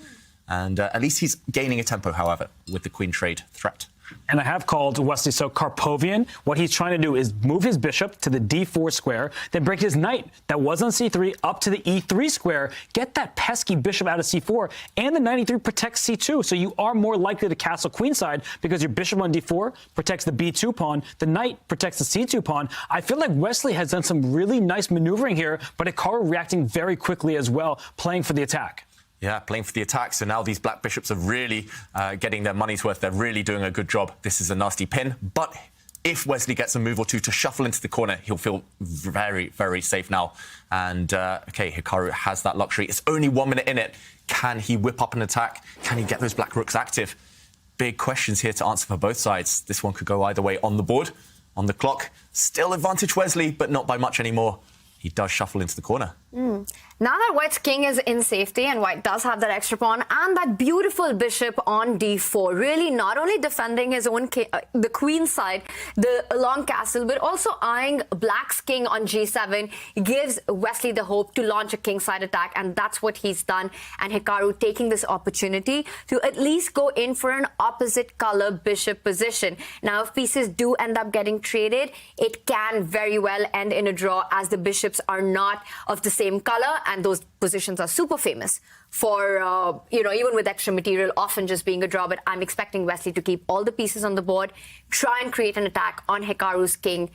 And at least he's gaining a tempo, however, with the queen trade threat. And I have called Wesley So Karpovian. What he's trying to do is move his bishop to the d4 square, then break his knight that was on c3 up to the e3 square, get that pesky bishop out of c4, and the knight e3 protects c2. So you are more likely to castle queenside because your bishop on d4 protects the b2 pawn, the knight protects the c2 pawn. I feel like Wesley has done some really nice maneuvering here, but Hikaru reacting very quickly as well, playing for the attack. Yeah, playing for the attack. So now these black bishops are really getting their money's worth. They're really doing a good job. This is a nasty pin. But if Wesley gets a move or two to shuffle into the corner, he'll feel very, very safe now. And, OK, Hikaru has that luxury. It's only 1 minute in it. Can he whip up an attack? Can he get those black rooks active? Big questions here to answer for both sides. This one could go either way on the board, on the clock. Still advantage Wesley, but not by much anymore. He does shuffle into the corner. Now that White's king is in safety and White does have that extra pawn and that beautiful bishop on d4, really not only defending his own the queen side, the long castle, but also eyeing Black's king on g7 gives Wesley the hope to launch a kingside attack, and that's what he's done. And Hikaru taking this opportunity to at least go in for an opposite color bishop position. Now, if pieces do end up getting traded, it can very well end in a draw, as the bishops are not of the same color, and those positions are super famous for, even with extra material, often just being a draw. But I'm expecting Wesley to keep all the pieces on the board, try and create an attack on Hikaru's king,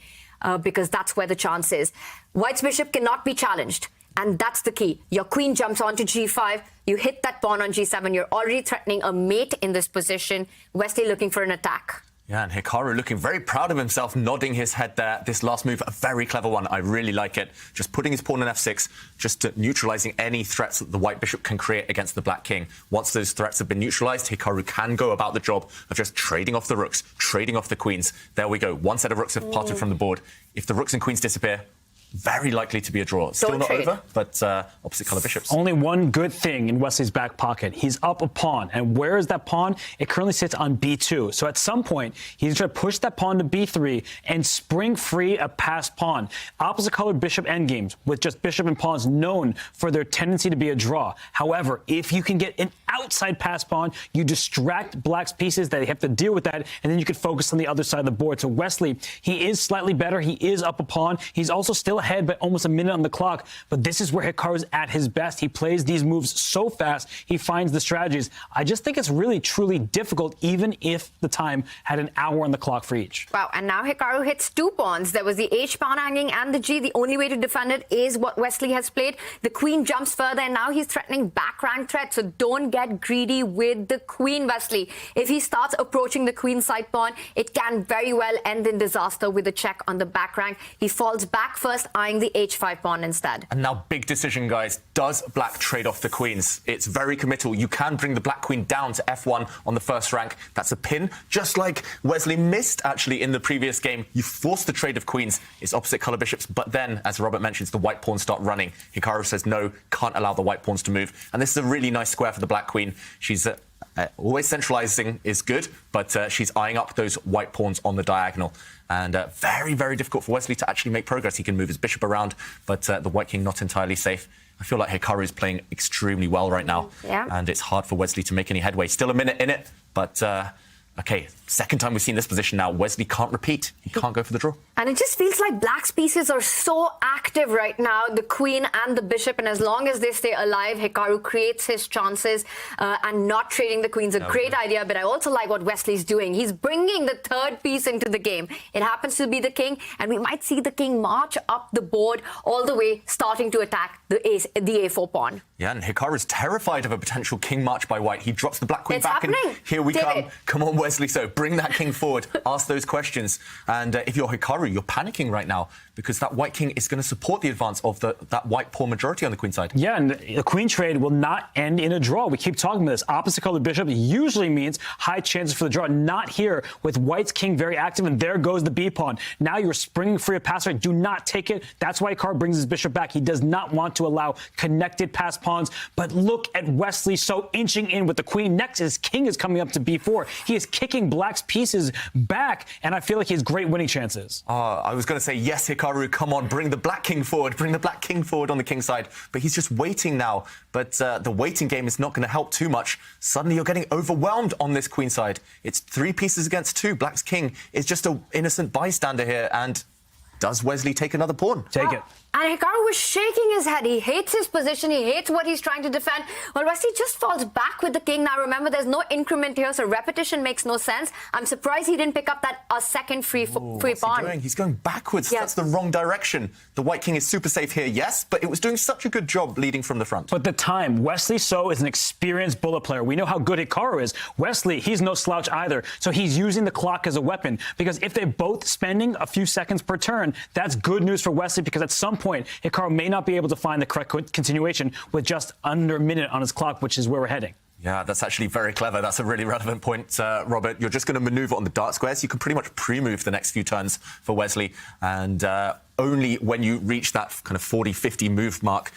because that's where the chance is. White's bishop cannot be challenged, and that's the key. Your queen jumps onto g5, you hit that pawn on g7, you're already threatening a mate in this position. Wesley looking for an attack. Yeah, and Hikaru looking very proud of himself, nodding his head there. This last move, a very clever one. I really like it. Just putting his pawn on f6, just neutralizing any threats that the white bishop can create against the black king. Once those threats have been neutralized, Hikaru can go about the job of just trading off the rooks, trading off the queens. There we go. One set of rooks have parted from the board. If the rooks and queens disappear, very likely to be a draw. Still not over, but opposite color bishops. Only one good thing in Wesley's back pocket. He's up a pawn. And where is that pawn? It currently sits on b2. So at some point, he's going to push that pawn to b3 and spring free a passed pawn. Opposite colored bishop endgames, with just bishop and pawns known for their tendency to be a draw. However, if you can get an outside passed pawn, you distract black's pieces that they have to deal with that, and then you can focus on the other side of the board. So Wesley, he is slightly better. He is up a pawn. He's also still ahead by almost a minute on the clock, but this is where Hikaru is at his best. He plays these moves so fast, he finds the strategies. I just think it's really, truly difficult, even if the time had an hour on the clock for each. Wow, and now Hikaru hits 2 pawns. There was the H pawn hanging and the G. The only way to defend it is what Wesley has played. The queen jumps further, and now he's threatening back rank threat, so don't get greedy with the queen, Wesley. If he starts approaching the queen side pawn, it can very well end in disaster with a check on the back rank. He falls back first, eyeing the h5 pawn instead. And now big decision, guys. Does black trade off the queens? It's very committal. You can bring the black queen down to f1 on the first rank. That's a pin, just like Wesley missed actually in the previous game. You force the trade of queens. It's opposite color bishops, but then, as Robert mentions, the white pawns start running. Hikaru says no, can't allow the white pawns to move. And this is a really nice square for the black queen. She's always centralizing is good, but she's eyeing up those white pawns on the diagonal. And very, very difficult for Wesley to actually make progress. He can move his bishop around, but the white king not entirely safe. I feel like Hikaru is playing extremely well right now. Yeah. And it's hard for Wesley to make any headway. Still a minute in it, but OK, second time we've seen this position now. Wesley can't repeat. He can't go for the draw. And it just feels like black's pieces are so active right now, the queen and the bishop, and as long as they stay alive, Hikaru creates his chances, and not trading the queen's a great idea, but I also like what Wesley's doing. He's bringing the third piece into the game. It happens to be the king, and we might see the king march up the board all the way, starting to attack the a4 pawn. Yeah, and Hikaru's terrified of a potential king march by white. He drops the black queen It's back, happening. and here we David. come on, Wesley So. Bring that king forward. Ask those questions. And if you're Hikaru, you're panicking right now because that white king is going to support the advance of that white pawn majority on the queen side. Yeah, and the queen trade will not end in a draw. We keep talking about this. Opposite colored bishop usually means high chances for the draw. Not here with white's king very active, and there goes the b pawn. Now you're springing free a pass rate. Do not take it. That's why Hikaru brings his bishop back. He does not want to allow connected pass pawns. But look at Wesley So inching in with the queen. Next, his king is coming up to b4. He is kicking black's pieces back, and I feel like he has great winning chances. I was going to say, yes, Hikaru, come on, bring the black king forward. Bring the black king forward on the king side. But he's just waiting now. But the waiting game is not going to help too much. Suddenly you're getting overwhelmed on this queen side. It's 3 pieces against 2. Black's king is just an innocent bystander here. And does Wesley take another pawn? Take it. And Hikaru was shaking his head. He hates his position. He hates what he's trying to defend. Well, Wesley just falls back with the king. Now, remember, there's no increment here, so repetition makes no sense. I'm surprised he didn't pick up that second free pawn. He's going backwards. Yes. That's the wrong direction. The white king is super safe here, yes, but it was doing such a good job leading from the front. But the time, Wesley So is an experienced bullet player. We know how good Hikaru is. Wesley, he's no slouch either. So he's using the clock as a weapon, because if they're both spending a few seconds per turn, that's good news for Wesley, because at some point, Hikaru may not be able to find the correct continuation with just under a minute on his clock, which is where we're heading. Yeah, that's actually very clever. That's a really relevant point, Robert. You're just going to maneuver on the dark squares. You can pretty much pre-move the next few turns for Wesley. And only when you reach that kind of 40, 50 move mark,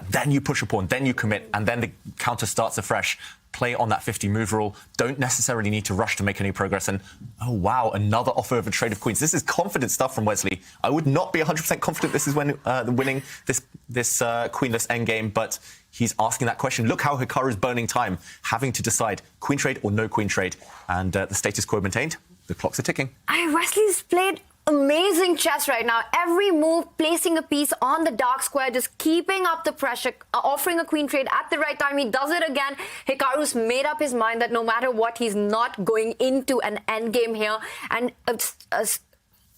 then you push a pawn, then you commit, and then the counter starts afresh. Play on that 50 move rule. Don't necessarily need to rush to make any progress. And, oh, wow, another offer of a trade of queens. This is confident stuff from Wesley. I would not be 100% confident this is when winning this queenless endgame, but he's asking that question. Look how Hikaru's burning time, having to decide queen trade or no queen trade. And the status quo maintained. The clocks are ticking. Wesley's played amazing chess right now. Every move, placing a piece on the dark square, just keeping up the pressure, offering a queen trade at the right time. He does it again. Hikaru's made up his mind that no matter what, he's not going into an endgame here. And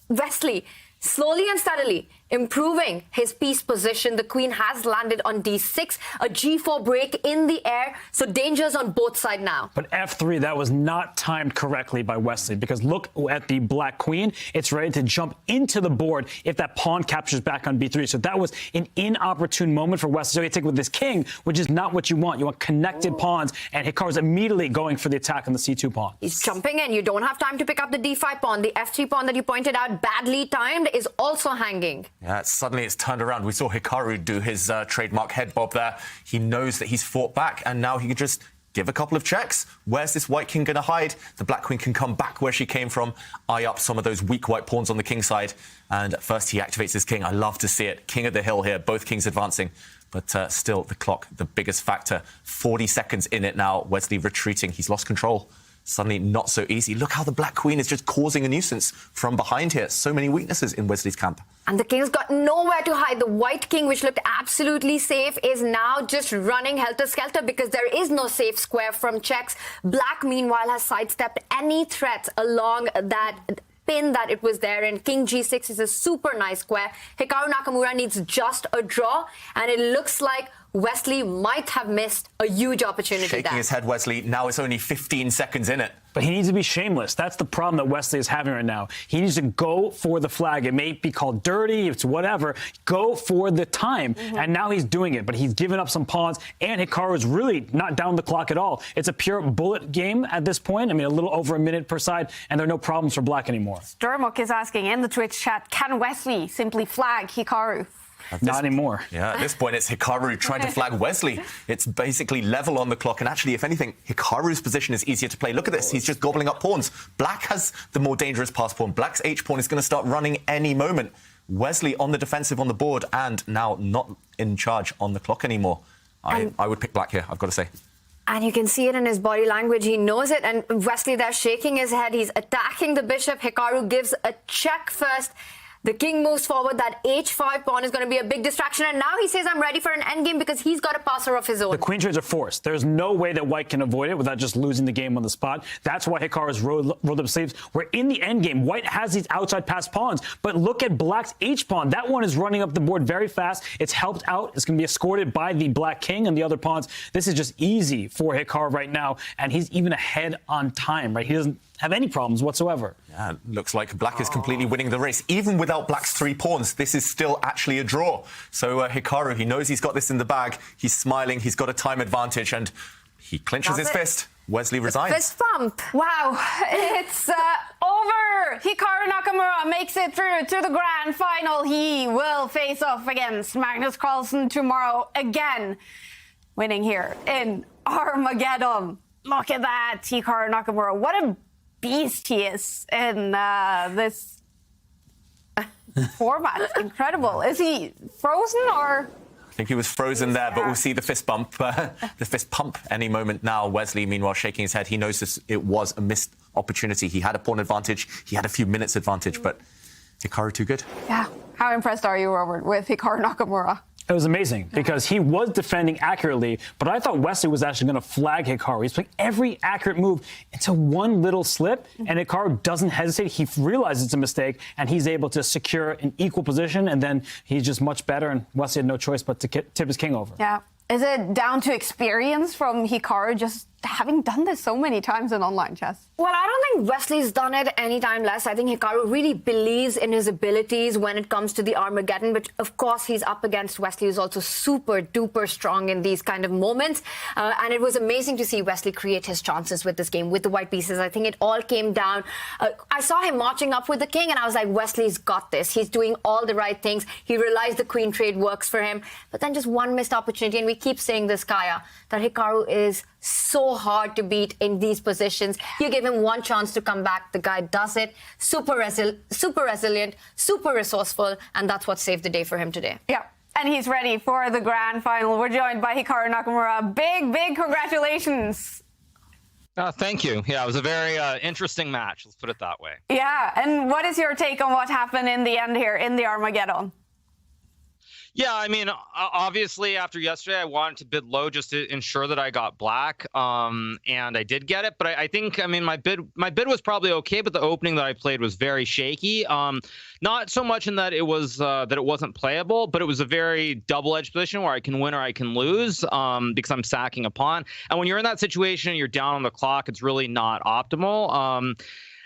Wesley, slowly and steadily, improving his piece position. The queen has landed on d6, a g4 break in the air, so dangers on both sides now. But f3, that was not timed correctly by Wesley, because look at the black queen. It's ready to jump into the board if that pawn captures back on b3. So that was an inopportune moment for Wesley. So he take with this king, which is not what you want. You want connected pawns, and Hikaru's immediately going for the attack on the c2 pawn. He's jumping in. You don't have time to pick up the d5 pawn. The f3 pawn that you pointed out, badly timed, is also hanging. Yeah, suddenly it's turned around. We saw Hikaru do his trademark head bob there. He knows that he's fought back, and now he can just give a couple of checks. Where's this white king going to hide? The black queen can come back where she came from, eye up some of those weak white pawns on the king side. And first he activates his king. I love to see it. King of the hill here, both kings advancing. But still, the clock, the biggest factor. 40 seconds in it now. Wesley retreating. He's lost control. Suddenly not so easy. Look how the black queen is just causing a nuisance from behind here. So many weaknesses in Wesley's camp. And the king's got nowhere to hide. The white king, which looked absolutely safe, is now just running helter-skelter because there is no safe square from checks. Black, meanwhile, has sidestepped any threats along that pin that it was there, and king g6 is a super nice square. Hikaru Nakamura needs just a draw, and it looks like Wesley might have missed a huge opportunity there. Shaking his head, Wesley. Now it's only 15 seconds in it. But he needs to be shameless. That's the problem that Wesley is having right now. He needs to go for the flag. It may be called dirty, it's whatever. Go for the time. And now he's doing it, but he's given up some pawns, and Hikaru is really not down the clock at all. It's a pure bullet game at this point. I mean, a little over a minute per side, and there are no problems for black anymore. Sturmuk is asking in the Twitch chat, can Wesley simply flag Hikaru? Not anymore. Yeah, at this point, it's Hikaru trying to flag Wesley. It's basically level on the clock. And actually, if anything, Hikaru's position is easier to play. Look at this. He's just gobbling up pawns. Black has the more dangerous pass pawn. Black's H pawn is going to start running any moment. Wesley on the defensive on the board and now not in charge on the clock anymore. I would pick black here, I've got to say. And you can see it in his body language. He knows it. And Wesley there shaking his head. He's attacking the bishop. Hikaru gives a check first. The king moves forward. That h5 pawn is going to be a big distraction. And now he says, I'm ready for an endgame because he's got a passer of his own. The queen trades are forced. There's no way that white can avoid it without just losing the game on the spot. That's why Hikaru's rolled up sleeves. We're in the endgame. White has these outside pass pawns. But look at black's h pawn. That one is running up the board very fast. It's helped out. It's going to be escorted by the black king and the other pawns. This is just easy for Hikaru right now. And he's even ahead on time, right? He doesn't have any problems whatsoever. Yeah, looks like black is completely winning the race. Even without black's 3 pawns, this is still actually a draw. So Hikaru, he knows he's got this in the bag. He's smiling. He's got a time advantage, and he clenches his fist. Wesley resigns. Fist bump. Wow, it's over. Hikaru Nakamura makes it through to the grand final. He will face off against Magnus Carlsen tomorrow again, winning here in Armageddon. Look at that, Hikaru Nakamura. What a beast he is in this format. Incredible. Is he frozen or? I think he was frozen there, but we'll see the fist bump, the fist pump any moment now. Wesley, meanwhile, shaking his head. He knows it was a missed opportunity. He had a pawn advantage. He had a few minutes advantage, but Hikaru too good. Yeah, How impressed are you, Robert, with Hikaru Nakamura? It was amazing because he was defending accurately, but I thought Wesley was actually going to flag Hikaru. He's playing every accurate move into one little slip, and Hikaru doesn't hesitate. He realizes it's a mistake, and he's able to secure an equal position, and then he's just much better, and Wesley had no choice but to tip his king over. Yeah. Is it down to experience from Hikaru just having done this so many times in online chess? Well, I don't think Wesley's done it any time less. I think Hikaru really believes in his abilities when it comes to the Armageddon, but of course he's up against Wesley, who's also super duper strong in these kind of moments. And it was amazing to see Wesley create his chances with this game, with the white pieces. I think it all came down. I saw him marching up with the king, and I was like, Wesley's got this. He's doing all the right things. He realized the queen trade works for him. But then just one missed opportunity, and we keep saying this, Kaya, that Hikaru is so hard to beat in these positions. You give him one chance to come back, the guy does it. Super resilient, super resourceful, and that's what saved the day for him today. Yeah. And he's ready for the grand final. We're joined by Hikaru Nakamura. Big congratulations. Thank you. Yeah, it was a very interesting match. Let's put it that way. Yeah. And what is your take on what happened in the end here in the Armageddon? Yeah, I mean, obviously after yesterday, I wanted to bid low just to ensure that I got black, and I did get it. But I think, I mean, my bid was probably okay, but the opening that I played was very shaky. Not so much in that it was that it wasn't playable, but it was a very double-edged position where I can win or I can lose because I'm sacking a pawn. And when you're in that situation and you're down on the clock, it's really not optimal.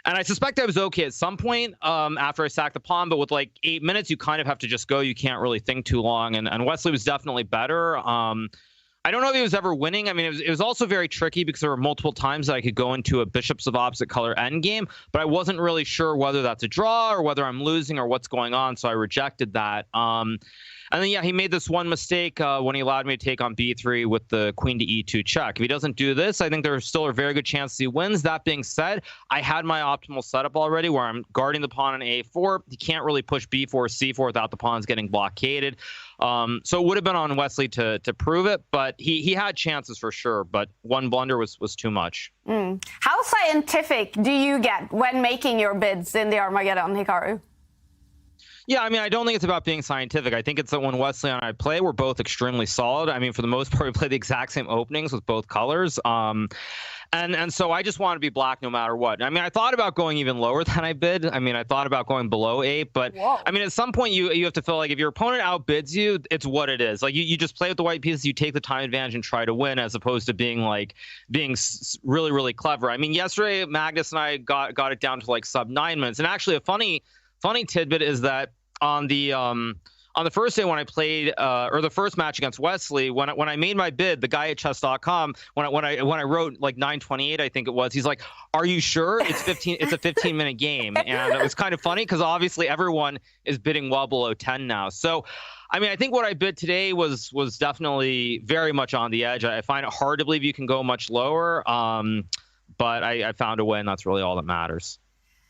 And I suspect I was okay at some point after I sacked the pawn, but with like 8 minutes, you kind of have to just go. You can't really think too long. And Wesley was definitely better. I don't know if he was ever winning. I mean, it was also very tricky because there were multiple times that I could go into a bishops of opposite color endgame, but I wasn't really sure whether that's a draw or whether I'm losing or what's going on. So I rejected that. And then, yeah, he made this one mistake when he allowed me to take on b3 with the queen to e2 check. If he doesn't do this, I think there's still a very good chance he wins. That being said, I had my optimal setup already where I'm guarding the pawn on a4. He can't really push b4, c4 without the pawns getting blockaded. So it would have been on Wesley to prove it, but he had chances for sure. But one blunder was too much. How scientific do you get when making your bids in the Armageddon, Hikaru? Yeah, I mean, I don't think it's about being scientific. I think it's that when Wesley and I play, we're both extremely solid. I mean, for the most part, we play the exact same openings with both colors. And so I just want to be black no matter what. I mean, I thought about going even lower than I bid. I mean, I thought about going below 8, but I mean, at some point you have to feel like if your opponent outbids you, it's what it is. Like you just play with the white pieces, you take the time advantage and try to win, as opposed to being really, really clever. I mean, yesterday Magnus and I got it down to like sub 9 minutes. And actually a funny tidbit is that on the first day when I played, or the first match against Wesley, when I made my bid, the guy at chess.com, when I wrote like 9:28, I think it was, he's like, "Are you sure it's 15? It's a 15-minute game?" And it was kind of funny because obviously everyone is bidding well below 10 now. So, I mean, I think what I bid today was definitely very much on the edge. I find it hard to believe you can go much lower, but I found a way, and that's really all that matters.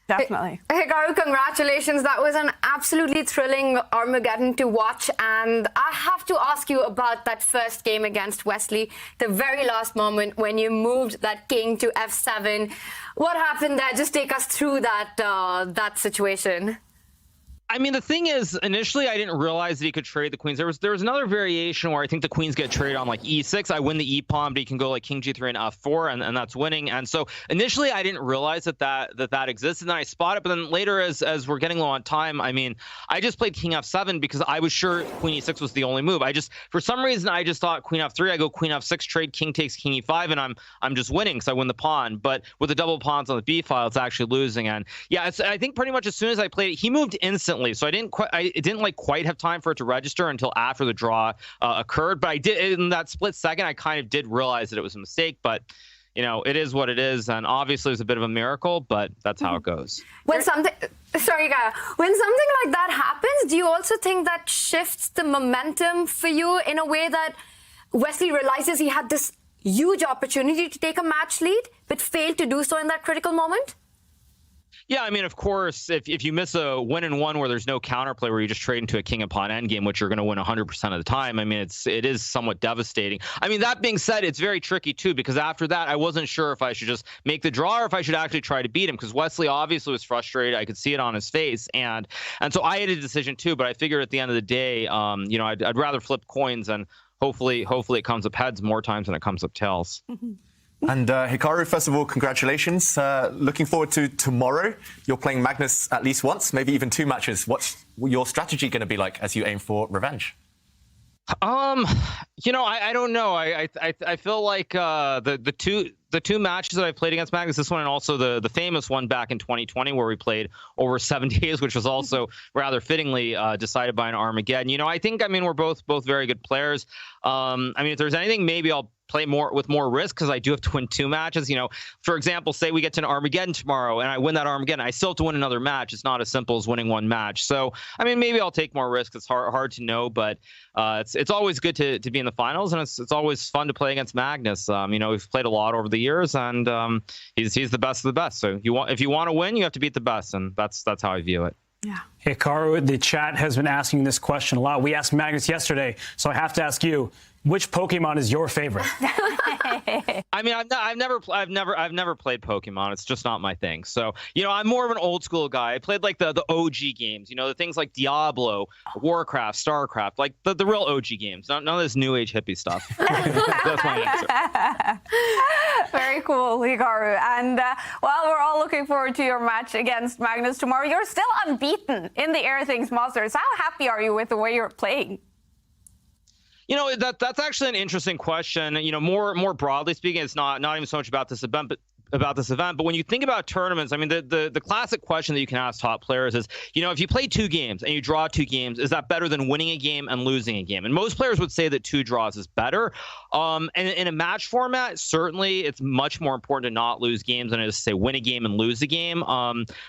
Definitely. Hikaru, congratulations. That was an absolutely thrilling Armageddon to watch. And I have to ask you about that first game against Wesley, the very last moment when you moved that king to f7. What happened there? Just take us through that situation. I mean, the thing is, initially, I didn't realize that he could trade the queens. There was another variation where I think the queens get traded on like e6. I win the e pawn, but he can go like king g3 and f4, and that's winning. And so initially, I didn't realize that exists, and then I spot it. But then later, as we're getting low on time, I mean, I just played king f7 because I was sure queen e6 was the only move. For some reason, I just thought queen f3. I go queen f6, trade, king takes king e5, and I'm just winning because I win the pawn. But with the double pawns on the b file, it's actually losing. And yeah, I think pretty much as soon as I played it, he moved instantly. So it didn't quite have time for it to register until after the draw occurred. But I did, in that split second, I kind of did realize that it was a mistake. But you know, it is what it is, and obviously it was a bit of a miracle, but that's how it goes. When something like that happens, do you also think that shifts the momentum for you in a way that Wesley realizes he had this huge opportunity to take a match lead, but failed to do so in that critical moment? Yeah, I mean, of course, if you miss a win in one where there's no counterplay, where you just trade into a king upon endgame, which you're going to win 100% of the time, I mean, it is somewhat devastating. I mean, that being said, it's very tricky too, because after that, I wasn't sure if I should just make the draw or if I should actually try to beat him, because Wesley obviously was frustrated. I could see it on his face, and so I had a decision too. But I figured at the end of the day, you know, I'd rather flip coins, and hopefully it comes up heads more times than it comes up tails. And Hikaru, first of all, congratulations. Looking forward to tomorrow. You're playing Magnus at least once, maybe even 2 matches. What's your strategy going to be like as you aim for revenge? You know, I don't know. I feel like the two matches that I played against Magnus, this one and also the famous one back in 2020 where we played over 7 days, which was also rather fittingly decided by an Armageddon. You know, I mean, we're both very good players. I mean, if there's anything, maybe I'll play with more risk, because I do have to win 2 matches. You know, for example, say we get to an Armageddon tomorrow and I win that Armageddon, I still have to win another match. It's not as simple as winning 1 match. So, I mean, maybe I'll take more risk. It's hard to know, but it's always good to be in the finals, and it's always fun to play against Magnus. You know, we've played a lot over the years, and he's the best of the best. So if you want to win, you have to beat the best, and that's how I view it. Yeah. Hikaru, the chat has been asking this question a lot. We asked Magnus yesterday, so I have to ask you, which Pokemon is your favorite? I mean, I've never played Pokemon. It's just not my thing. So, you know, I'm more of an old school guy. I played like the OG games, you know, the things like Diablo, Warcraft, Starcraft, like the real OG games. None of this new age hippie stuff. That's my answer. Very cool, Hikaru. And well, we're all looking forward to your match against Magnus tomorrow. You're still unbeaten in the Airthings Masters. How happy are you with the way you're playing? You know, that's actually an interesting question. You know, more broadly speaking, it's not even so much about this event, but when you think about tournaments, I mean, the classic question that you can ask top players is, you know, if you play 2 games and you draw 2 games, is that better than winning a game and losing a game? And most players would say that 2 draws is better. And in a match format, certainly it's much more important to not lose games than it is to say win a game and lose a game.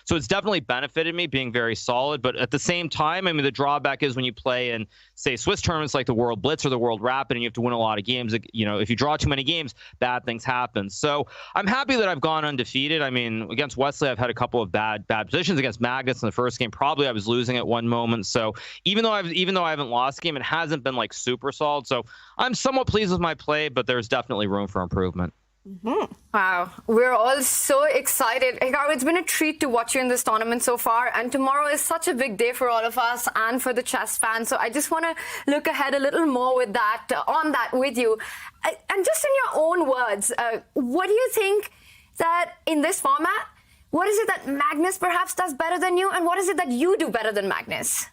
So it's definitely benefited me being very solid. But at the same time, I mean, the drawback is when you play in, say, Swiss tournaments like the World Blitz or the World Rapid, and you have to win a lot of games, you know, if you draw too many games, bad things happen. So I'm happy that I've gone undefeated. I mean, against Wesley, I've had a couple of bad positions. Against Magnus in the first game, probably I was losing at one moment. So even though I haven't lost a game, it hasn't been like super solid. So I'm somewhat pleased with my play, but there's definitely room for improvement. Mm-hmm. Wow, we're all so excited. Hikaru, it's been a treat to watch you in this tournament so far, and tomorrow is such a big day for all of us and for the chess fans. So I just want to look ahead a little more with that, on that with you. And just in your own words, what do you think that in this format, what is it that Magnus perhaps does better than you, and what is it that you do better than Magnus?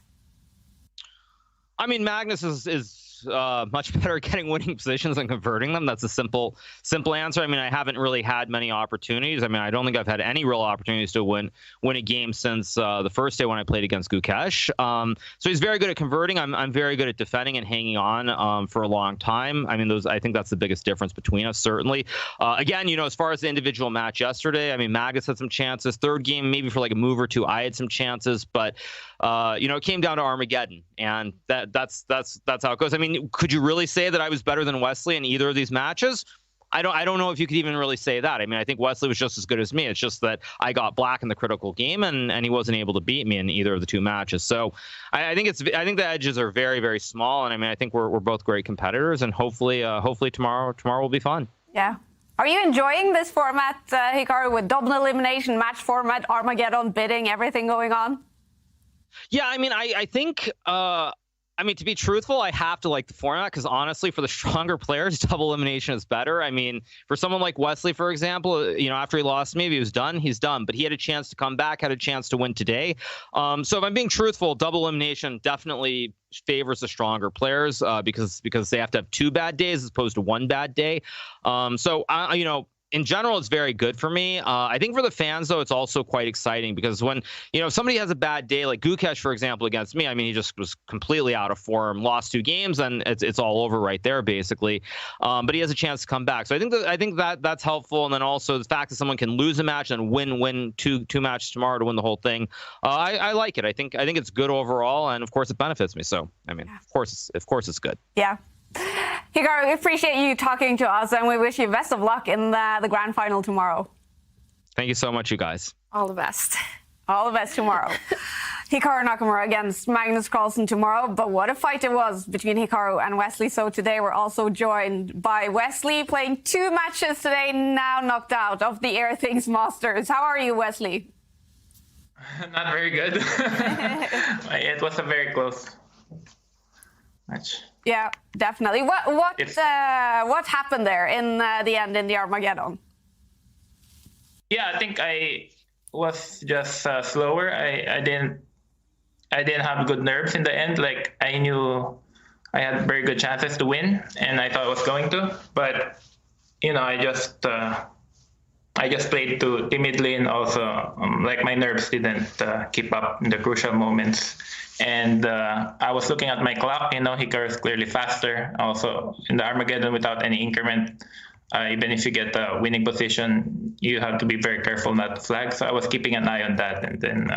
I mean, Magnus is much better at getting winning positions and converting them. That's a simple answer. I mean, I haven't really had many opportunities. I mean, I don't think I've had any real opportunities to win a game since the first day when I played against Gukesh. So he's very good at converting. I'm very good at defending and hanging on for a long time. I mean, I think that's the biggest difference between us, certainly. Again, you know, as far as the individual match yesterday, I mean, Magnus had some chances. Third game, maybe for like a move or two, I had some chances, but you know, it came down to Armageddon, and that's how it goes. I mean, could you really say that I was better than Wesley in either of these matches? I don't know if you could even really say that. I mean, I think Wesley was just as good as me. It's just that I got black in the critical game, and he wasn't able to beat me in either of the 2 matches. So I think the edges are very, very small, and I mean, I think we're both great competitors, and hopefully tomorrow will be fun. Yeah. Are you enjoying this format, Hikaru, with double elimination match format, Armageddon bidding, everything going on? Yeah, I mean, I think, I mean, to be truthful, I have to like the format, because honestly, for the stronger players, double elimination is better. I mean, for someone like Wesley, for example, you know, after he lost me, if he was done, he's done. But he had a chance to come back, had a chance to win today. So if I'm being truthful, double elimination definitely favors the stronger players because they have to have 2 bad days as opposed to 1 bad day. So, you know, in general, it's very good for me. I think for the fans, though, it's also quite exciting because when, you know, if somebody has a bad day, like Gukesh, for example, against me, I mean, he just was completely out of form, lost 2 games, and it's all over right there, basically. But he has a chance to come back. So I think that's helpful. And then also the fact that someone can lose a match and win two matches tomorrow to win the whole thing. I like it. I think it's good overall, and of course it benefits me. So I mean, of course it's good. Yeah. Hikaru, we appreciate you talking to us, and we wish you best of luck in the grand final tomorrow. Thank you so much, you guys. All the best. All the best tomorrow. Hikaru Nakamura against Magnus Carlsen tomorrow. But what a fight it was between Hikaru and Wesley So today. We're also joined by Wesley, playing 2 matches today, now knocked out of the Airthings Masters. How are you, Wesley? Not very good. It was a very close match. Yeah, definitely. What happened there in the end in the Armageddon? Yeah, I think I was just slower. I didn't have good nerves in the end. Like, I knew I had very good chances to win, and I thought I was going to. But I just played too timidly, and also like my nerves didn't keep up in the crucial moments. And I was looking at my clock. Hikaru is clearly faster. Also, in the Armageddon, without any increment, even if you get a winning position, you have to be very careful not to flag. So I was keeping an eye on that, and then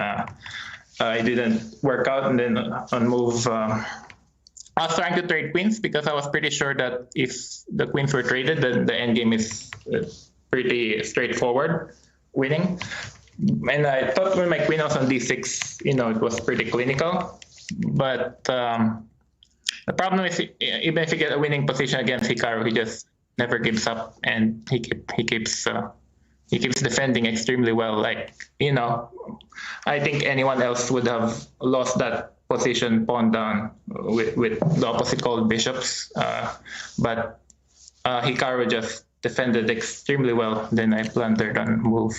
I didn't work out. And then on move, I was trying to trade queens because I was pretty sure that if the queens were traded, then the end game is pretty straightforward, winning. And I thought when my queen was on d6, it was pretty clinical. But the problem is, even if you get a winning position against Hikaru, he just never gives up, and he keeps defending extremely well. Like, I think anyone else would have lost that position pawn down with the opposite called bishops. But Hikaru just defended extremely well. Then I blundered on move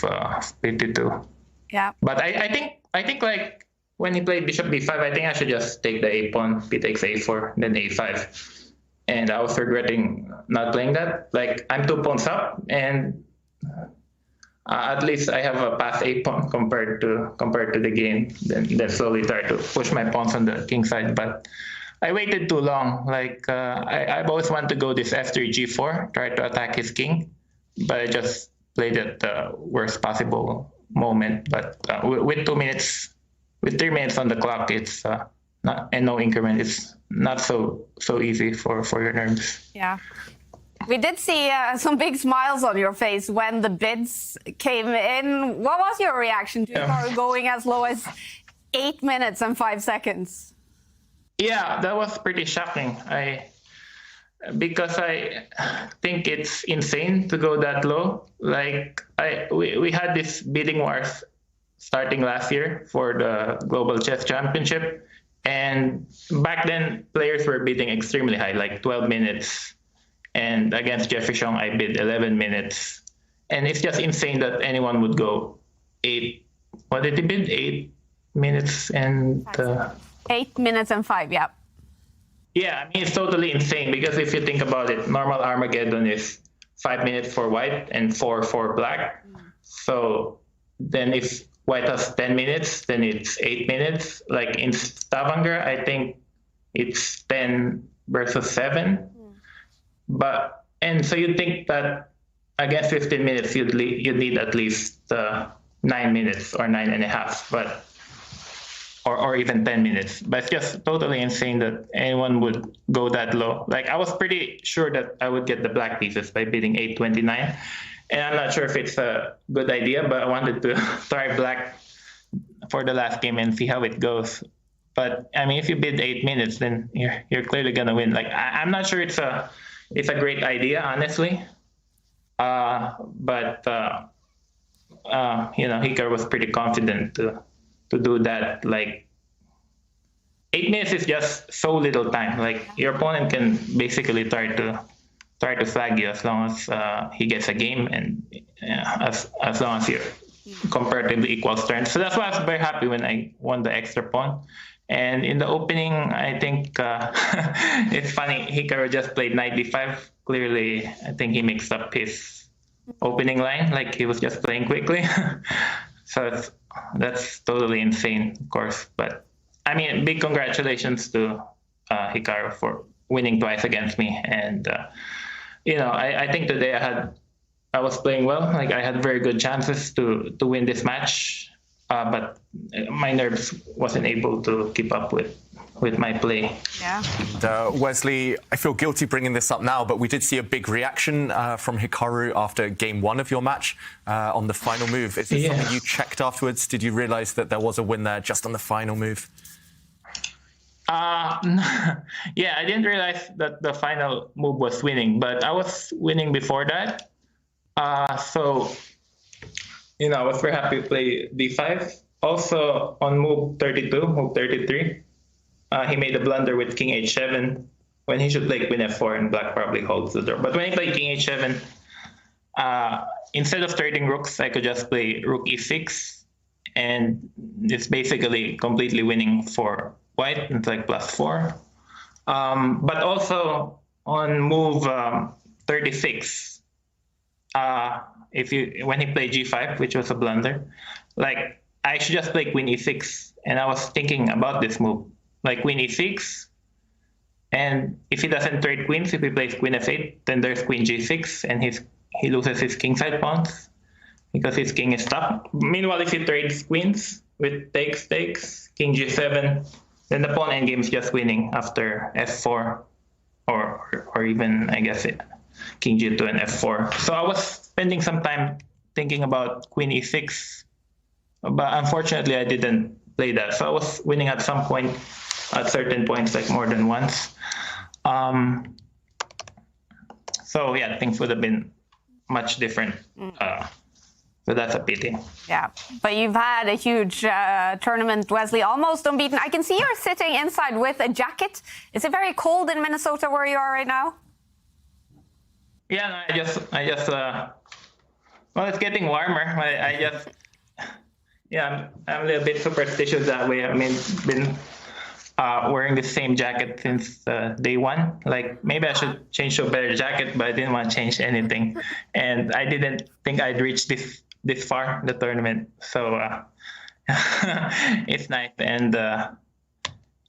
52. Yeah. But I think like when he played bishop b5, I think I should just take the a pawn, b takes a4, then a5. And I was regretting not playing that. Like, I'm 2 pawns up, and at least I have a pass a pawn compared to the game. Then slowly try to push my pawns on the king side, but I waited too long. Like, I've always wanted to go this f3 g4, try to attack his king, but I just played at the worst possible moment. But with 3 minutes on the clock, it's not, and no increment, it's not so easy for your nerves. Yeah. We did see some big smiles on your face when the bids came in. What was your reaction to Hikaru going as low as 8 minutes and 5 seconds? Yeah, that was pretty shocking. Because I think it's insane to go that low. Like, we had this bidding wars starting last year for the Global Chess Championship. And back then, players were bidding extremely high, like 12 minutes. And against Jeffrey Xiong, I bid 11 minutes. And it's just insane that anyone would go 8. What did he bid? 8 minutes and... 8 minutes and 5, yeah. Yeah, I mean, it's totally insane because if you think about it, normal Armageddon is 5 minutes for white and 4 for black. So then if white has 10 minutes, then it's 8 minutes. Like in Stavanger, I think it's 10 versus 7. And so you'd think that against 15 minutes, you'd need at least 9 minutes or 9.5, but or even 10 minutes. But it's just totally insane that anyone would go that low. Like, I was pretty sure that I would get the black pieces by bidding 8.29. And I'm not sure if it's a good idea, but I wanted to try black for the last game and see how it goes. But I mean, if you bid 8 minutes, then you're clearly gonna win. Like, I'm not sure it's a great idea, honestly. But Hikaru was pretty confident to do that. Like, 8 minutes is just so little time. Like, your opponent can basically try to flag you as long as he gets a game, and as long as you're comparatively equal strength. So that's why I was very happy when I won the extra pawn. And in the opening, I think it's funny, Hikaru just played knight d5. Clearly, I think he mixed up his opening line, like he was just playing quickly. So that's totally insane, of course. But I mean, big congratulations to Hikaru for winning twice against me. And I think today I was playing well. Like, I had very good chances to win this match, but my nerves wasn't able to keep up with with my play. Yeah. And, Wesley, I feel guilty bringing this up now, but we did see a big reaction from Hikaru after game 1 of your match on the final move. Is this something you checked afterwards? Did you realize that there was a win there just on the final move? Yeah, I didn't realize that the final move was winning, but I was winning before that. So, I was very happy to play d5. Also, on move 32, move 33, he made a blunder with king h7 when he should play queen f4 and black probably holds the door. But when he played king h7, instead of trading rooks, I could just play rook e6, and it's basically completely winning for white. It's like +4. But also on move 36, when he played g5, which was a blunder, like I should just play queen e6, and I was thinking about this move, like queen e6, and if he doesn't trade queens, if he plays queen f8, then there's queen g6, and he loses his kingside pawns because his king is stuck. Meanwhile, if he trades queens with takes, king g7, then the pawn endgame is just winning after f4, or even, I guess, king g2 and f4. So I was spending some time thinking about queen e6, but unfortunately I didn't play that. So I was winning at some point, at certain points, like more than once. So yeah, things would have been much different. So that's a pity. Yeah, but you've had a huge tournament, Wesley, almost unbeaten. I can see you're sitting inside with a jacket. Is it very cold in Minnesota where you are right now? Yeah, no, I just well, it's getting warmer. I'm a little bit superstitious that way. I mean, been wearing the same jacket since day 1. Like, maybe I should change to a better jacket, but I didn't want to change anything. And I didn't think I'd reach this far in the tournament. So it's nice. And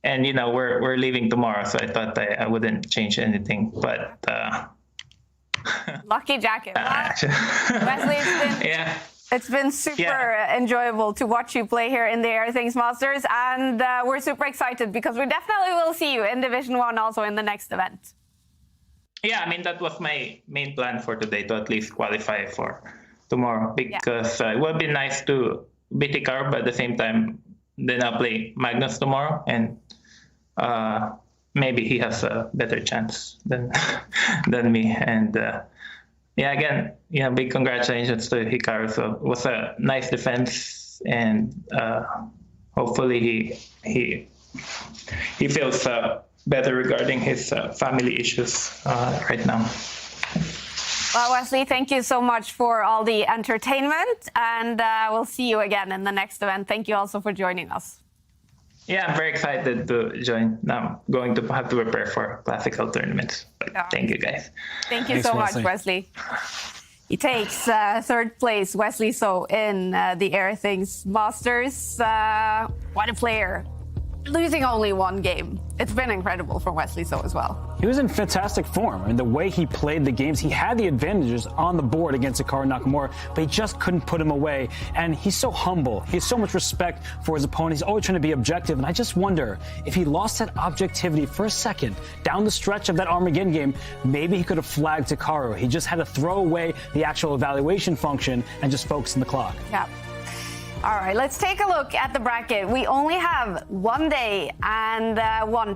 we're leaving tomorrow, so I thought I wouldn't change anything. But lucky jacket. Wow. Wesley, it's been super enjoyable to watch you play here in the Airthings Masters, and we're super excited because we definitely will see you in Division 1 also in the next event. Yeah, I mean, that was my main plan for today, to at least qualify for tomorrow, because it would be nice to beat Hikaru, but at the same time, then I'll play Magnus tomorrow, and maybe he has a better chance than me. And again, big congratulations to Hikaru. So it was a nice defense, and hopefully he feels better regarding his family issues right now. Well, Wesley, thank you so much for all the entertainment, and we'll see you again in the next event. Thank you also for joining us. Yeah, I'm very excited to join. Now I'm going to have to prepare for classical tournaments. But thank you, guys. Thank you so much, Wesley. He takes third place, Wesley So, in the Airthings Masters. What a player. Losing only 1 game. It's been incredible for Wesley So as well. He was in fantastic form. I mean, the way he played the games, he had the advantages on the board against Hikaru Nakamura, but he just couldn't put him away. And he's so humble. He has so much respect for his opponent. He's always trying to be objective. And I just wonder if he lost that objectivity for a second down the stretch of that Armageddon game, maybe he could have flagged Hikaru. He just had to throw away the actual evaluation function and just focus on the clock. Yeah. All right, let's take a look at the bracket. We only have 1 day and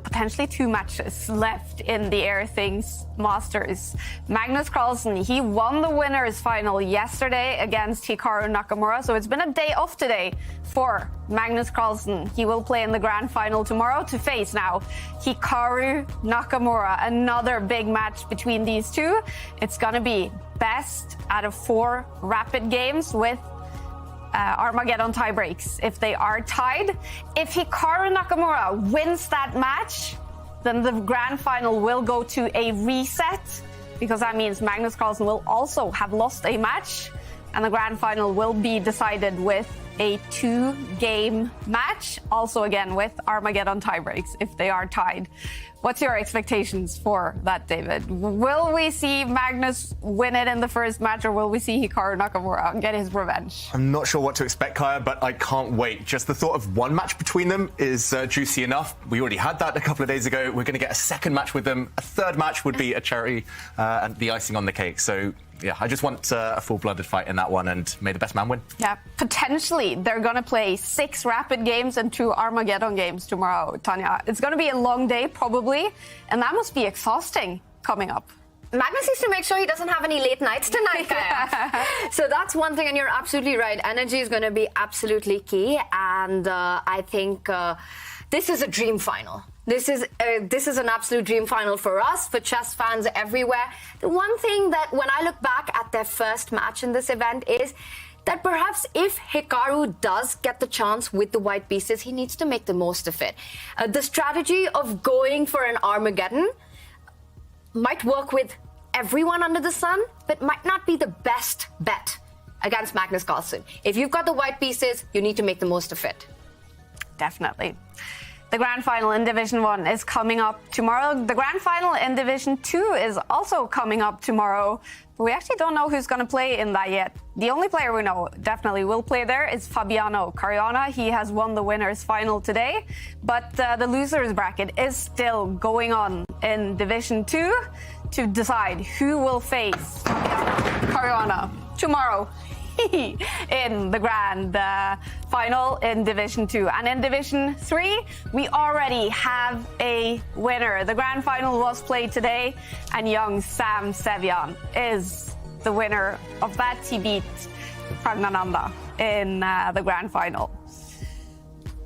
potentially 2 matches left in the Airthings Masters. Magnus Carlsen, he won the winners final yesterday against Hikaru Nakamura, so it's been a day off today for Magnus Carlsen. He will play in the grand final tomorrow to face now Hikaru Nakamura. Another big match between these two. It's gonna be best out of 4 rapid games with Armageddon tie breaks. If they are tied, if Hikaru Nakamura wins that match, then the grand final will go to a reset, because that means Magnus Carlsen will also have lost a match, and the grand final will be decided with a 2-game match, also again with Armageddon tiebreaks if they are tied. What's your expectations for that, David? Will we see Magnus win it in the first match, or will we see Hikaru Nakamura get his revenge? I'm not sure what to expect, Kaya, but I can't wait. Just the thought of one match between them is juicy enough. We already had that a couple of days ago. We're going to get a second match with them. A third match would be a cherry and the icing on the cake. So, yeah, I just want a full-blooded fight in that one, and may the best man win. Yeah, potentially they're going to play 6 rapid games and 2 Armageddon games tomorrow, Tanya. It's going to be a long day, probably, and that must be exhausting coming up. Magnus needs to make sure he doesn't have any late nights tonight, Kaya. So that's one thing, and you're absolutely right. Energy is going to be absolutely key, and I think this is a dream final. This is an absolute dream final for us, for chess fans everywhere. The one thing that when I look back at their first match in this event is that perhaps if Hikaru does get the chance with the white pieces, he needs to make the most of it. The strategy of going for an Armageddon might work with everyone under the sun, but might not be the best bet against Magnus Carlsen. If you've got the white pieces, you need to make the most of it. Definitely. The grand final in Division 1 is coming up tomorrow. The grand final in Division 2 is also coming up tomorrow. But we actually don't know who's going to play in that yet. The only player we know definitely will play there is Fabiano Caruana. He has won the winners final today. But the losers bracket is still going on in Division 2 to decide who will face Fabiano Caruana tomorrow in the grand final in Division 2. And in Division 3, we already have a winner. The grand final was played today, and young Sam Sevian is the winner of that. He beat Pragnananda in the grand final.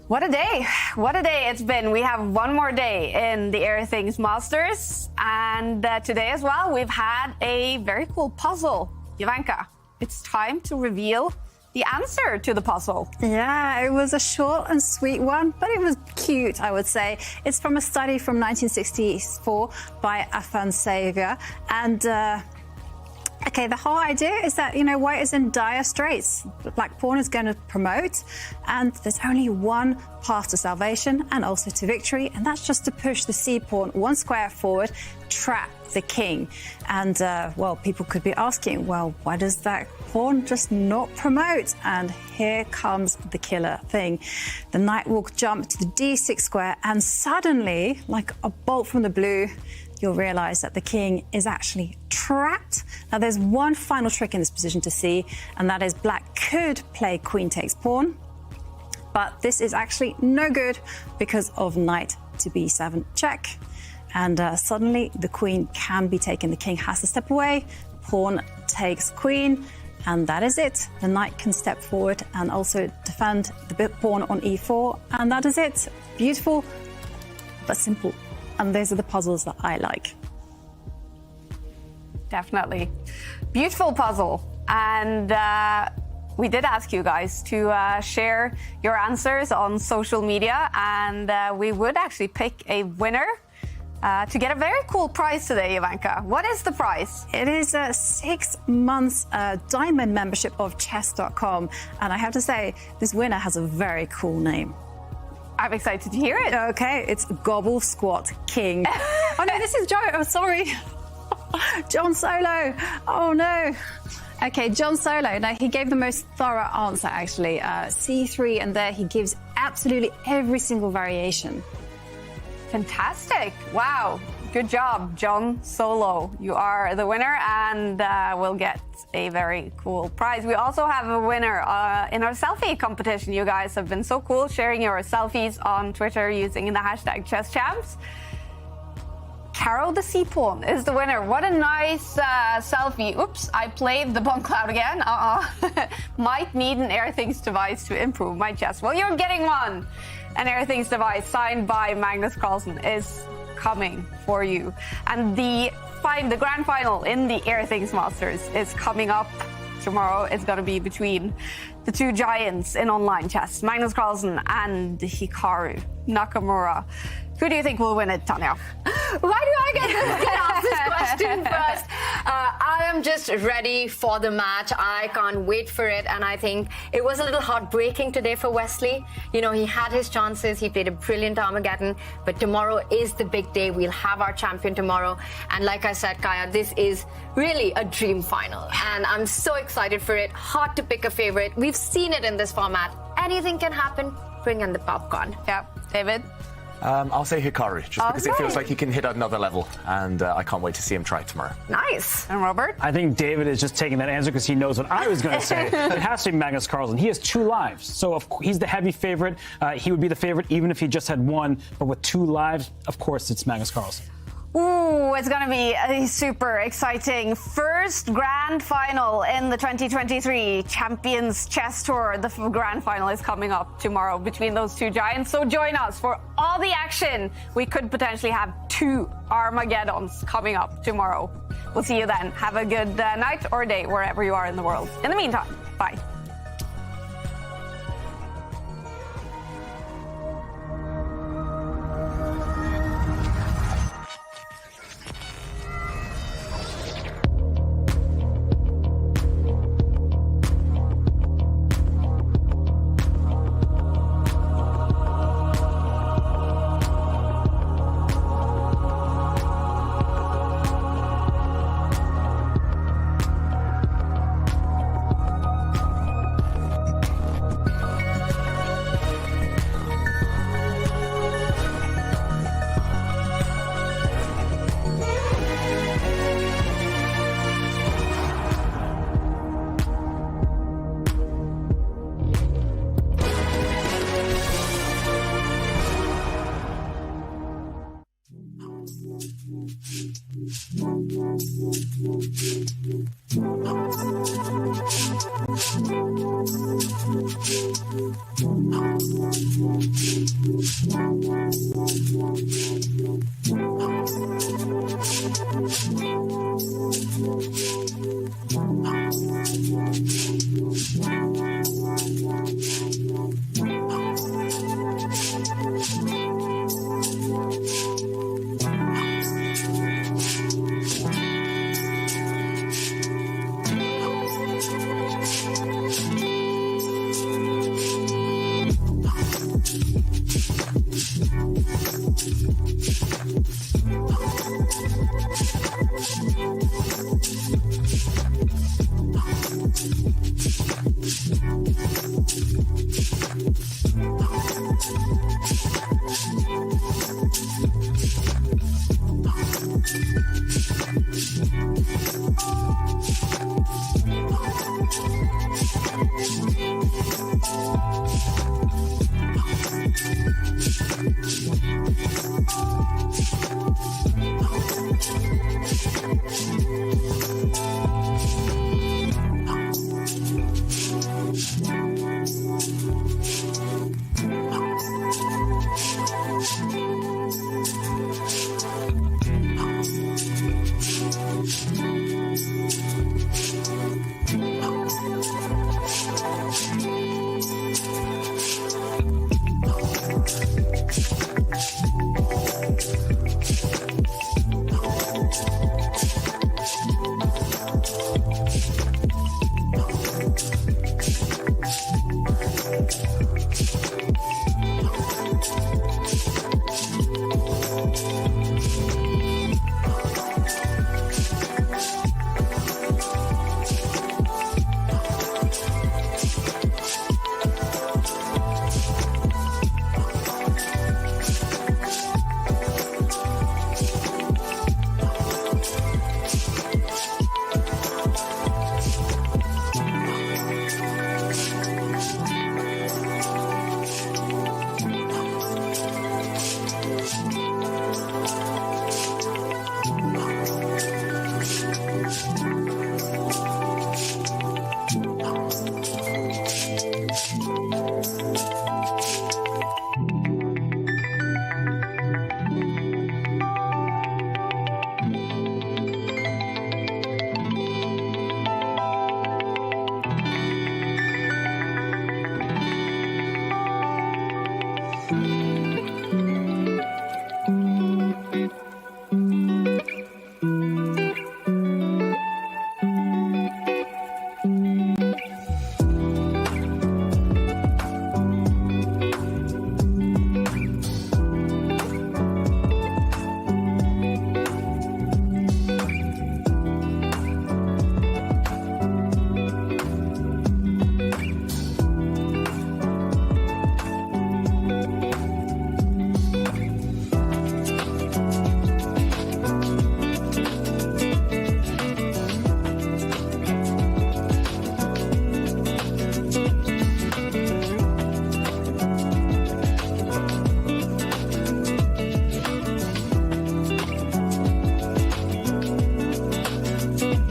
What a day. What a day it's been. We have one more day in the Airthings Masters. And today as well, we've had a very cool puzzle. Jovanka, it's time to reveal the answer to the puzzle. Yeah, it was a short and sweet one, but it was cute, I would say. It's from a study from 1964 by Afan Savior. And okay, the whole idea is that, white is in dire straits. Black pawn is going to promote, and there's only one path to salvation and also to victory, and that's just to push the c pawn 1 square forward, trap the king. And, well, people could be asking, well, why does that pawn just not promote? And here comes the killer thing. The knight will jump to the d6 square, and suddenly, like a bolt from the blue, you'll realize that the king is actually trapped. Now, there's one final trick in this position to see, and that is black could play queen takes pawn, but this is actually no good because of knight to b7 check. And suddenly the queen can be taken. The king has to step away, pawn takes queen, and that is it. The knight can step forward and also defend the pawn on e4, and that is it. Beautiful, but simple. And those are the puzzles that I like. Definitely. Beautiful puzzle. And we did ask you guys to share your answers on social media, and we would actually pick a winner to get a very cool prize today, Jovanka. What is the prize? It is a 6 months diamond membership of chess.com. And I have to say, this winner has a very cool name. I'm excited to hear it. Okay, it's Gobble Squat King. Oh no, this is Joe. Oh, sorry. John Solo. Oh no. Okay, John Solo. Now, he gave the most thorough answer, actually. C3, and there he gives absolutely every single variation. Fantastic. Wow. Good job, John Solo. You are the winner, and we'll get a very cool prize. We also have a winner in our selfie competition. You guys have been so cool sharing your selfies on Twitter using the hashtag ChessChamps. Caro the C pawn is the winner. What a nice selfie. Oops, I played the bomb cloud again. Might need an Airthings device to improve my chess. Well, you're getting one. An Airthings device signed by Magnus Carlsen is coming for you. And the grand final in the Airthings Masters is coming up tomorrow. It's going to be between the two giants in online chess, Magnus Carlsen and Hikaru Nakamura. Who do you think will win it, Tanya? Why do I get asked this question first? I am just ready for the match. I can't wait for it. And I think it was a little heartbreaking today for Wesley. You know, he had his chances. He played a brilliant Armageddon. But tomorrow is the big day. We'll have our champion tomorrow. And like I said, Kaya, this is really a dream final. And I'm so excited for it. Hard to pick a favorite. We've seen it in this format. Anything can happen. Bring in the popcorn. Yeah. David? I'll say Hikaru, just because it feels like he can hit another level, and I can't wait to see him try it tomorrow. Nice. And Robert? I think David is just taking that answer because he knows what I was going to say. It has to be Magnus Carlsen. He has 2 lives, so he's the heavy favorite. He would be the favorite even if he just had 1, but with 2 lives, of course, it's Magnus Carlsen. Ooh, it's going to be a super exciting first grand final in the 2023 Champions Chess Tour. The grand final is coming up tomorrow between those 2 giants. So join us for all the action. We could potentially have 2 Armageddons coming up tomorrow. We'll see you then. Have a good night or day wherever you are in the world. In the meantime, bye.